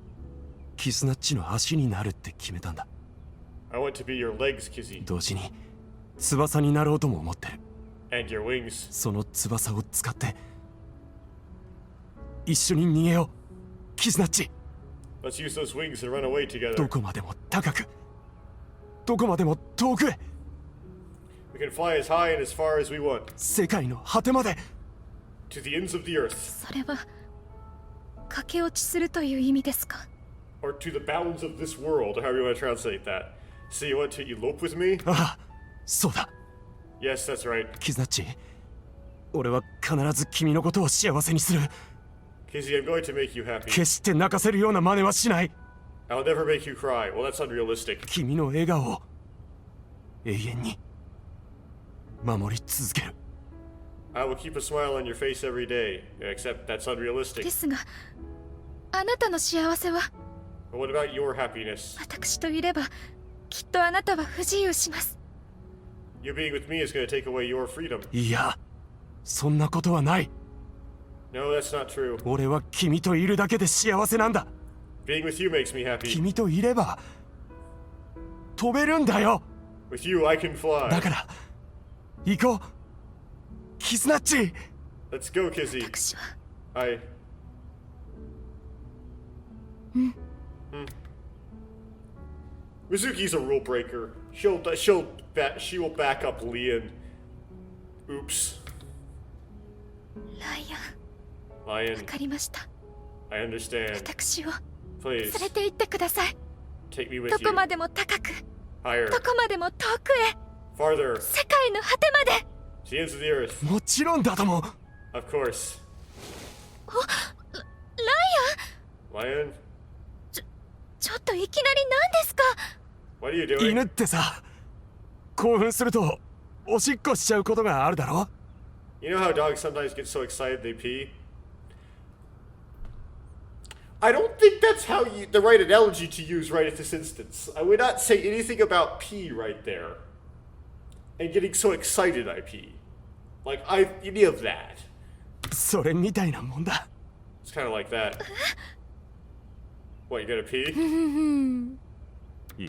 キスナッチの足になるって決めたんだ。 I want to be your legs, Kizzy. 同時に翼になろうとも思ってる。 And your wings. その翼を使って一緒に逃げよう。キスナッチ。 Let's use those wings and run away together. どこまでも高く、どこまでも遠くへ。 We can fly as high and as far as we want. 世界の果てまで。 To the ends of the earth. それは駆け落ちするという意味ですか Or to the bounds of this world, or however you want to translate that. So you want to elope with me? ああ、そうだ。 Yes, that's right. キズナッチ、俺は必ず君のことを幸せにする。 Kizzy, I'm going to make you happy. 決して泣かせるような真似はしない。I'll never make you cry. Well, that's unrealistic. 君の笑顔を永遠に守り続ける。 I will keep a smile on your face every day. Except that's unrealistic. ですが、あなたの幸せは But what about your happiness? 私といればきっとあなたは不自由します。 You being with me is going to take away your freedom. いや、そんなことはない。 No, that's not true. 俺は君といるだけで幸せなんだ。 Being with you makes me happy. 君といれば飛べるんだよ。 With you, I can fly. だから行こう、キスナッチ。 Let's go, Kizzy. 私は I. Mizuki's a rule breaker. She will back up Leon. Oops. ライアン、 Lion, わかりました。 I understand. 私を Please 連れて行ってください。 take me with どこ you. までも高く、 Higher. どこまでも遠くへ、 Farther. 世界の果てまで。 To the ends of the earth. もちろんだとも。 Of course. ライアン、 Lion, ちょっといきなり何ですか。 what are you doing? 犬ってさ、興奮するとおしっこしちゃうことがあるだろ。 You know how dogs sometimes get so excited they pee? I don't think that's the right analogy to use right at this instance. I would not say anything about pee right there. And getting so excited I pee. Like, any of that. それみたいなもんだ。 It's kind of like that. What, you gonna pee?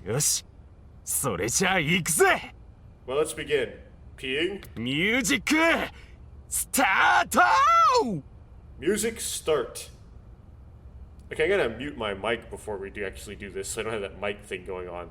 よし、それじゃあ行くぜ。 Well, let's begin. Peeing? ミュージックスタート。 Music start. Okay, I gotta mute my mic before we actually do this so I don't have that mic thing going on.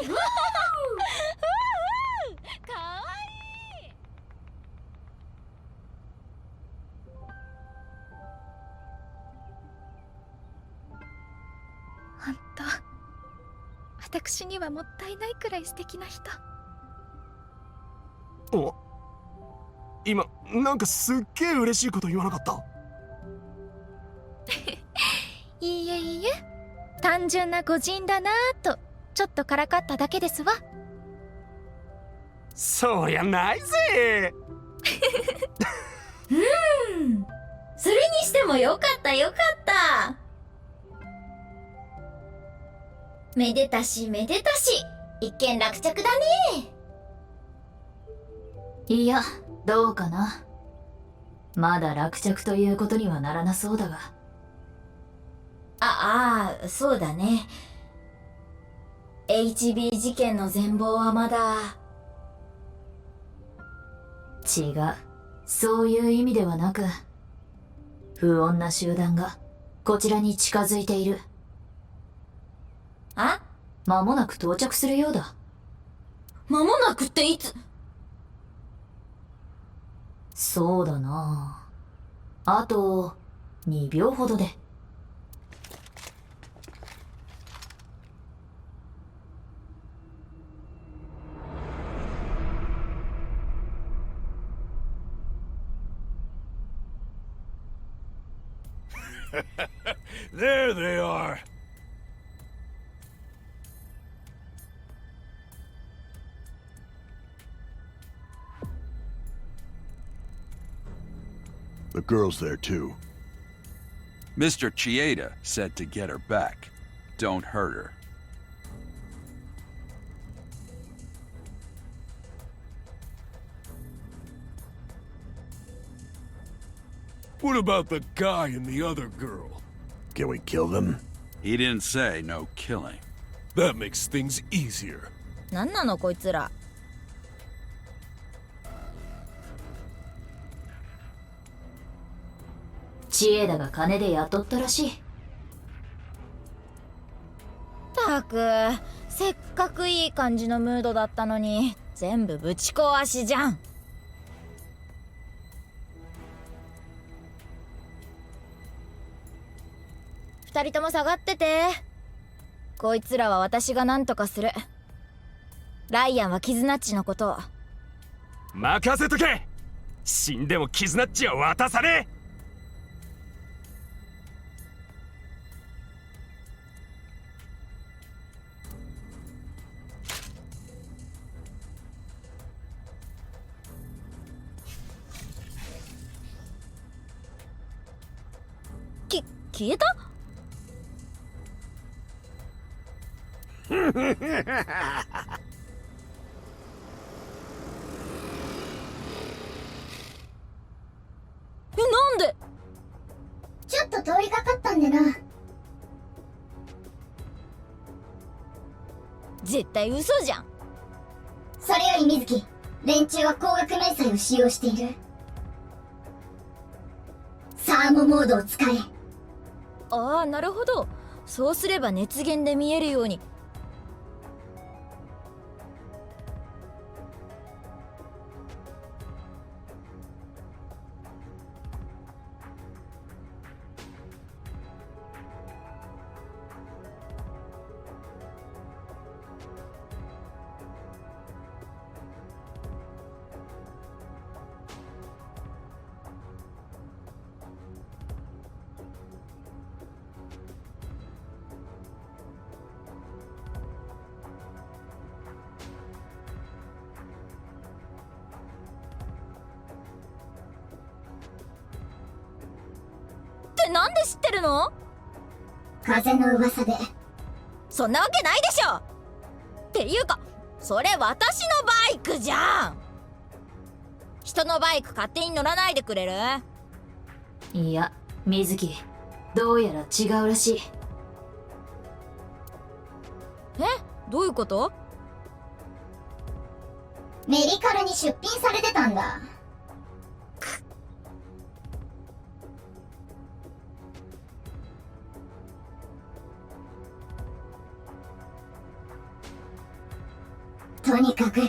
「本当、私にはもったいないくらい素敵な人。」お、今なんかすっげえ嬉しいこと言わなかった？いいえいいえ、単純な誤人だなぁとちょっとからかっただけですわ。そりゃないぜ。それにしてもよかったよかった。めでたしめでたし、一件落着だね。いや、どうかな。まだ落着ということにはならなそうだが。そうだね。HB 事件の全貌はまだ。違う、そういう意味ではなく、不穏な集団がこちらに近づいている。あ？間もなく到着するようだ。間もなくっていつ？そうだな。あと2秒ほどで。There they are. The girl's there too. Mr. Chieda said to get her back. Don't hurt her. What about the guy and the other girl? Can we kill them? He didn't say no killing. That makes things easier. なんなのこいつら。知恵だが金で雇ったらしい。たく、せっかくいい感じのムードだったのに全部ぶち壊しじゃん。二人とも下がってて。こいつらは私が何とかする。ライアンはキズナッチのことを。任せとけ。死んでもキズナッチは渡さねえ。消えた？なんで？ちょっと通りかかったんでな。絶対嘘じゃん。それより水木、連中は光学迷彩を使用している。サーモモードを使え。ああ、なるほど。そうすれば熱源で見えるように。なんで知ってるの？風の噂で。そんなわけないでしょ。っていうか、それ私のバイクじゃん。人のバイク勝手に乗らないでくれる？いや、水木、どうやら違うらしい。え？どういうこと？メディカルに出品されてたんだ。とにかく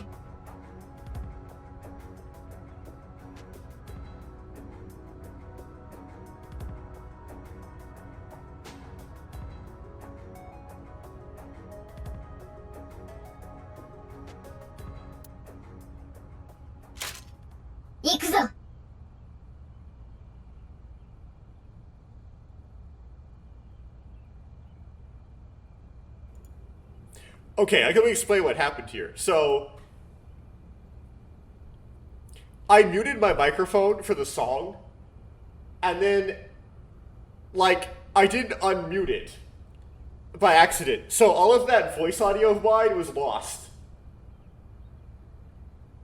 行くぞ。Okay, I can explain what happened here. So, I muted my microphone for the song, and then, like, I didn't unmute it by accident. So all of that voice audio of mine was lost.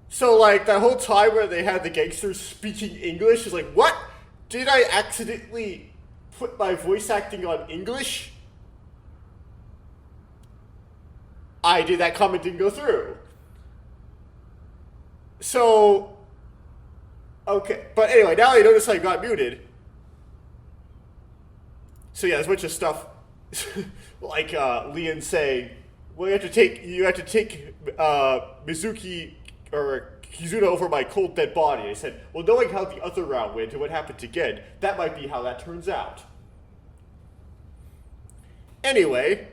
So, like, that whole time where they had the gangsters speaking English is like, what? Did I accidentally put my voice acting on English? I did. That comment didn't go through. So, okay. But anyway, now I notice I got muted. So yeah, there's a bunch of stuff like Leon saying, well, you have to take Mizuki or Kizuna over my cold dead body. I said, well, knowing how the other round went and what happened to Gen, that might be how that turns out. Anyway,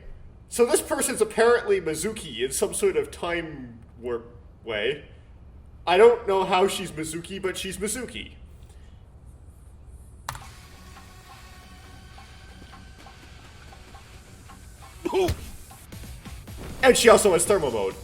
so this person's apparently Mizuki in some sort of time warp way. I don't know how she's Mizuki, but she's Mizuki. And she also has thermal mode.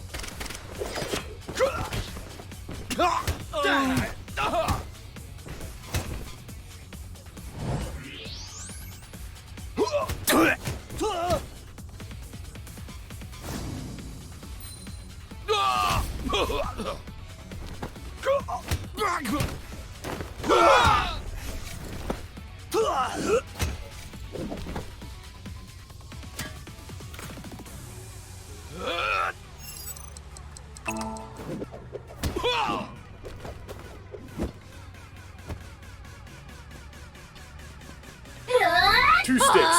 Two sticks.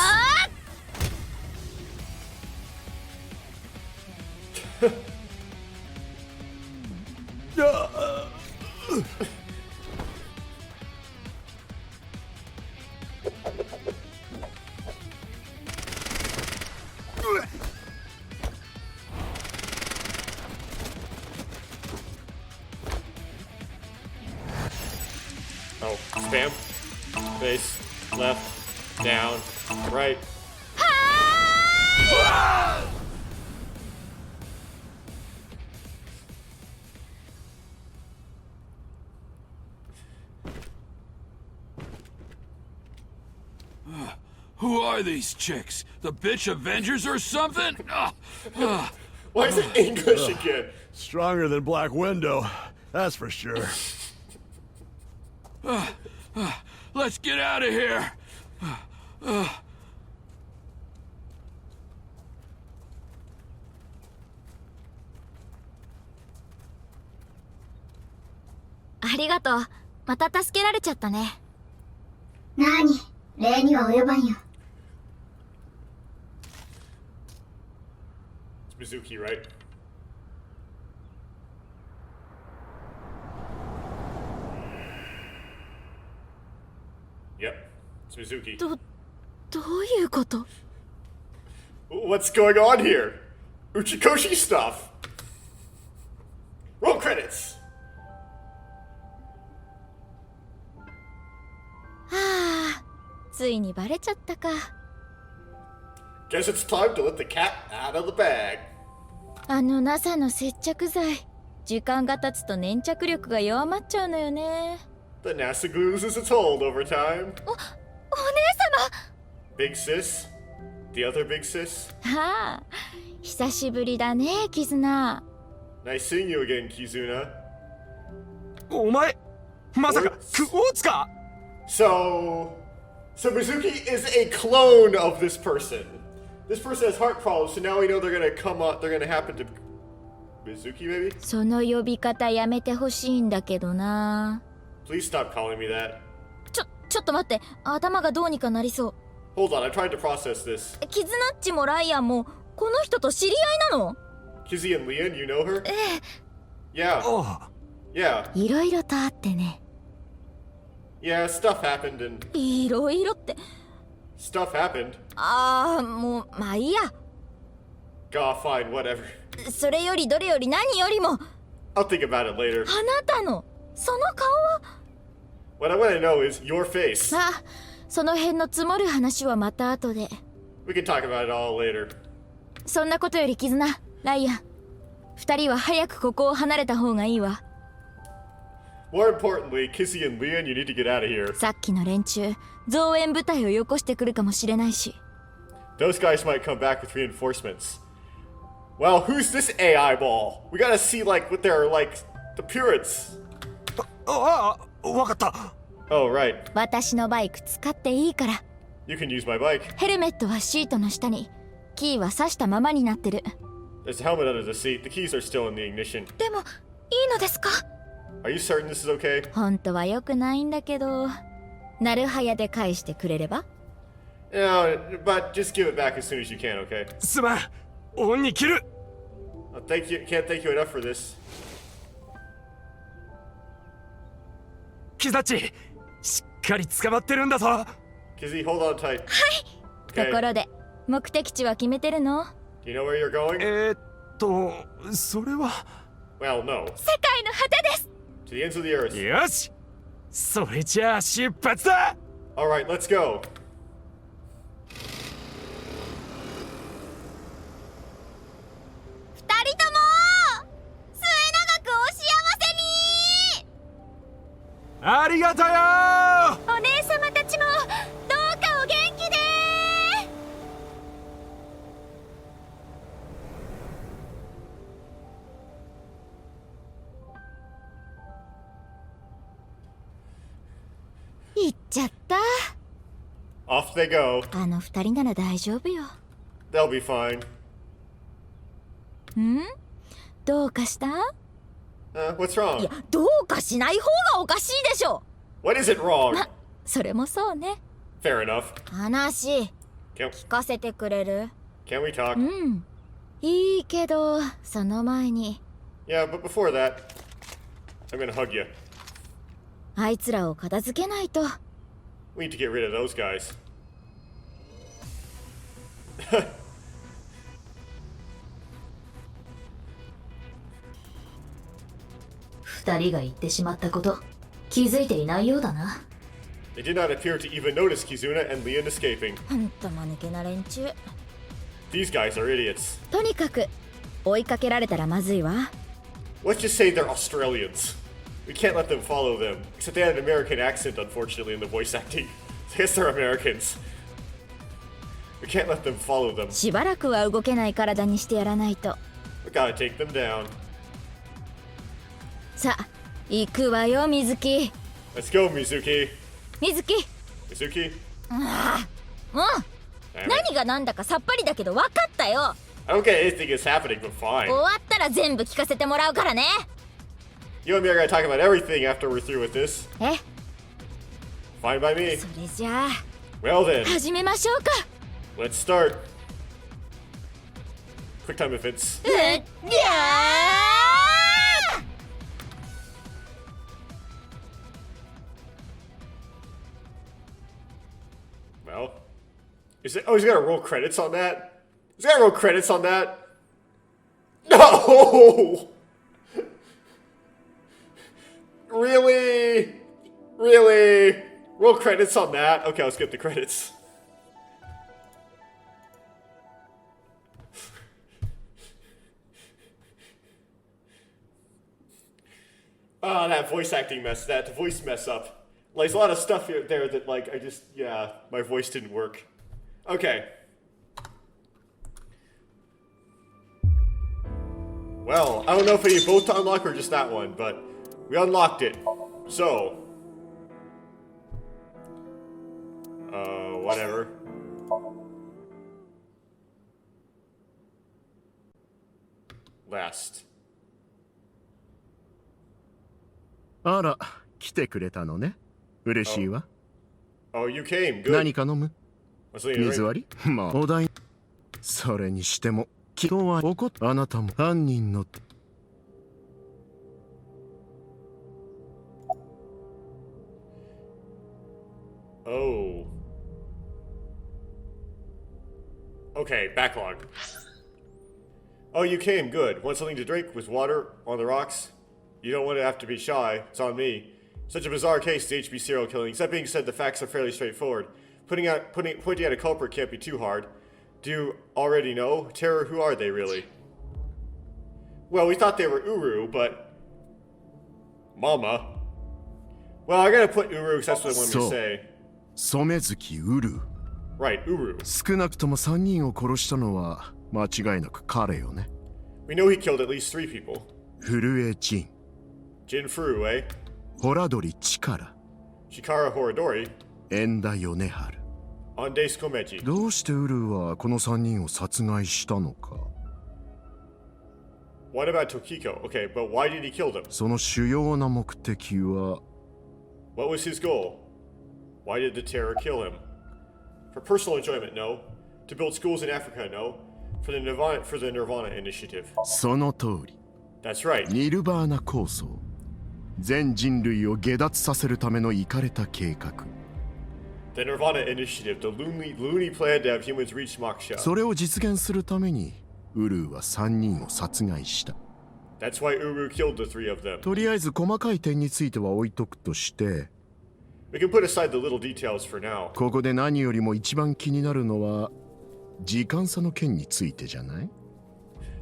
Oh, spam. Base, left, down, right. Who are these chicks? The bitch Avengers or something? Why is it English again? Stronger than Black Widow, that's for sure. Let's get out of here. ありがとう。また助けられちゃったね。なに、礼には及ばんよ。It's Mizuki, right? Yep, it's Mizuki. どういうこと？ What's going on here? Uchikoshi stuff. Roll credits. はあ、ついにバレちゃったか。Guess it's time to let the cat out of the bag. あの NASA の接着剤、時間が経つと粘着力が弱まっちゃうのよね。The NASA glue loses its hold over time. お姉様。 Big sis? The other big sis? はあ、久しぶりだね、キズナ。Nice seeing you again, Kizuna. お前、まさかクォーツか? So Mizuki is a clone of this person. This person has heart problems, so now we know they're gonna come up. They're gonna happen to Mizuki, maybe. その呼び方やめてほしいんだけどな。 Please stop calling me that. ちょっと待って、頭がどうにかなりそう。 Hold on, I tried to process this. キズナッチもライアンもこの人と知り合いなの？ Kizzy and Leon, you know her? ええ。 Yeah. Oh. Yeah. いろいろとあってね。 Yeah, stuff happened and... いろいろって。 Stuff happened. ああ、もう、まあいいや。God, fine, whatever. それよりどれより何よりも。 I'll think about it later. あなたの、その顔は。 What I want to know is your face. あ、その辺の積もる話はまた後で。 We can talk about it all later. そんなことよりキズナ、ライアン。二人は早くここを離れた方がいいわ。 More importantly, Kizzy and Leon, you need to get out of here. さっきの連中、増援部隊をよこしてくるかもしれないし。 Those guys might come back with reinforcements. Well, who's this AI ball? We gotta see, like, what they're, like, appearance. ああ、わかった。 Oh, right. 私のバイク使っていいから。 You can use my bike. ヘルメットはシートの下に、キーは刺したままになってる。 There's a helmet under the seat. The keys are still in the ignition. でも、いいのですか？ Are you certain this is okay? 本当は良くないんだけど、なるはやで返してくれれば？ No, but just give it back as soon as you can, okay? すまん、恩に切る。Can't thank you enough for this. キザッチ、しっかり捕まってるんだぞ。 Kizzy, hold on tight. ところで目的地は決めてるの？ Do you know where you're going? それは Well, no. 世界の果てです。 To the ends of the earth. よし、それじゃあ出発だ。 Alright, let's go. 二人とも末永くお幸せに。ありがとよ。お姉様たちもどうかお元気で。行っちゃった。 Off they go. あの二人なら大丈夫よ。 They'll be fine. ん？どうかした？ What's wrong? いや、どうかしない方がおかしいでしょ。 What is it wrong? ま、それもそうね。 Fair enough. 話聞かせてくれる？ Can we talk? うん。いいけど、その前に。 Yeah, but before that, I'm gonna hug you. あいつらを片付けないと。 We need to get rid of those guys. 二人が言ってしまったこと、気づいていないようだな。 They did not appear to even notice Kizuna and Leon escaping. ほんと間抜けな連中。 These guys are idiots. とにかく追いかけられたらまずいわ。 Let's just say they're Australians. We can't let them follow them. Except they had an American accent, unfortunately, in the voice acting. I guess they're Americans. We can't let them follow them. しばらくは動けない体にしてやらないと。 We gotta take them down. さあ、行くわよ、水木。 Let's go, Mizuki. 水木。Mizuki? ああ、もう。 Damn it. 何が何だかさっぱりだけど分かったよ。 I don't get anything is happening, but fine. 終わったら全部聞かせてもらうからね。 You and me are gonna talk about everything after we're through with this. え？ Fine by me. それじゃあ。 Well then. 始めましょうか。 Let's start. Quick time events. うっりゃー。 Well, is it? Oh, he's got to roll credits on that. He's got to roll credits on that. No. Really? Really? Roll credits on that? Okay, let's get the credits. Ah, that voice acting mess, that voice mess up. Like, there's a lot of stuff here, there that, like, yeah, my voice didn't work. Okay. Well, I don't know if we need both to unlock or just that one, but we unlocked it. So. Whatever. Last. あら、来てくれたのね。嬉しいわ。Oh, you came. Good. 何か飲む？ What's the 水割り？まあ、お題。それにしても、今日は怒った。あなたも犯人の。Oh. Okay, backlog. Oh, you came. Good. Want something to drink? With water on the rocks? You don't want to have to be shy. It's on me. Such a bizarre case, the HB serial killings. That being said, the facts are fairly straightforward. Pointing out a culprit can't be too hard. Do you already know? Terror, who are they, really? Well, we thought they were Uru, but... Mama. Well, I gotta put Uru because that's what I wanted to say. 染月ウル。 Right, Uru. 少なくとも3人を殺したのは間違いなく彼よね。 We know he killed at least 3 people. 古江仁。 Jin Furu, eh? 洞鳥力。 Shikara Horadori. 縁田米春。 Andes Komeji. どうしてウルはこの3人を殺害したのか。 What about Tokiko? Okay, but why did he kill them? その主要な目的は What was his goal? Why did the terror kill him? For personal enjoyment, no. To build schools in Africa, no. For the Nirvana initiative. その通り。 That's right. ニルバーナ構想。全人類を下脱させるためのイカれた計画。 The Nirvana Initiative, the loony plan to have humans reach Moksha. それを実現するためにウルーは3人を殺害した。 That's why Uru killed the three of them. とりあえず細かい点については置いとくとして、 We can put aside the little details for now. ここで何よりも一番気になるのは時間差の件についてじゃない？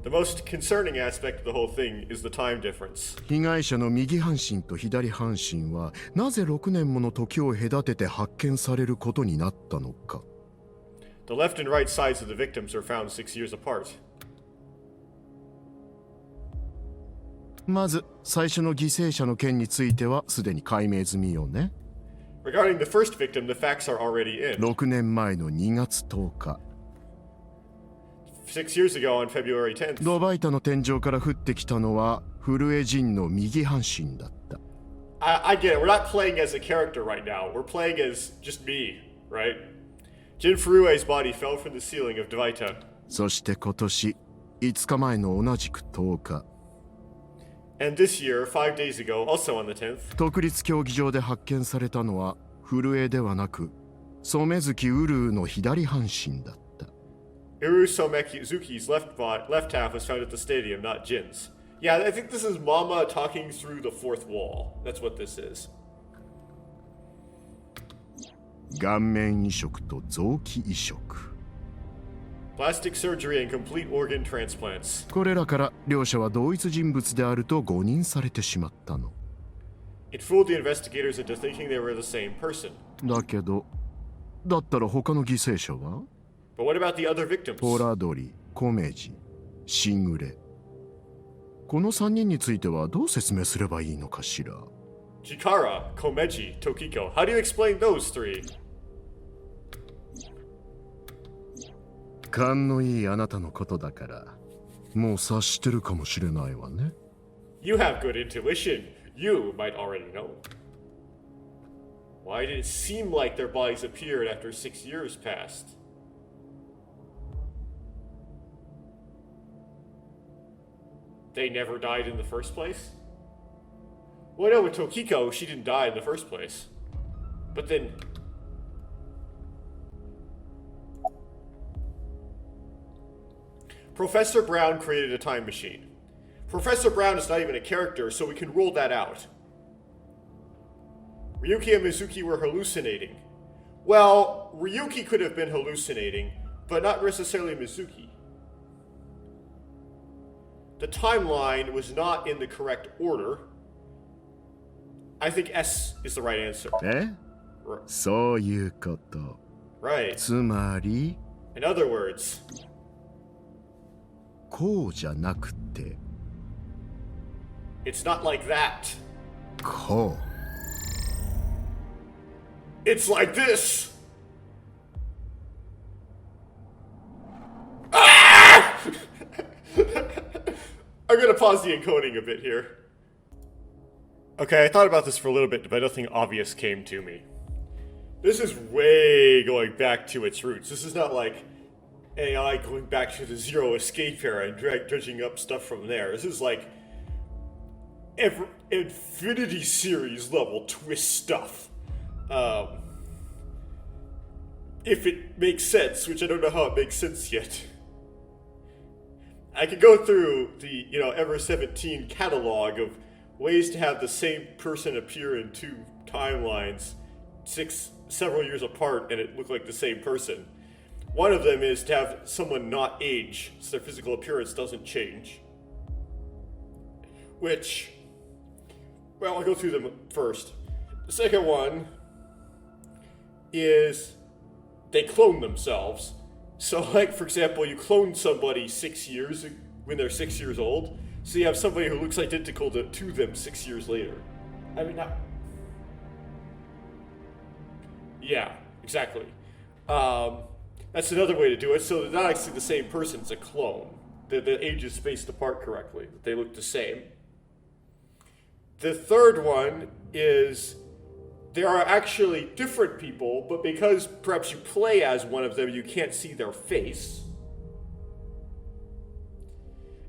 The most concerning aspect of the whole thing is the time difference. 被害者の右半身と左半身はなぜ6年もの時を隔てて発見されることになったのか。 The left and right sides of the victims are found 6 years apart. まず最初の犠牲者の件についてはすでに解明済みよね。 Regarding the first victim, the facts are already in. 6年前の2月10日。 6 years ago on February 10th. ドバイタの天井から降ってきたのはフルエジンの右半身だった。 I get it. We're not playing as a character right now. We're playing as just me, right? Jin Furue's body fell from the ceiling of Dvaita. そして今年5日前の同じく10日。 And this year, 5 days ago, also on the 10th. 国立競技場で発見されたのはフルエではなく染月ウルーの左半身だった。 Uru Somezuki's left half was found at the stadium, not Jin's. Yeah, I think this is Mama talking through the fourth wall. That's what this is. 顔面移植と臓器移植。 Plastic surgery and complete organ transplants. これらから両者は同一人物であると誤認されてしまったの。 It fooled the investigators into thinking they were the same person. だけど、だったら他の犠牲者は？ But what about the other victims? ポラドリ、コメジ、シングレ。この3人についてはどう説明すればいいのかしら？ Chikara, Komeji, Tokiko. How do you explain those three? 勘のいいあなたのことだからもう察してるかもしれないわね。 You have good intuition. You might already know. Why did it seem like their bodies appeared after 6 years passed? They never died in the first place? Well, no, with Tokiko, she didn't die in the first place. But then... Professor Brown created a time machine. Professor Brown is not even a character, so we can rule that out. Ryuki and Mizuki were hallucinating. Well, Ryuki could have been hallucinating, but not necessarily Mizuki. The timeline was not in the correct order. I think S is the right answer. そういうこと。 Right. つまり In other words, こうじゃなくて it's not like that. こう。 It's like this. Ah! I'm gonna pause the encoding a bit here. Okay, I thought about this for a little bit, but nothing obvious came to me. This is way going back to its roots. This is not like AI going back to the Zero Escape era and dredging up stuff from there. This is like Infinity Series level twist stuff. If it makes sense, which I don't know how it makes sense yet. I could go through the, Ever 17 catalog of ways to have the same person appear in two timelines, several years apart, and it look like the same person. One of them is to have someone not age, so their physical appearance doesn't change. Which, well, I'll go through them first. The second one is they clone themselves. So, like, for example, you clone somebody 6 years when they're 6 years old, so you have somebody who looks identical to them 6 years later. I mean, yeah, exactly. That's another way to do it. So they're not actually the same person, it's a clone. The age is spaced apart correctly. They look the same. The third one is there are actually different people, but because perhaps you play as one of them, you can't see their face.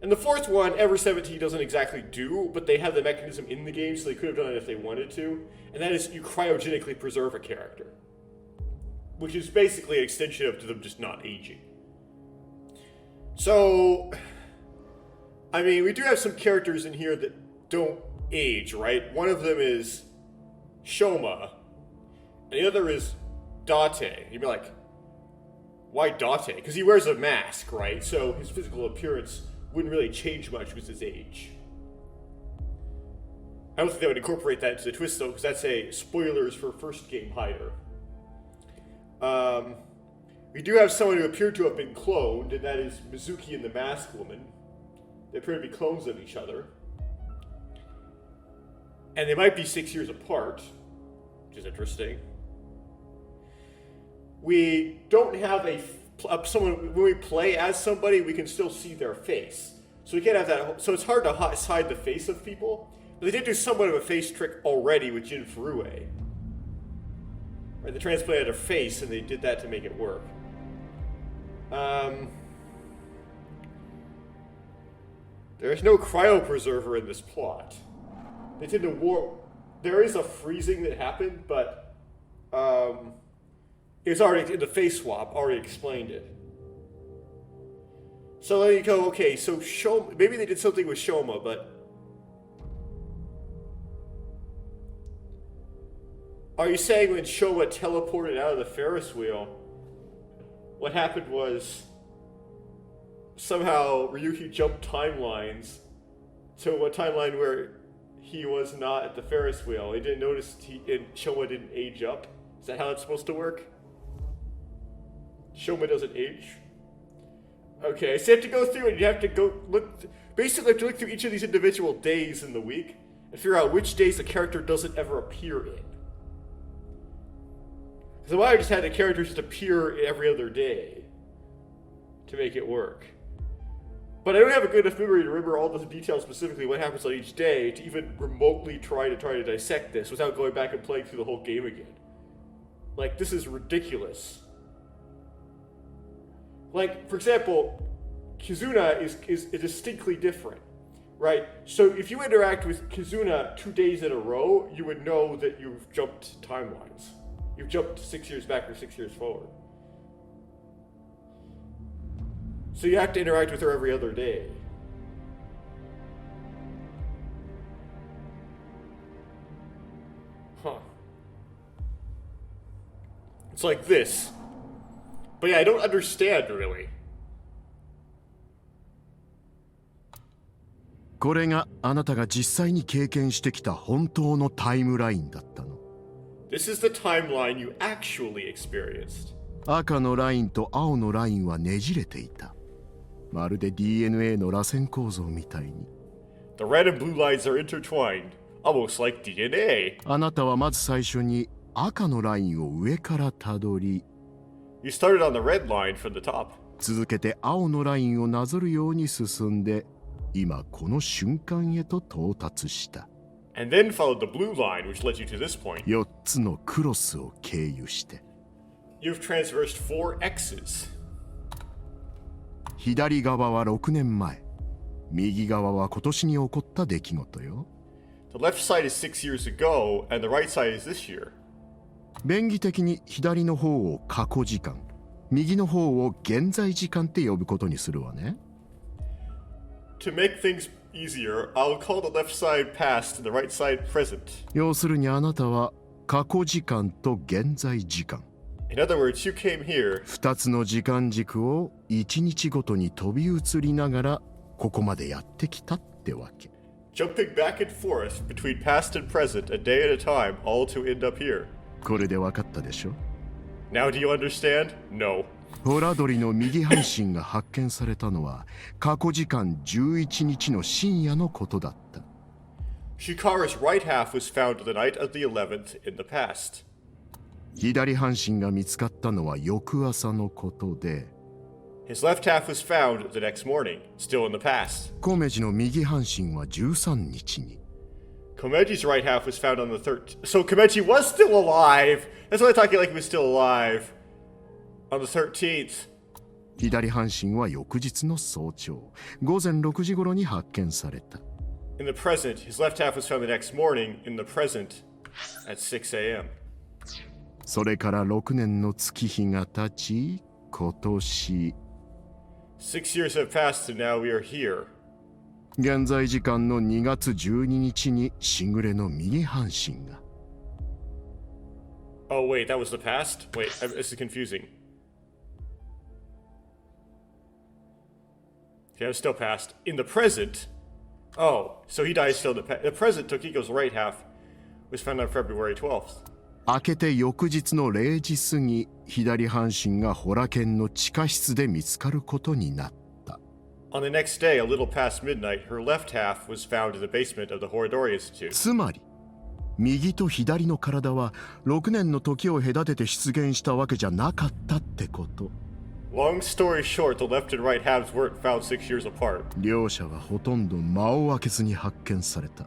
And the fourth one, Ever 17 doesn't exactly do, but they have the mechanism in the game, so they could have done it if they wanted to. And that is you cryogenically preserve a character. Which is basically an extension of them just not aging. So, I mean, we do have some characters in here that don't age, right? One of them is Shoma, and the other is Date. You'd be like, why Date? Because he wears a mask, right? So his physical appearance wouldn't really change much with his age. I don't think they would incorporate that into the twist, though, because that's a spoilers for first game hider. We do have someone who appeared to have been cloned, and that is Mizuki and the Masked Woman. They appear to be clones of each other. And they might be 6 years apart, which is interesting. We don't have someone, when we play as somebody, we can still see their face. So we can't have that, so it's hard to hide the face of people. But they did do somewhat of a face trick already with Jin Furue. Right, they transplanted a face, and they did that to make it work. There's no cryopreserver in this plot. They tend to warp. There is a freezing that happened, but it's already in the face swap. Already explained it. So then you go, okay. So Shoma, maybe they did something with Shoma, but are you saying when Shoma teleported out of the Ferris wheel, what happened was somehow Ryuki jumped timelines to a timeline where he was not at the Ferris wheel? He didn't notice Shoma didn't age up. Is that how it's supposed to work? Shoma doesn't age? Okay, so you have to go through and you have to go look. Basically, you have to look through each of these individual days in the week and figure out which days the character doesn't ever appear in. So why I just had the characters just appear every other day to make it work. But I don't have a good enough memory to remember all the details specifically what happens on each day to even remotely try to dissect this without going back and playing through the whole game again. Like, this is ridiculous. Like, for example, Kizuna is distinctly different, right? So if you interact with Kizuna 2 days in a row, you would know that you've jumped timelines. You've jumped 6 years back or 6 years forward. So you have to interact with her every other day. Huh. It's like this. But yeah, I don't understand, really. これがあなたが実際に経験してきた本当のタイムラインだったの。This is the timeline you actually experienced. 赤のラインと青のラインはねじれていた。まるで DNA の螺旋構造みたいに。The red and blue lines are intertwined, almost like DNA. あなたはまず最初に赤のラインを上からたどり、You started on the red line from the top. 続けて青のラインをなぞるように進んで、今この瞬間へと到達した。And then followed the blue line, which led you to this point. 4つのクロスを経由して。You've traversed 4 X's. 左側は6年前。右側は今年に起こった出来事よ。The left side is 6 years ago, and the right side is this year. 便宜的に左の方を過去時間、右の方を現在時間って呼ぶことにするわね。To make things easier, I'll call the left side past and the right side present. 要するにあなたは過去時間と現在時間。In other words, you came here. 2つの時間軸を1日ごとに飛び移りながらここまでやってきたってわけ。Jumping back and forth between past and present, a day at a time, all to end up here. これでわかったでしょ？ Now do you understand? No. ホラドリの右半身が発見されたのは過去時間11日の深夜のことだった。Shikara's right half was found the night of the 11th in the past. 左半身が見つかったのは翌朝のことで、His left half was found the next morning, still in the past. コメジの右半身は13日に。Komeji's right half was found on the 13th. So Komeji was still alive. That's why I'm talking like he was still alive. On the 13th. 左半身は翌日の早朝午前6時頃に発見された。 In the present, his left half was found the next morning in the present at 6 a.m. それから6年の月日が経ち、今年6 years have passed and now we are here. 現在時間の2月12日にしぐれの右半身が。 Oh wait, that was the past? Wait, this is confusing. Okay, it was still past. In the present? Oh, so he died still in the present. Tokiko's right half was found on February 12th. 明けて翌日の0時過ぎ、左半身がホラ剣の地下室で見つかることになった。 On the next day, a little past midnight, her left half was found in the basement of the Horodori Institute. つまり、右と左の体は6年の時を隔てて出現したわけじゃなかったってこと。 Long story short, the left and right halves weren't found 6 years apart. 両者はほとんど間を空けずに発見された。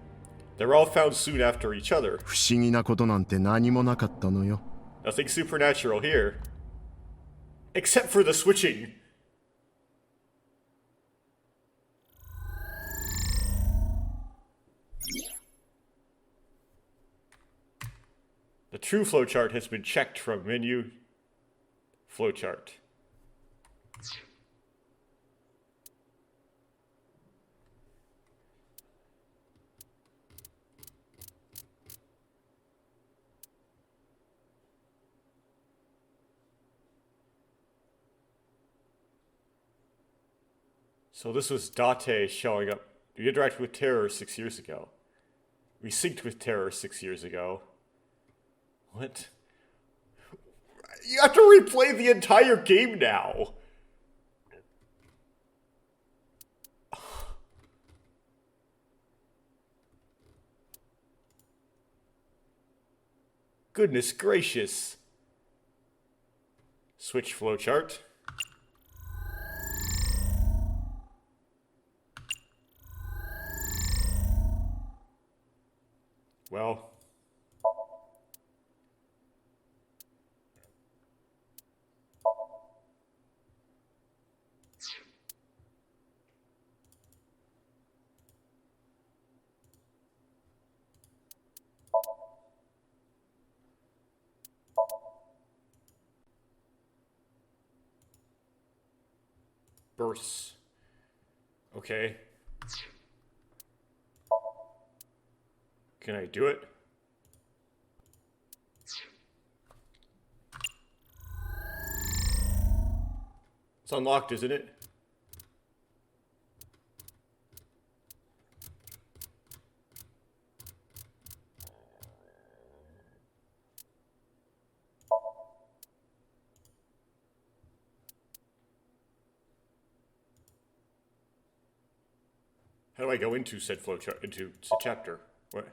They were all found soon after each other. 不思議なことなんて何もなかったのよ。 Nothing supernatural here. Except for the switching. The true flowchart has been checked from menu flowchart. So this was Date showing up. We interacted with Terror 6 years ago. We synced with Terror 6 years ago. What? You have to replay the entire game now. Goodness gracious. Switch flowchart. Well. Bursts. Okay. Can I do it? It's unlocked, isn't it? How do I go into said flowchart, into said chapter? What?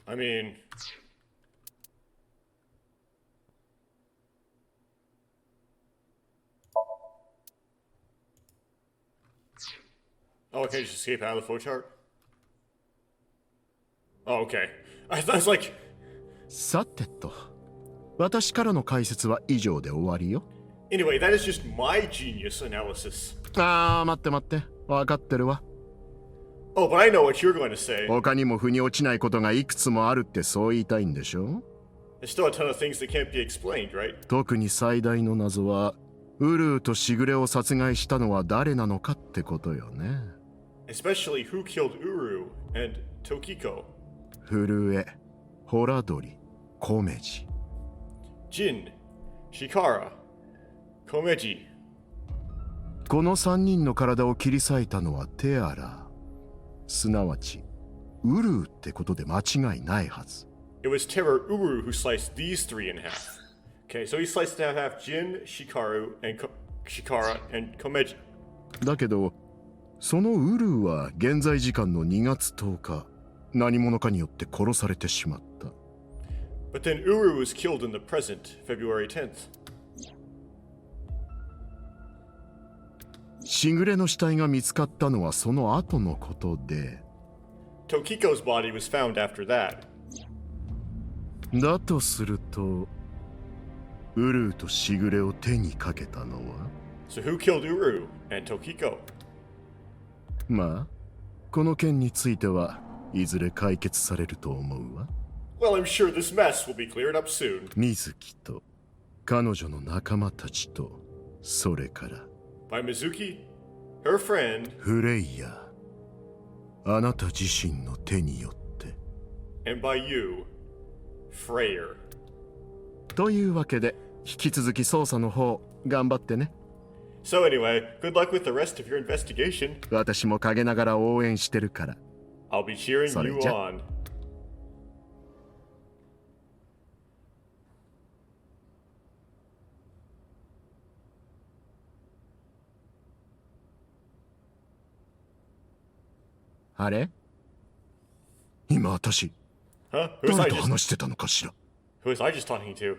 I mean... Oh, I can just escape out of the flowchart? Oh, okay. I was like... さてと、私からの解説は以上で終わりよ。 Anyway, that is just my genius analysis. あー、待って待って。わかってるわ。Oh, but I know what you're going to say. 他にも腑に落ちないことがいくつもあるってそう言いたいんでしょ？ There's still a ton of things that can't be explained, right? 特に最大の謎は、ウルーとシグレを殺害したのは誰なのかってことよね。Especially who killed Uru and Tokiko. 震え、ホラドリ、コメジ。Jin, Shikara, Komeji. この3人の体を切り裂いたのはテアラ。すなわち、ウルーってことで間違いないはず。It was Terror Uru who sliced these three in half. Okay, so he sliced in half Jin, Shikara, and Komeji. だけど、そのウルーは現在時間の2月10日、何者かによって殺されてしまった。But then Uru was killed in the present, February 10th. しぐれの死体が見つかったのはその後のことで、 Tokiko's body was found after that. だとすると、ウルーとしぐれを手にかけたのは So who killed Uru and Tokiko? まあ、この件についてはいずれ解決されると思うわ。Well, I'm sure this mess will be cleared up soon. 水木と彼女の仲間たちと、それから By Mizuki, her friend, フレイヤー、あなた自身の手によって。 and by you, Frayed. というわけで、引き続き捜査の方頑張ってね。 So anyway, good luck with the rest of your investigation. 私も陰ながら応援してるから。 I'll be cheering それ you じゃ。 on. あれ？今私、 Huh? Who was 誰 I と just 話してたのかしら。 who was I just talking to?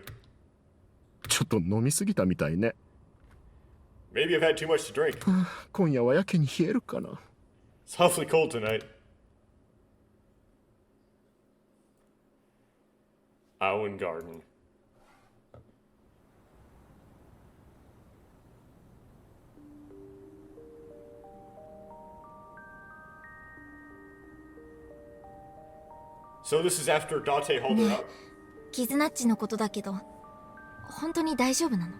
ちょっと飲みすぎたみたいね。 Maybe I've had too much to drink. 今夜はやけに冷えるかな。 It's awfully cold tonight. Owen Garden. So this is after Date hauled her up? キズナッチのことだけど、本当に大丈夫なの？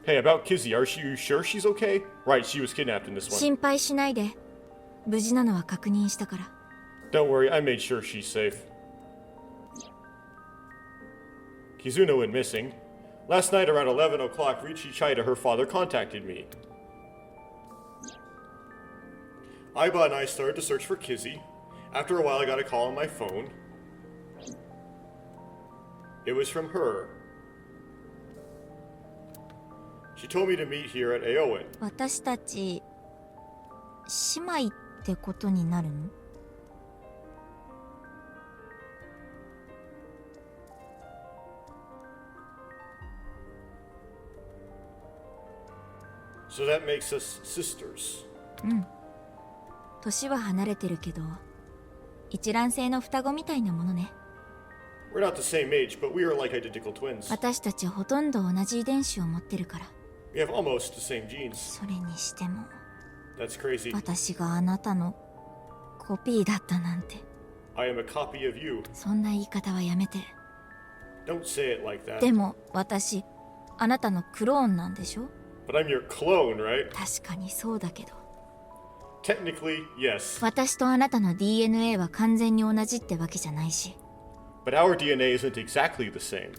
Hey, about Kizzy, are you sure she's okay? Right, she was kidnapped in this one. 心配しないで。無事なのは確認したから。Don't worry, I made sure she's safe. Kizuna went missing. Last night around 11 o'clock, Richi Chida, her father, contacted me. Aiba and I started to search for Kizzy. After a while, I got a call on my phone. It was from her. She told me to meet here at Aowen. 私たち姉妹ってことになるの？ So that makes us sisters. うん。年は離れてるけど、一卵性の双子みたいなものね。We're not the same age, but we are like identical twins. 私たちほとんど同じ遺伝子を持ってるから。We have almost the same genes. それにしても、 That's crazy. 私があなたのコピーだったなんて。I am a copy of you. そんな言い方はやめて。Don't say it like that. でも私、あなたのクローンなんでしょ？ But I'm your clone, right? 確かにそうだけど。Technically, yes. 私とあなたの DNA は完全に同じってわけじゃないし。But our DNA isn't exactly the same.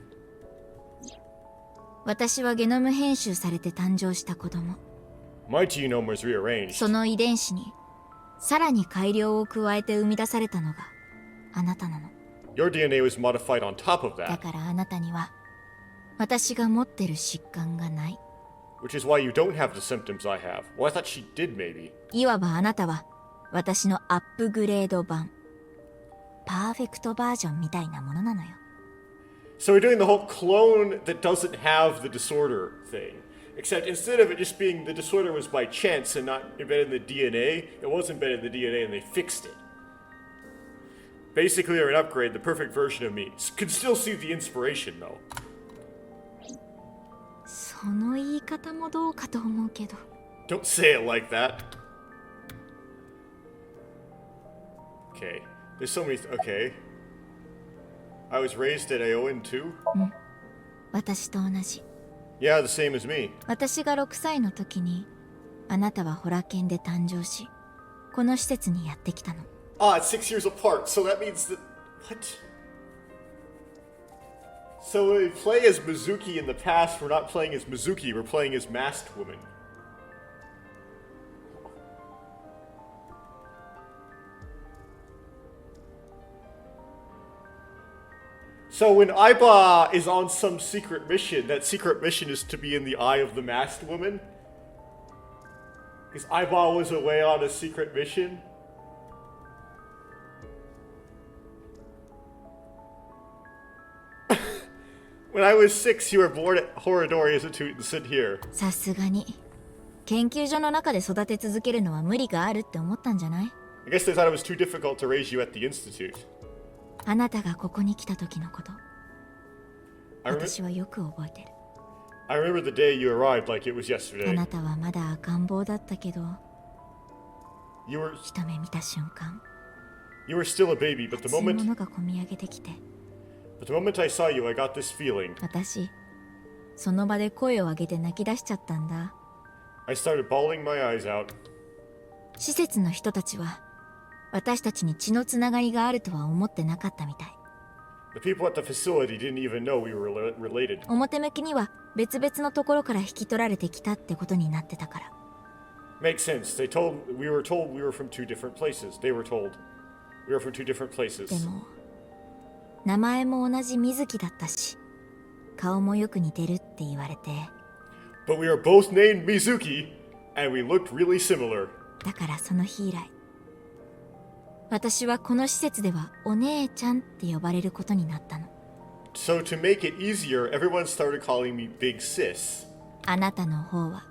私はゲノム編集されて誕生した子供。My genome was rearranged. その遺伝子にさらに改良を加えて生み出されたのがあなたなの。Your DNA was modified on top of だ that. からあなたには私が持ってる疾患がない。Which is why you don't have the symptoms I have. Well, I thought she did, maybe. いわばあなたは私のアップグレード版、パーフェクトバージョンみたいなものなのよ。So we're doing the whole clone that doesn't have the disorder thing. Except instead of it just being the disorder was by chance and not embedded in the DNA, it was embedded in the DNA and they fixed it. Basically, or an upgrade, the perfect version of me. Could still see the inspiration, though. その言い方もどうかと思うけど。Don't say it like that. Okay. There's so many... Okay. I was raised at Aowen too? うん。私と同じ。Yeah, the same as me. 私が6歳の時に、あなたはホラ犬で誕生し、この施設にやってきたの。Ah, it's 6 years apart, so that means that... What? So when we play as Mizuki in the past, we're not playing as Mizuki, we're playing as Masked Woman. So when Aiba is on some secret mission, that secret mission is to be in the eye of the Masked Woman? Because Aiba was away on a secret mission? When I was 6, you were born at Horadori Institute and sit here. さすがに研究所の中で育て続けるのは無理があるって思ったんじゃない？ I guess they thought it was too difficult to raise you at the Institute. あなたがここに来た時のこと私はよく覚えてる。 I remember the day you arrived like it was あ yesterday. なたはまだ赤ん坊だったけど、 You were 一目見た瞬間、 you were still a baby, but 熱いものがこみ上げてきて、 the moment I saw you, I got this feeling. 私、その場で声を上げて泣き出しちゃったんだ。 I started bawling my eyes out. 施設の人たちは、私たちに血のつながりがあるとは思ってなかったみたい。 The people at the facility didn't even know we were related. 表向きには別々のところから引き取られてきたってことになってたから。 Makes sense. We were told we were from two different places. They were told we were from two different で places. も、名前も同じ水木だったし、顔もよく似てるって言われて、 But we are both named Mizuki, and we looked really similar. だからその日以来、私はこの施設ではお姉ちゃんって呼ばれることになったの。 So to make it easier, everyone started calling me Big Sis. あなたの方は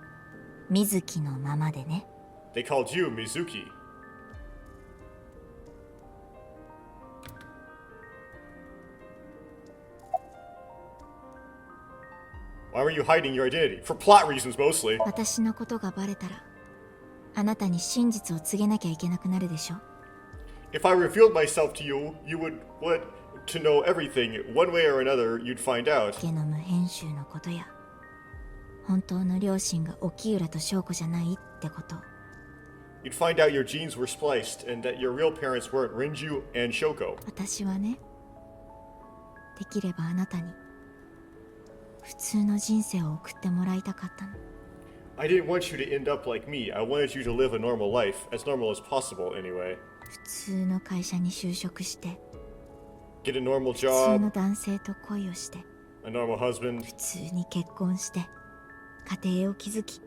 水木のままでね。 They called you Mizuki. Why were you hiding your identity? For plot reasons mostly. 私のことがバレたら、あなたに真実を告げなきゃいけなくなるでしょ。 If I revealed myself to you, you would want to know everything. One way or another, you'd find out. ゲノム編集のことや、本当の両親が沖浦と翔子じゃないってこと。 You'd find out your genes were spliced and that your real parents weren't Rinju and Shoko. 私はね、できればあなたに普通の人生を送ってもらいたかったの。 I didn't want you to end up like me. I wanted you to live a normal life, as normal as possible anyway. 普通の会社に就職して、 Get a normal 普通 job, の男性と恋をして、 a normal husband, 普通に結婚して、家庭を築き、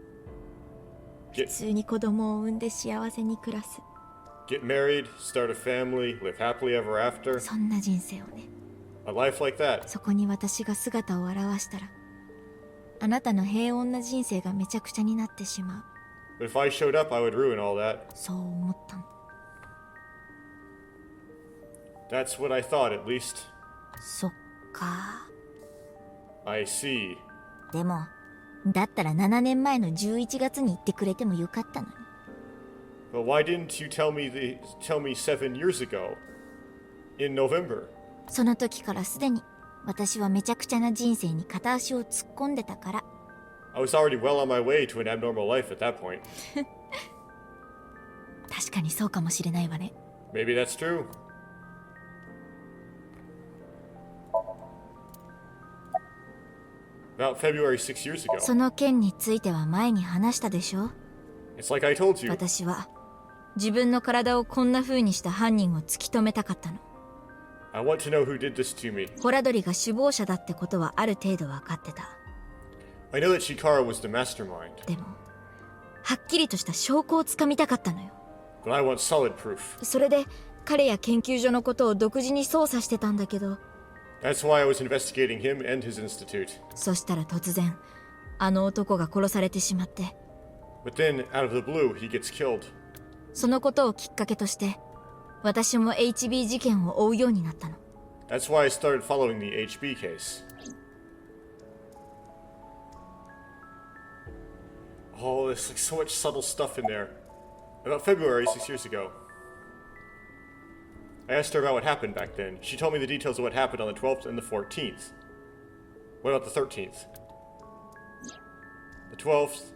普通に子供を産んで幸せに暮らす。 get married, start a family, live happily ever after. そんな人生をね。 A life like that. そこに私が姿を現したら、あなたの平穏な人生がめちゃくちゃになってしまう。 But if I showed up, I would ruin all that. そう思ったの。 That's what I thought, at least. そっか。 I see. でも、だったら7年前の11月に言ってくれてもよかったのに。 But why didn't you tell me 7 years ago? In November. その時からすでに私はめちゃくちゃな人生に片足を突っ込んでたから。 I was already well on my way to an abnormal life at that point. 確かにそうかもしれないわね。 Maybe that's true. About February 6 years ago. その件については前に話したでしょ。 It's like I told you. 私は自分の体をこんな風にした犯人を突き止めたかったの。 I want to know who did this to me. ホラドリが首謀者だってことはある程度分かってた。 I know that Shikara was the mastermind. でも、はっきりとした証拠をつかみたかったのよ。 But I want solid proof. それで彼や研究所のことを独自に捜査してたんだけど。 That's why I was investigating him and his institute. そしたら突然、あの男が殺されてしまって。 But then, out of the blue, he gets killed. そのことをきっかけとして、私も HB 事件を追うようになったの。 That's why I started following the HB case. Oh, there's like so much subtle stuff in there. About February 6 years ago. I asked her about what happened back then. She told me the details of what happened on the 12th and the 14th. What about the 13th? The 12th.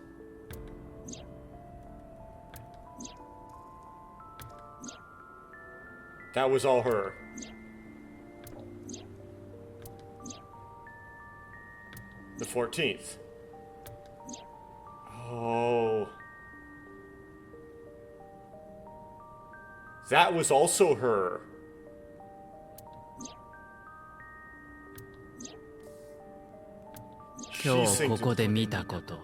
That was all her. The 14th. Oh. That was also her. 今日ここで見たこと、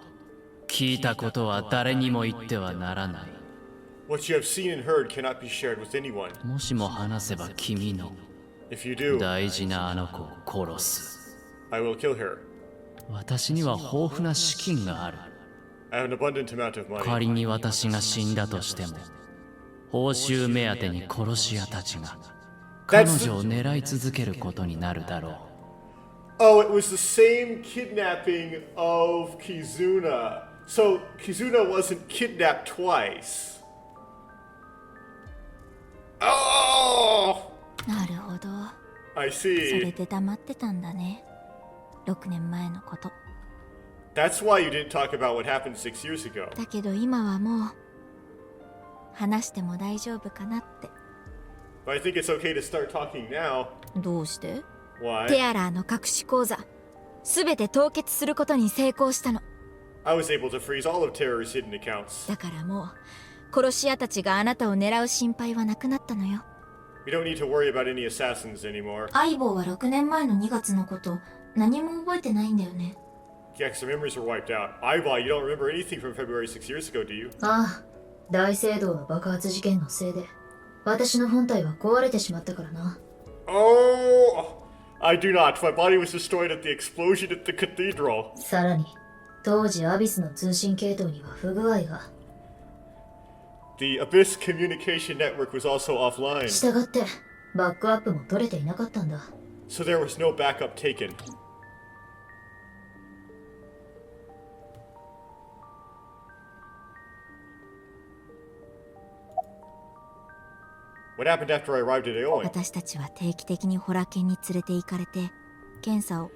聞いたことは誰にも言ってはならない。What you have seen and heard cannot be shared with anyone. もしも話せば君の If you do, 大事なあの子を殺す。I will kill her. 私には豊富な資金がある。I have an abundant amount of money. 仮に私が死んだとしても、報酬目当てに殺し屋たちが彼女を狙い続けることになるだろう。Oh, it was the same kidnapping of Kizuna. So Kizuna wasn't kidnapped twice. Oh! なるほど。 I それ see. で黙ってたんだね。6年前のこと。 That's why you didn't talk about what happened 6 years ago. だけど今はもう話しても大丈夫かなって。 But I think it's okay to start talking now. どうして？ Why? テアラーの隠し口座すべて凍結することに成功したの。 I was able to freeze all of Terror's hidden accounts. だからもう殺し屋たちがあなたを狙う心配はなくなったのよ。 We don't need to worry about any assassins anymore. 相棒は6年前の2月のこと何も覚えてないんだよね。 Yeah, because the memories were wiped out. Aiba, you don't remember anything from February 6 years ago, do you? ああ、大聖堂の爆発事件のせいで私の本体は壊れてしまったからな。 Oh! I do not. My body was destroyed at the explosion at the cathedral. さらに当時アビスの通信系統には不具合が。 The Abyss communication network was also offline. 従ってバックアップも取れていなかったんだ。 So there was no backup taken. What happened after I arrived at Aoin? 私たちは定期的にホラ犬に連れて行かれて検査を。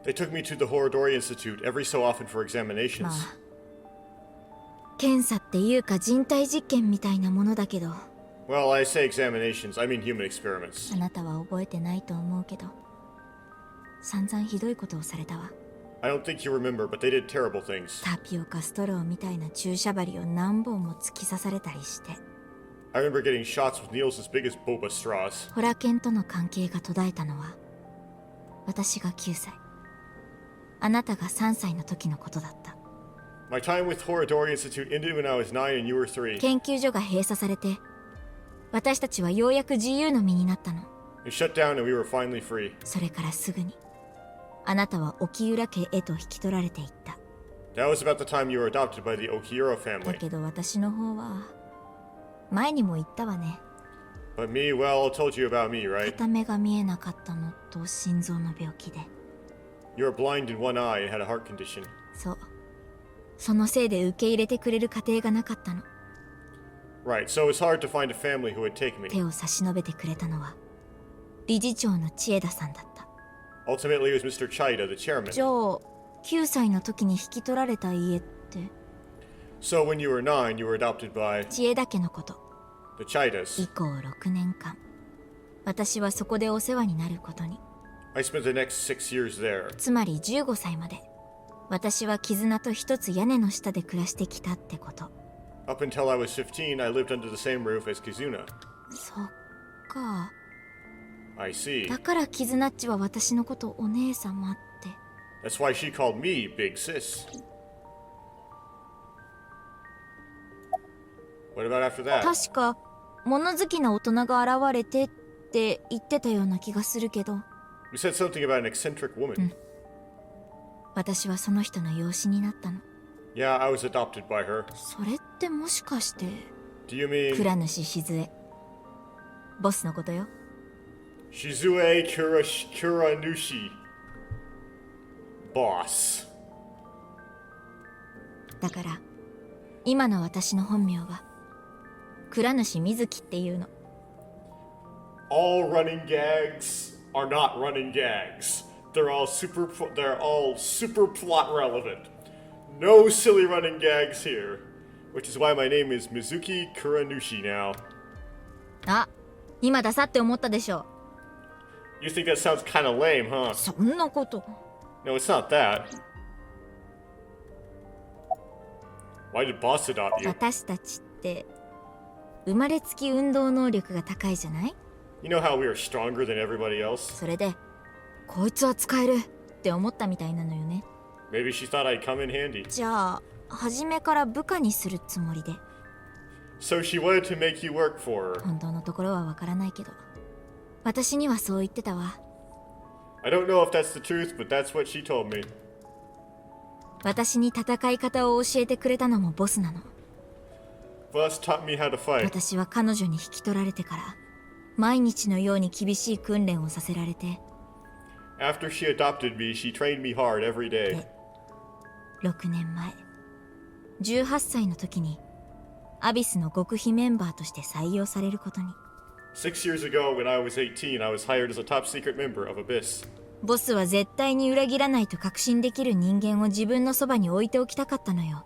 They took me to the Horodori Institute every so often for examinations. まあ検査っていうか人体実験みたいなものだけど。 Well, I say examinations, I mean human experiments. あなたは覚えてないと思うけど散々ひどいことをされたわ。 I don't think you remember, but they did terrible things. タピオカストローみたいな注射針を何本も突き刺されたりして。 I remember getting shots with needles as big as boba straws. ホラ犬との関係が途絶えたのは私が9歳あなたが3歳の時のことだった。 My time with Horodori Institute ended when I was 9 and you were 3. 研究所が閉鎖されて私たちはようやく自由の身になったの。 It shut down and we were finally free. それからすぐにあなたは沖浦家へと引き取られていった。 That was about the time you were adopted by the Okiura だ family. けど私の方は前にも言ったわね。 But me, well, I told you about me, right? 片目が見えなかったのと心臓の病気で。 You were blind in one eye and had a heart condition. そう。そのせいで受け入れてくれる家庭がなかったの。 Right, so it was hard to find a family who would take me. 手を差し伸べてくれたのは理事長の千枝さんだった。 Ultimately, it was Mr. Chaida, the chairman. じゃあ9歳の時に引き取られた家って。 So when you were 9, you were adopted by 千枝家のこと。 the Chaidas. 以降6年間私はそこでお世話になることに。 I spent the next 6 years there. つまり15歳まで私は絆と一つ屋根の下で暮らしてきたってこと。 Up until I was 15, I lived under the same roof as Kizuna. そっか。 I see. だからキズナッチは私のことお姉様って。 That's why she called me Big Sis. What about after that? 確か物好きな大人が現れてって言ってたような気がするけど。 You said something about an eccentric woman. 私はその人の養子になったの。 Yeah, I was adopted by her. それってもしかして Do you mean 倉主静江ボスのことよ。 Shizue Kuranushi Boss? だから今の私の本名は倉主水木っていうの。 All running gags are not running gags. They're all super plot relevant. No silly running gags here. Which is why my name is Mizuki Kuranushi now. あ、今ださって思ったでしょ。 You think that sounds kind of lame, huh? そんなこと。 No, it's not that. Why did Boss adopt you? 私たちって生まれつき運動能力が高いじゃない？ You know how we are stronger than everybody else? それでこいつは使えるって思ったみたいなのよね。 Maybe she thought I'd come in handy. じゃあ初めから部下にするつもりで。 So she wanted to make you work for her. 本当のところはわからないけど私にはそう言ってたわ。 I don't know if that's the truth, but that's what she told me. 私に戦い方を教えてくれたのもボスなの。 Boss taught me how to fight. 私は彼女に引き取られてから毎日のように厳しい訓練をさせられて。After she adopted me, she trained me hard every day. 6年前18歳の時にアビスの極秘メンバーとして採用されることに。 6 years ago, when I was 18, I was hired as a top secret member of Abyss. ボスは絶対に裏切らないと確信できる人間を自分のそばに置いておきたかったのよ。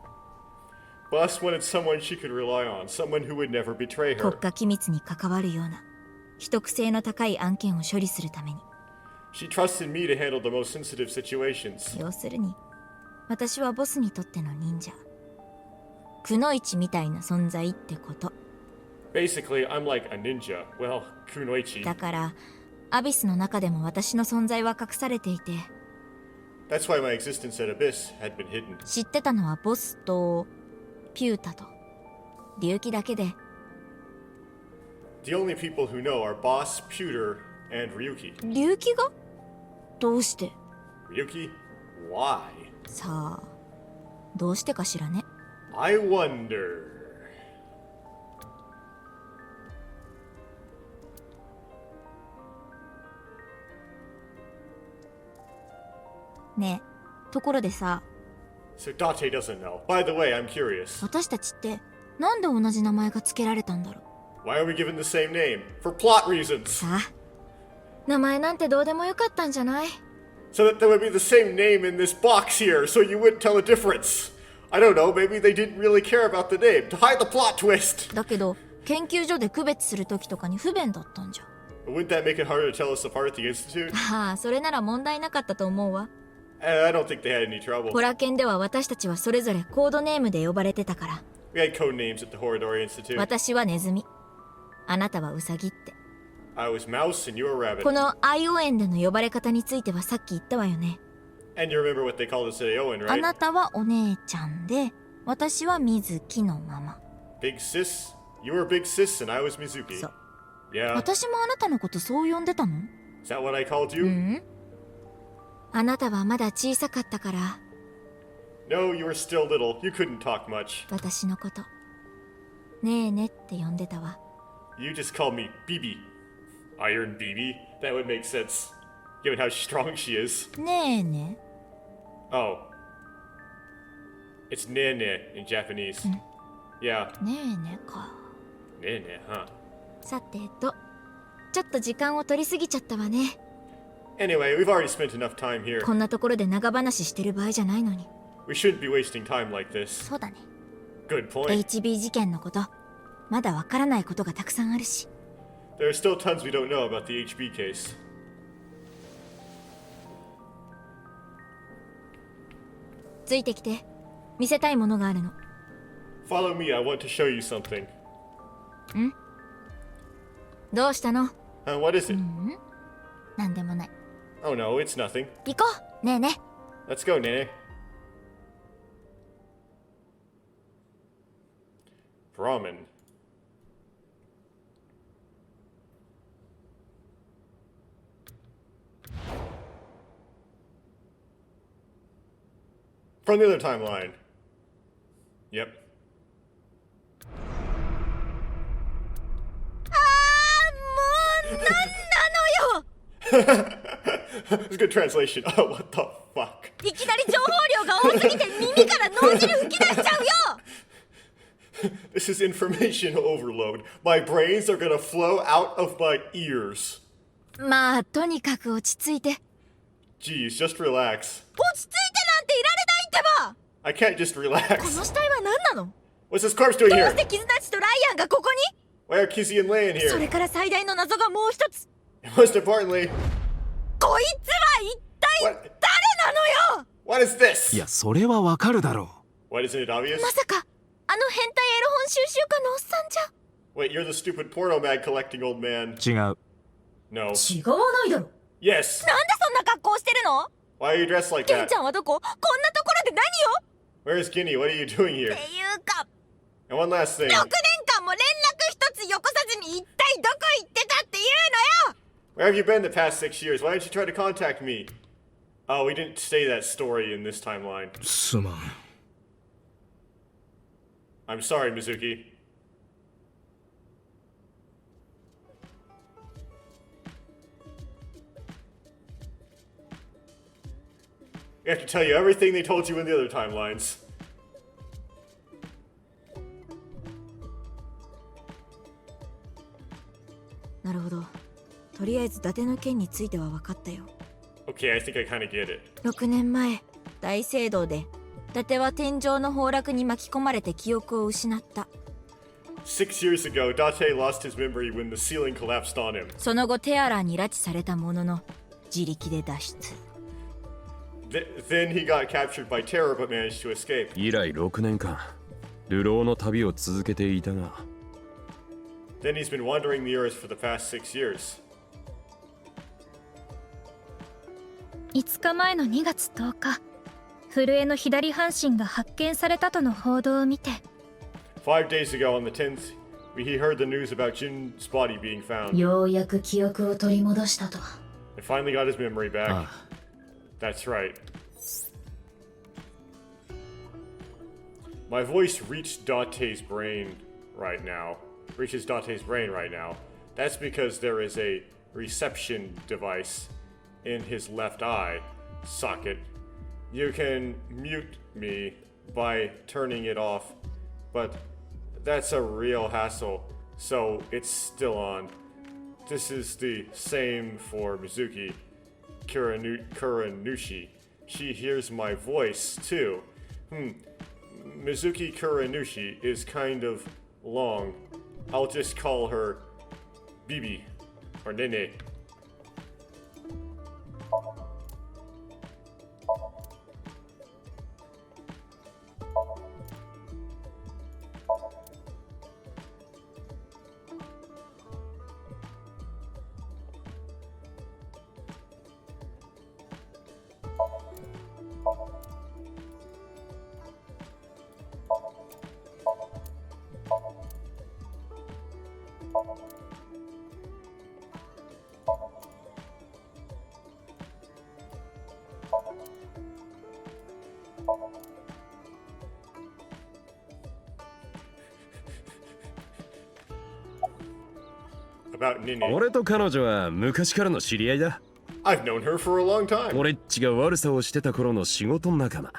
Boss wanted someone she could rely on, someone who would never betray 国 her. 家機密に関わるような秘匿性の高い案件を処理するために。 She trusted me to handle the most sensitive situations. 要するに私はボスにとっての忍者、くのいちみたいな存在ってこと。 Basically, I'm like a ninja. Well, kunoichi. だからアビスの中でも私の存在は隠されていて、 That's why my existence at Abyss had been hidden. 知ってたのはボスとピュータと龍騎だけで、 The only people who know are Boss, Pewter, and Ryuki. 龍騎がどうして？ Ryuki? Why? さあどうしてかしらね。 I wonder. ねえ、ところでさ、 So Date doesn't know. By the way, I'm curious. 私たちってなんで同じ名前が付けられたんだろう。 Why are we given the same name? For plot reasons. さあ、名前なんてどうでもよかったんじゃない？ So that there would be the same name in this box here, so you wouldn't tell a difference. I don't know, maybe they didn't really care about the name, to hide the plot twist. だけど研究所で区別する時とかに不便だったんじゃ。 Wouldn't that make it harder to tell us apart at the Institute? ああ、それなら問題なかったと思うわ。 I don't think they had any trouble. ホラ研では私たちはそれぞれコードネームで呼ばれてたから。 We had code names at the Horadori Institute. 私はネズミ、あなたはウサギって。 I was Mouse and you were Rabbit. このアイオエンでの呼ばれ方についてはさっき言ったわよね。 And you remember what they called us at Aowen, あ right? なたはお姉ちゃんで、私は水木のまま。 Big Sis? You were Big Sis and I was Mizuki. そう。 Yeah. 私もあなたのことそう呼んでたの？ Is that what I called you? うん。あなたはまだ小さかったから。 No, you were still little. You couldn't talk much. 私のことねえねって呼んでたわ。 You just called me BB. Iron BB? That would make sense, given how strong she is. ねえね。 Oh. It's Nene in Japanese. Yeah. ねえねか。 Nene, huh? さてと、ちょっと時間を取りすぎちゃったわね。 Anyway, we've already spent enough time here. こんなところで長話してる場合じゃないのに。 We shouldn't be wasting time like this. そうだね。 Good point. HB 事件のこと、まだわからないことがたくさんあるし。 There are still tons we don't know about the HB case. ついてきて、見せたいものがあるの。 Follow me, I want to show you something. ん？どうしたの？ What is it? なんでもない。 Oh no, it's nothing. 行こう、ねえね。 Let's go, Nene. Ramen. From the other timeline. Yep. もうなんなのよ。 It's a good translation. Oh, what the fuck? いきなり情報量が多すぎて耳から脳汁吹き出しちゃうよ。 This is information overload. My brains are gonna flow out of my ears. まあとにかく落ち着いて。 Geez, just relax. 落ち着いてなんていられないってば。 I can't just こ relax. の死体は何なの？ What's this corpse doing どう here? してキズナッチとライアンがここに？ Why are Kizzy and Lay in そ here? れから最大の謎がもう一つ。 Most importantly, こいつは一体誰なのよ。 what is this? いや、それはわかるだろ What, isn't it obvious? まさかあの変態エロ本収集家のおっさんじゃ。 Wait, you're the stupid porno mag collecting old man. う。違う。 No. 違わないだろ。 Yes. なんでそんな格好してるの？ Why are you dressed like ケン that? ちゃんはどこ？こんなところで何よ？ Where's Ginny? What are you doing っ here? ていうか、 And one last 6 thing. 年間も連絡一つよこさずに一体どこ行ってたっていうのよ。 Where have you been the past 6 years? Why didn't you try to contact me? Oh, we didn't say that story in this timeline. すまん。I'm sorry, Mizuki. We have to tell you everything they told you in the other timelines. なるほど。とりあえず伊達の件については分かったよ。Okay, I think I kind of get it. 6年前、大聖堂で伊達は天井の崩落に巻き込まれて記憶を失った。6 years ago, Date lost his memory when the ceiling collapsed on him. その後テアラに拉致されたものの自力で脱出。Then he got captured by terror but managed to escape. 以来6年間、流浪の旅を続けていたが。Then he's been wandering the earth for the past 6 years. 5日前の2月10日、震えの左半身が発見されたとの報道を見て。5 days ago on the 10th, he heard the news about Jin's body being found. ようやく記憶を取り戻したと。He finally got his memory back. That's right. My voice reached Date's brain right now. Reaches Date's brain right now. That's because there is a reception device in his left eye socket. You can mute me by turning it off, but that's a real hassle, so it's still on. This is the same for Mizuki Kuranushi. She hears my voice too. Mizuki Kuranushi is kind of long. I'll just call her Bibi or Nene. About Nene. 俺と彼女は昔からの知り合いだ。I've known her for a long time. 俺っちが悪さをしてた頃の仕事仲間。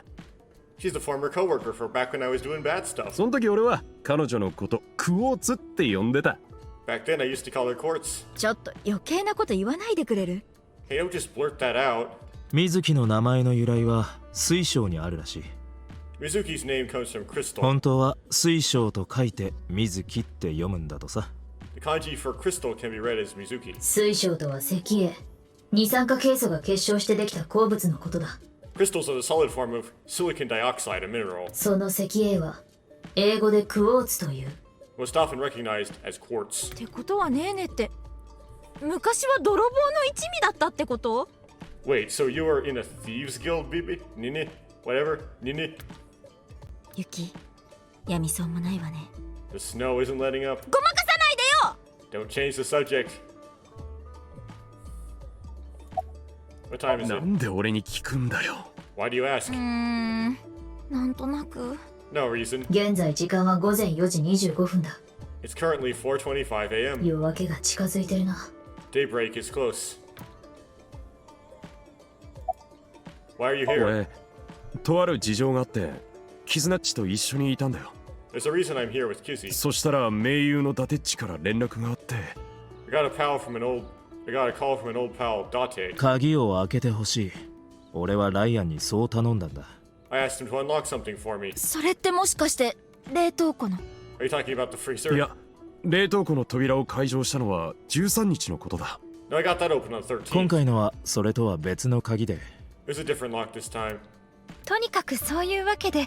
She's a former coworker for back when I was doing bad stuff. その時俺は彼女のことクォーツって呼んでた。Back then I used to call her Quartz. ちょっと余計なこと言わないでくれる？ Hey, don't just blurt that out. 水木の名前の由来は水晶にあるらしい。Mizuki's name comes from crystal. 本当は水晶と書いて水木って読むんだとさ。The kanji for crystal can be read as Mizuki. 水晶とは石英、二酸化ケイ素が結晶してできた鉱物のことだ。Crystals are the solid form of silicon dioxide, a mineral. その石英は英語でクォーツという。Most often recognized as quartz. ってことはねえねって昔は泥棒の一味だったってこと？ Wait, so you were in a thieves guild, Bibi? Nini? Whatever? Nini? 雪、やみそうもないわね。 The snow isn't letting up. ごまかさないでよ! Don't change the subject. What time is it? なんで俺に聞くんだよ。Why do you ask? なんとなく。No reason. 現在時間は午前4時25分だ。It's currently 4:25 a.m. 夜明けが近づいてるな。Daybreak is close. Why are you here? 俺、とある事情があって、キズナッチと一緒にいたんだよ。There's a reason I'm here with Kizzy. そしたら盟友のダテッチから連絡があって。I got a call from an old pal, Date. 鍵を開けてほしい。俺はライアンにそう頼んだんだ。I asked him to unlock something for me. それってもしかして冷凍庫の？ Are you talking about the freezer? いや、冷凍庫の扉を開錠したのは13日のことだ。No, I got that open on 13th. 今回のはそれとは別の鍵で。There's a different lock this time. とにかくそういうわけで、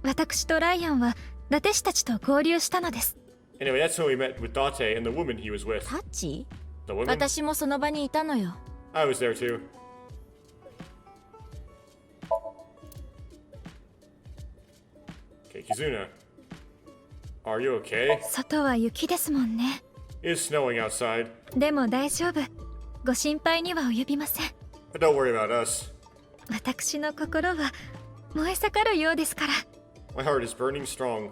私とライアンは伊達氏たちと合流したのです。Anyway, that's when we met with Date and the woman he was with. タッチ？ The woman? 私もその場にいたのよ。I was there too. Okay, Kizuna. Are you okay? 外は雪ですもんね。It's snowing outside. でも大丈夫。ご心配には及びません。But don't worry about us. 私の心は燃え盛るようですから。My heart is burning strong.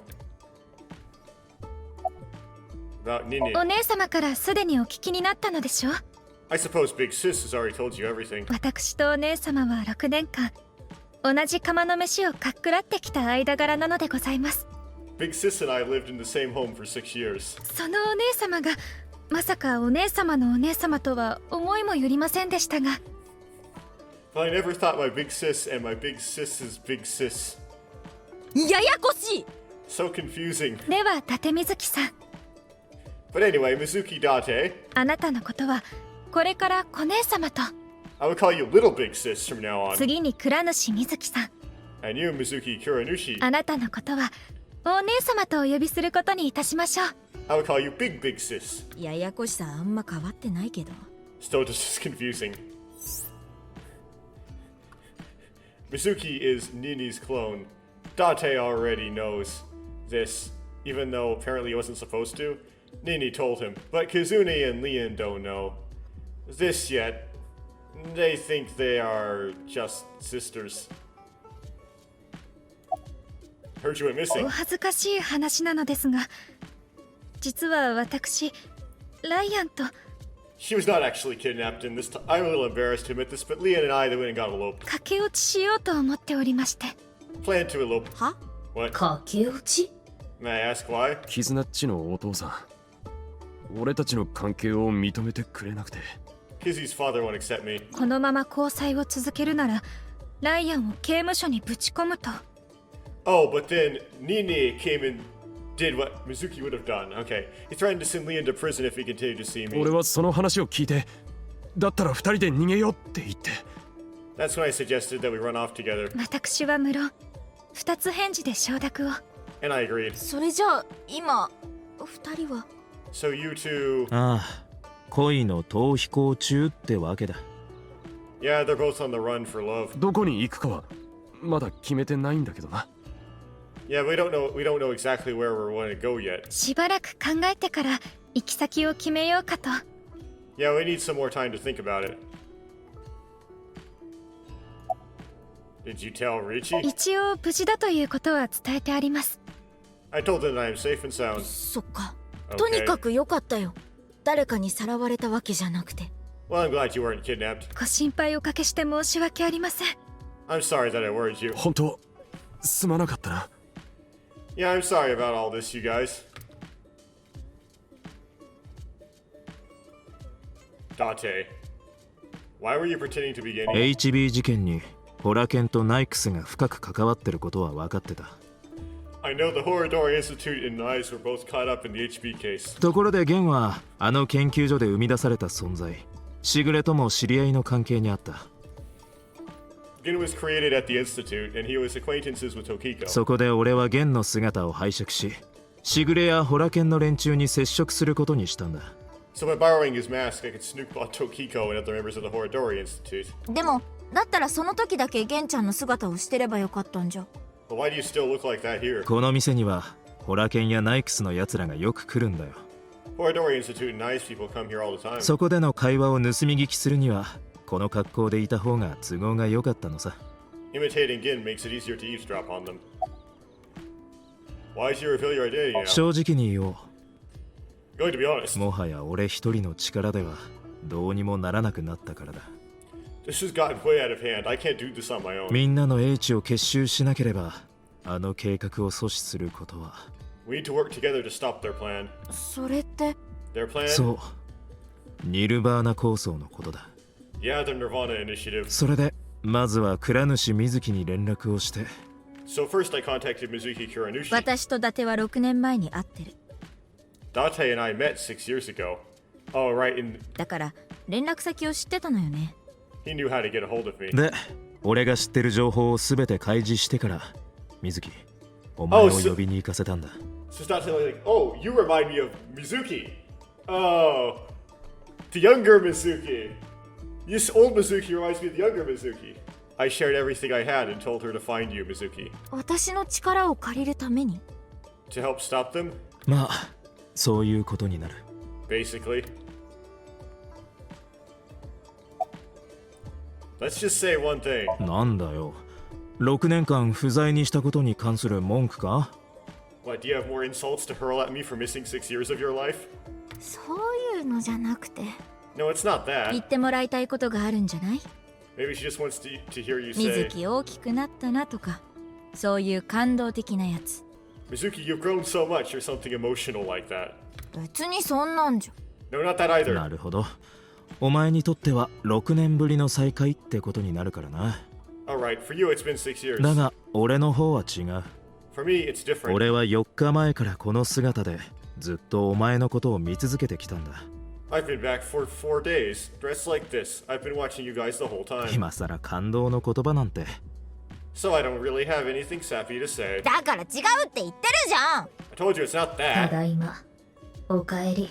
About Nini. お姉様からすでにお聞きになったのでしょう？ I suppose Big Sis has already told you everything. 私とお姉様は6年間同じ釜の飯をかっくらってきた間柄なのでございます。 Big sis and I lived in the same home for 6 years. そのお姉様がまさかお姉様のお姉様とは思いもよりませんでしたが。 But I never thought my big sis and my big sis's big sis. ややこしい。 So confusing. では立水木さん、 But anyway, Mizuki Date. あなたのことはこれから小姉様と、 I will call you little big sis from now on. 次に倉主水木さん、 And you, Mizuki Kuranushi. あなたのことはお姉様とお呼びすることにいたしましょう。 I will call you big sis. ややこしさあんま変わってないけど。 Still just as confusing. Mizuki is Nini's clone. Date already knows this, even though apparently he wasn't supposed to. Nini told him, but Kazune and Leon don't know this yet. They think they are just sisters. Heard you went missing. お恥ずかしい話なのですが、実は私ライアンと。 She was not actually kidnapped in this time. I'm a little embarrassed to admit this, but Leon and I went and got eloped. 駆け落ちしようと思っておりまして。 Plan to elope. は？ What? 駆け落ち？ May I ask why? キズナッチのお父さん、俺たちの関係を認めてくれなくて。Kizzy's father won't accept me. このまま交際を続けるならライアンを刑務所にぶち込むと。 Oh, but then Nini came and did what Mizuki would have done. Okay. He threatened to send Leon to prison if he continued to see me. 俺はその話を聞いて、だったら二人で逃げようって言って。 That's when I suggested that we run off together. 私は無論二つ返事で承諾を。 And I agreed. それじゃあ今二人は。 So you two. ああ、恋の逃避行中ってわけだ。 Yeah, they're both on the run for love. どこに行くかはまだ決めてないんだけどな。 Yeah, we don't know exactly where we're going to go yet. しばらく考えてから行き先を決めようかと。 Yeah, we need some more time to think about it. Did you tell Richie? 一応無事だということは伝えてあります。 I told them that I'm safe and sound. そっか。とにかく良かったよ。誰かにさらわれたわけじゃなくて。 Well, I'm glad you weren't kidnapped. ご心配おかけして申し訳ありません。 I'm sorry that I worried you. 本当すまなかったな。 Yeah, I'm sorry about all this, you guys. Date, why were you pretending to be getting... HB 事件にホラケンとナイクスが深く関わってることは分かってた。 I know the Horadori Institute and Knives were both caught up in the HB case. ところでゲンはあの研究所で生み出された存在、しぐれとも知り合いの関係にあった。 Gin was created at the Institute, and he was acquaintances with Tokiko. そこで俺はゲンの姿を拝借し、しぐれやホラケンの連中に接触することにしたんだ。 So by borrowing his mask, I could snoop on Tokiko and other members of the Horadori Institute. でもだったらその時だけゲンちゃんの姿をしてればよかったんじゃ。 But why do you still look like that here? この店にはホラケンやナイクスの奴らがよく来るんだよ。 Horadori Institute and Knives people come here all the time. そこでの会話を盗み聞きするにはこの格好でいた方が都合が良かったのさ。 Imitating Gin makes it easier to eavesdrop on them. Why did you reveal your identity now? 正直に言おう。 Going to be honest. もはや俺一人の力ではどうにもならなくなったからだ。 This has gotten way out of hand. I can't do this on my own. みんなの英知を結集しなければあの計画を阻止することは。 We need to work together to stop their plan. それって。Their plan? そう。ニルバーナ構想のことだ。 Yeah, the Nirvana initiative. それでまずは倉主水木に連絡をして。 So first I contacted Mizuki Kuranushi. 私と伊達は6年前に会ってる。 Date and I met 6 years ago. Oh, right. In... だから連絡先を知ってたのよね。 He knew how to get a hold of me. で、俺が知ってる情報をすべて開示してから、水木、お前を呼びに行かせたんだ。So it's not like, oh, you remind me of Mizuki. Oh, the younger Mizuki. This old Mizuki reminds me of the younger Mizuki. I shared everything I had and told her to find you, Mizuki. 私の力を借りるために To help stop them? まあ、そういうことになる。Basically. Let's just say one thing. なんだよ。6年間不在にしたことに関する文句か？ What, do you have more insults to hurl at me for missing 6 years of your life? そういうのじゃなくて。 No, it's not that. 言ってもらいたいことがあるんじゃない？ Maybe she just wants to hear you 水 say, 木大きくなったなとか、そういう感動的なやつ。 Mizuki, you've grown so much, or something emotional like that. 別にそんなんじゃ。 No, not that either. なるほど。お前にとっては6年ぶりの再会ってことになるからな。Alright, for you it's been 6 years. だが俺の方は違う。 For me, it's different. 俺は4日前からこの姿でずっとお前のことを見続けてきたんだ。I've been back for 4 days, dressed like this. I've been watching you guys the whole time. 今さら感動の言葉なんて。 So I don't really have anything sappy to say. だから違うって言ってるじゃん。 I told you it's not た that. だいま。おかえり。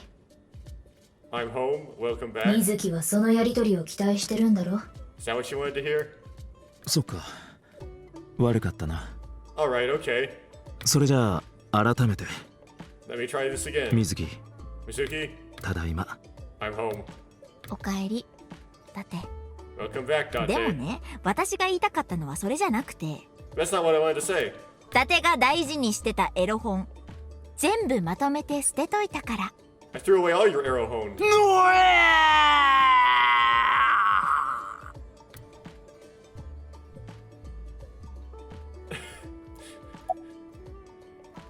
I'm home, welcome back. 水木はそのやりとりを期待してるんだろ。 Is that what you wanted to hear? そっか。悪かったな。 Alright, okay. それじゃあ改めて。 Let me try this again. 水木。 Mizuki, ただいま。 I'm home. おかえり。だって。 Welcome back, でも Dante. ね、私が言いたかったのはそれじゃなくて、 That's not what I wanted to say. 伊達が大事にしてたエロ本、全部まとめて捨てといたから。 I threw away all your arrow hone.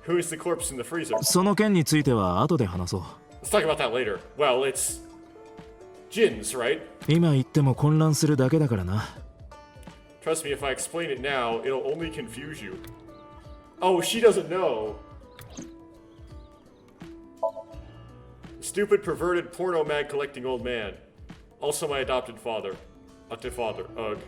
Who is the corpse in the freezer? その件については後で話そう。 Let's talk about that later. Well, it's Jin's, right? 今言っても混乱するだけだからな。 Trust me, if I explain it now, it'll only confuse you. Oh, she doesn't know. Stupid, perverted, porno mag collecting old man. Also my adopted father. Adopted father. Ugh.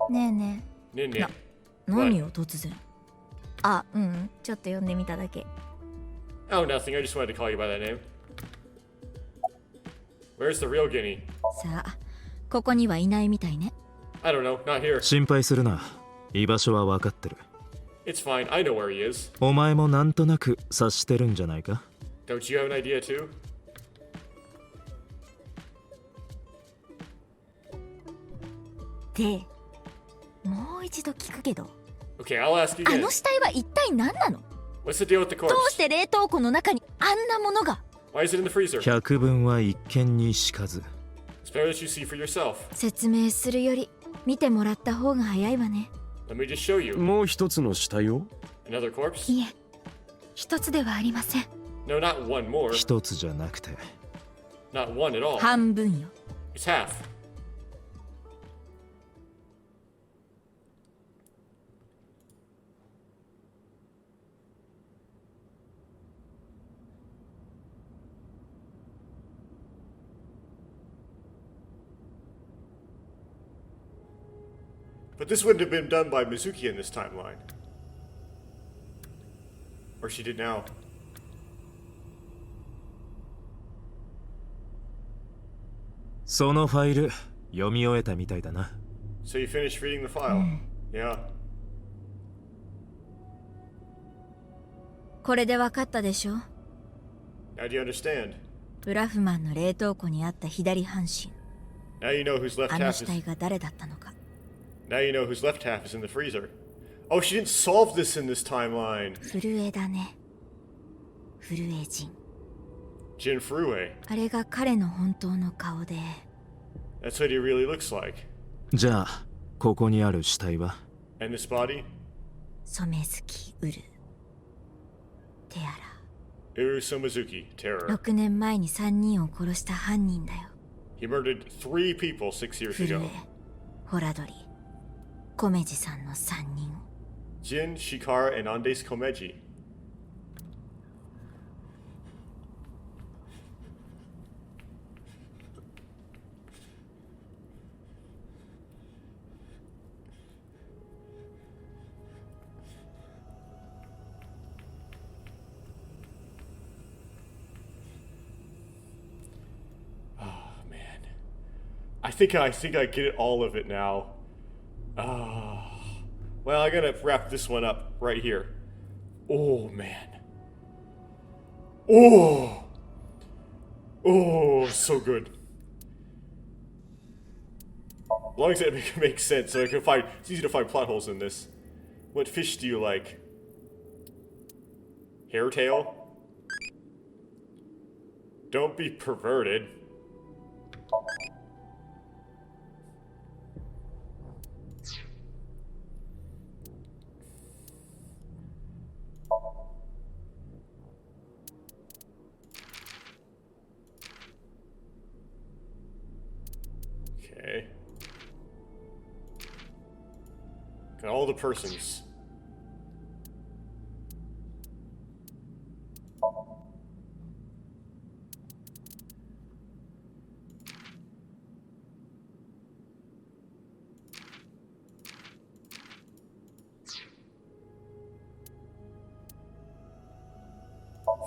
ねえねえ。 Nin 何よ突然。あ、うん、ちょっと読んでみただけ。 Oh, nothing. I just wanted to call you by that name. Where's the real Guinea? さあ、ここにはいないみたいね。 I don't know. Not here. 心配するな。居場所は分かってる。 It's fine. I know where he is. お前もなんとなく察してるんじゃないか。 Don't you have an idea too? で、もう一度聞くけど、 Okay, I'll ask you あ again. の死体は一体何なの？ What's the deal with the ど corpse? うして冷凍庫の中にあんなものが？ Why is it in the freezer? 百聞は一見にしかず。 It's better that you see for yourself. 説明するより見てもらった方が早いわね。Let me just show you. もう一つの死体を Another corpse? いえ、一つではありません。 No, not one more. 一つじゃなくて。 Not one at all. 半分よ。 It's half. But this wouldn't have been done by Mizuki in this timeline. Or she did now. そのファイル読み終えたみたいだな。 So you finished reading the file? Yeah. これで分かったでしょ？ Now do you understand? ブラフマンの冷凍庫にあった左半身。 Now you know whose left あの half 死 is. 体が誰だったのか。 Now you know whose left half is in the freezer. Oh, she didn't solve this in this timeline. 震えだね。震え人。 Jin Frue. あれが彼の本当の顔で。 That's what he really looks like. じゃあここにある死体は？ And this body? 染月ウル。テアラ。 Uru Somizuki, terror. 6年前に3人を殺した犯人だよ。 He murdered 3 people 6 years 震 ago. え、ホラドリ、コメジさんの3人を。 Jin, Shikara, and Andes Komeji. I think I get it, all of it now. Well, I'm gonna wrap this one up right here. Oh man. Oh, so good. As long as it makes sense, so I can find. It's easy to find plot holes in this. What fish do you like? Hairtail? Don't be perverted. Okay. Got all the persons.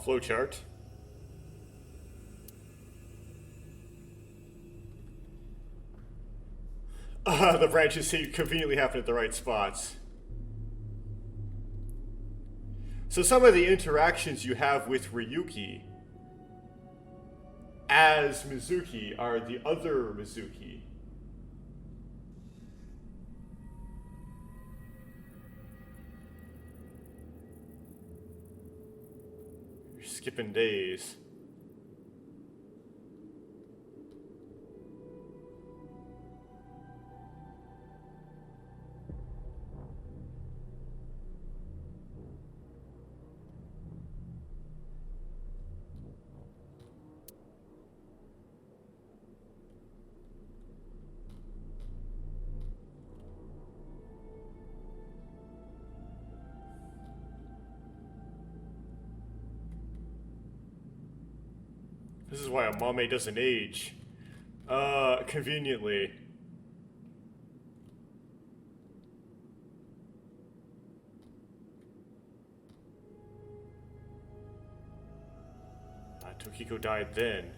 Flowchart. The branches conveniently happen at the right spots. So some of the interactions you have with Ryuki as Mizuki are the other Mizuki. You're skipping days. This is why a mame doesn't age. Conveniently. Tokiko died then.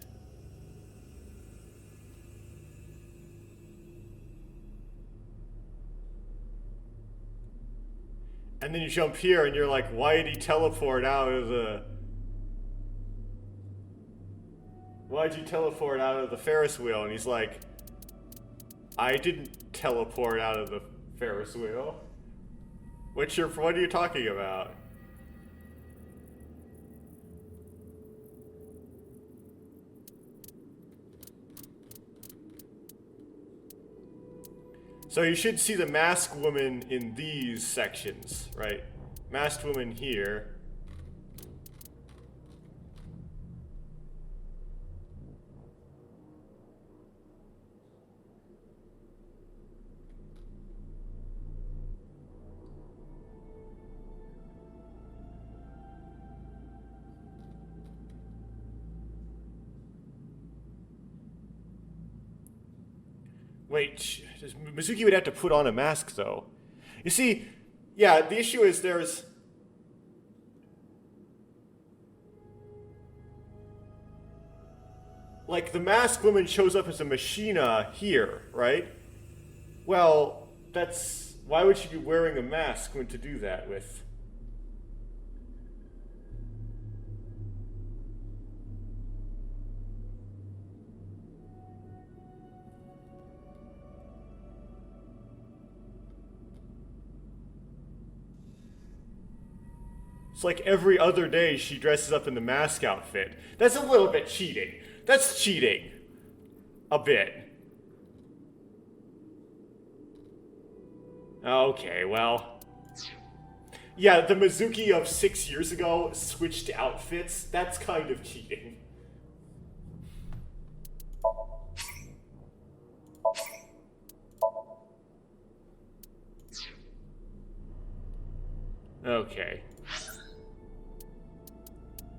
And then you jump here and you're like, why did he teleport out of the... Why'd you teleport out of the Ferris wheel? And he's like, I didn't teleport out of the Ferris wheel. What are you talking about? So you should see the masked woman in these sections, right? Masked woman here. Wait, Mizuki would have to put on a mask, though. You see, yeah, the issue is there's... Like, the masked woman shows up as a machina here, right? Well, that's... Why would she be wearing a mask when to do that with? It's like every other day she dresses up in the mask outfit. That's a little bit cheating. That's cheating. A bit. Okay, well. Yeah, the Mizuki of 6 years ago switched outfits. That's kind of cheating. Okay.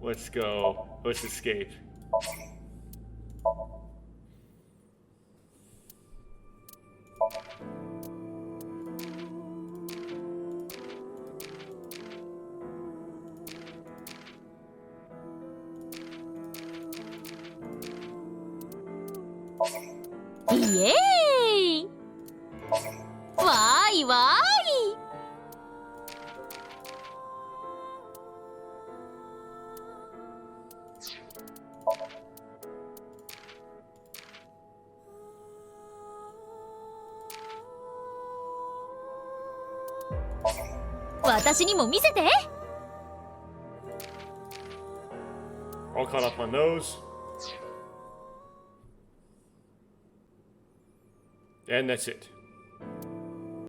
Let's go. Let's escape.イエーイ！わーいわーい！私にも見せて。 All caught up on those. And that's it.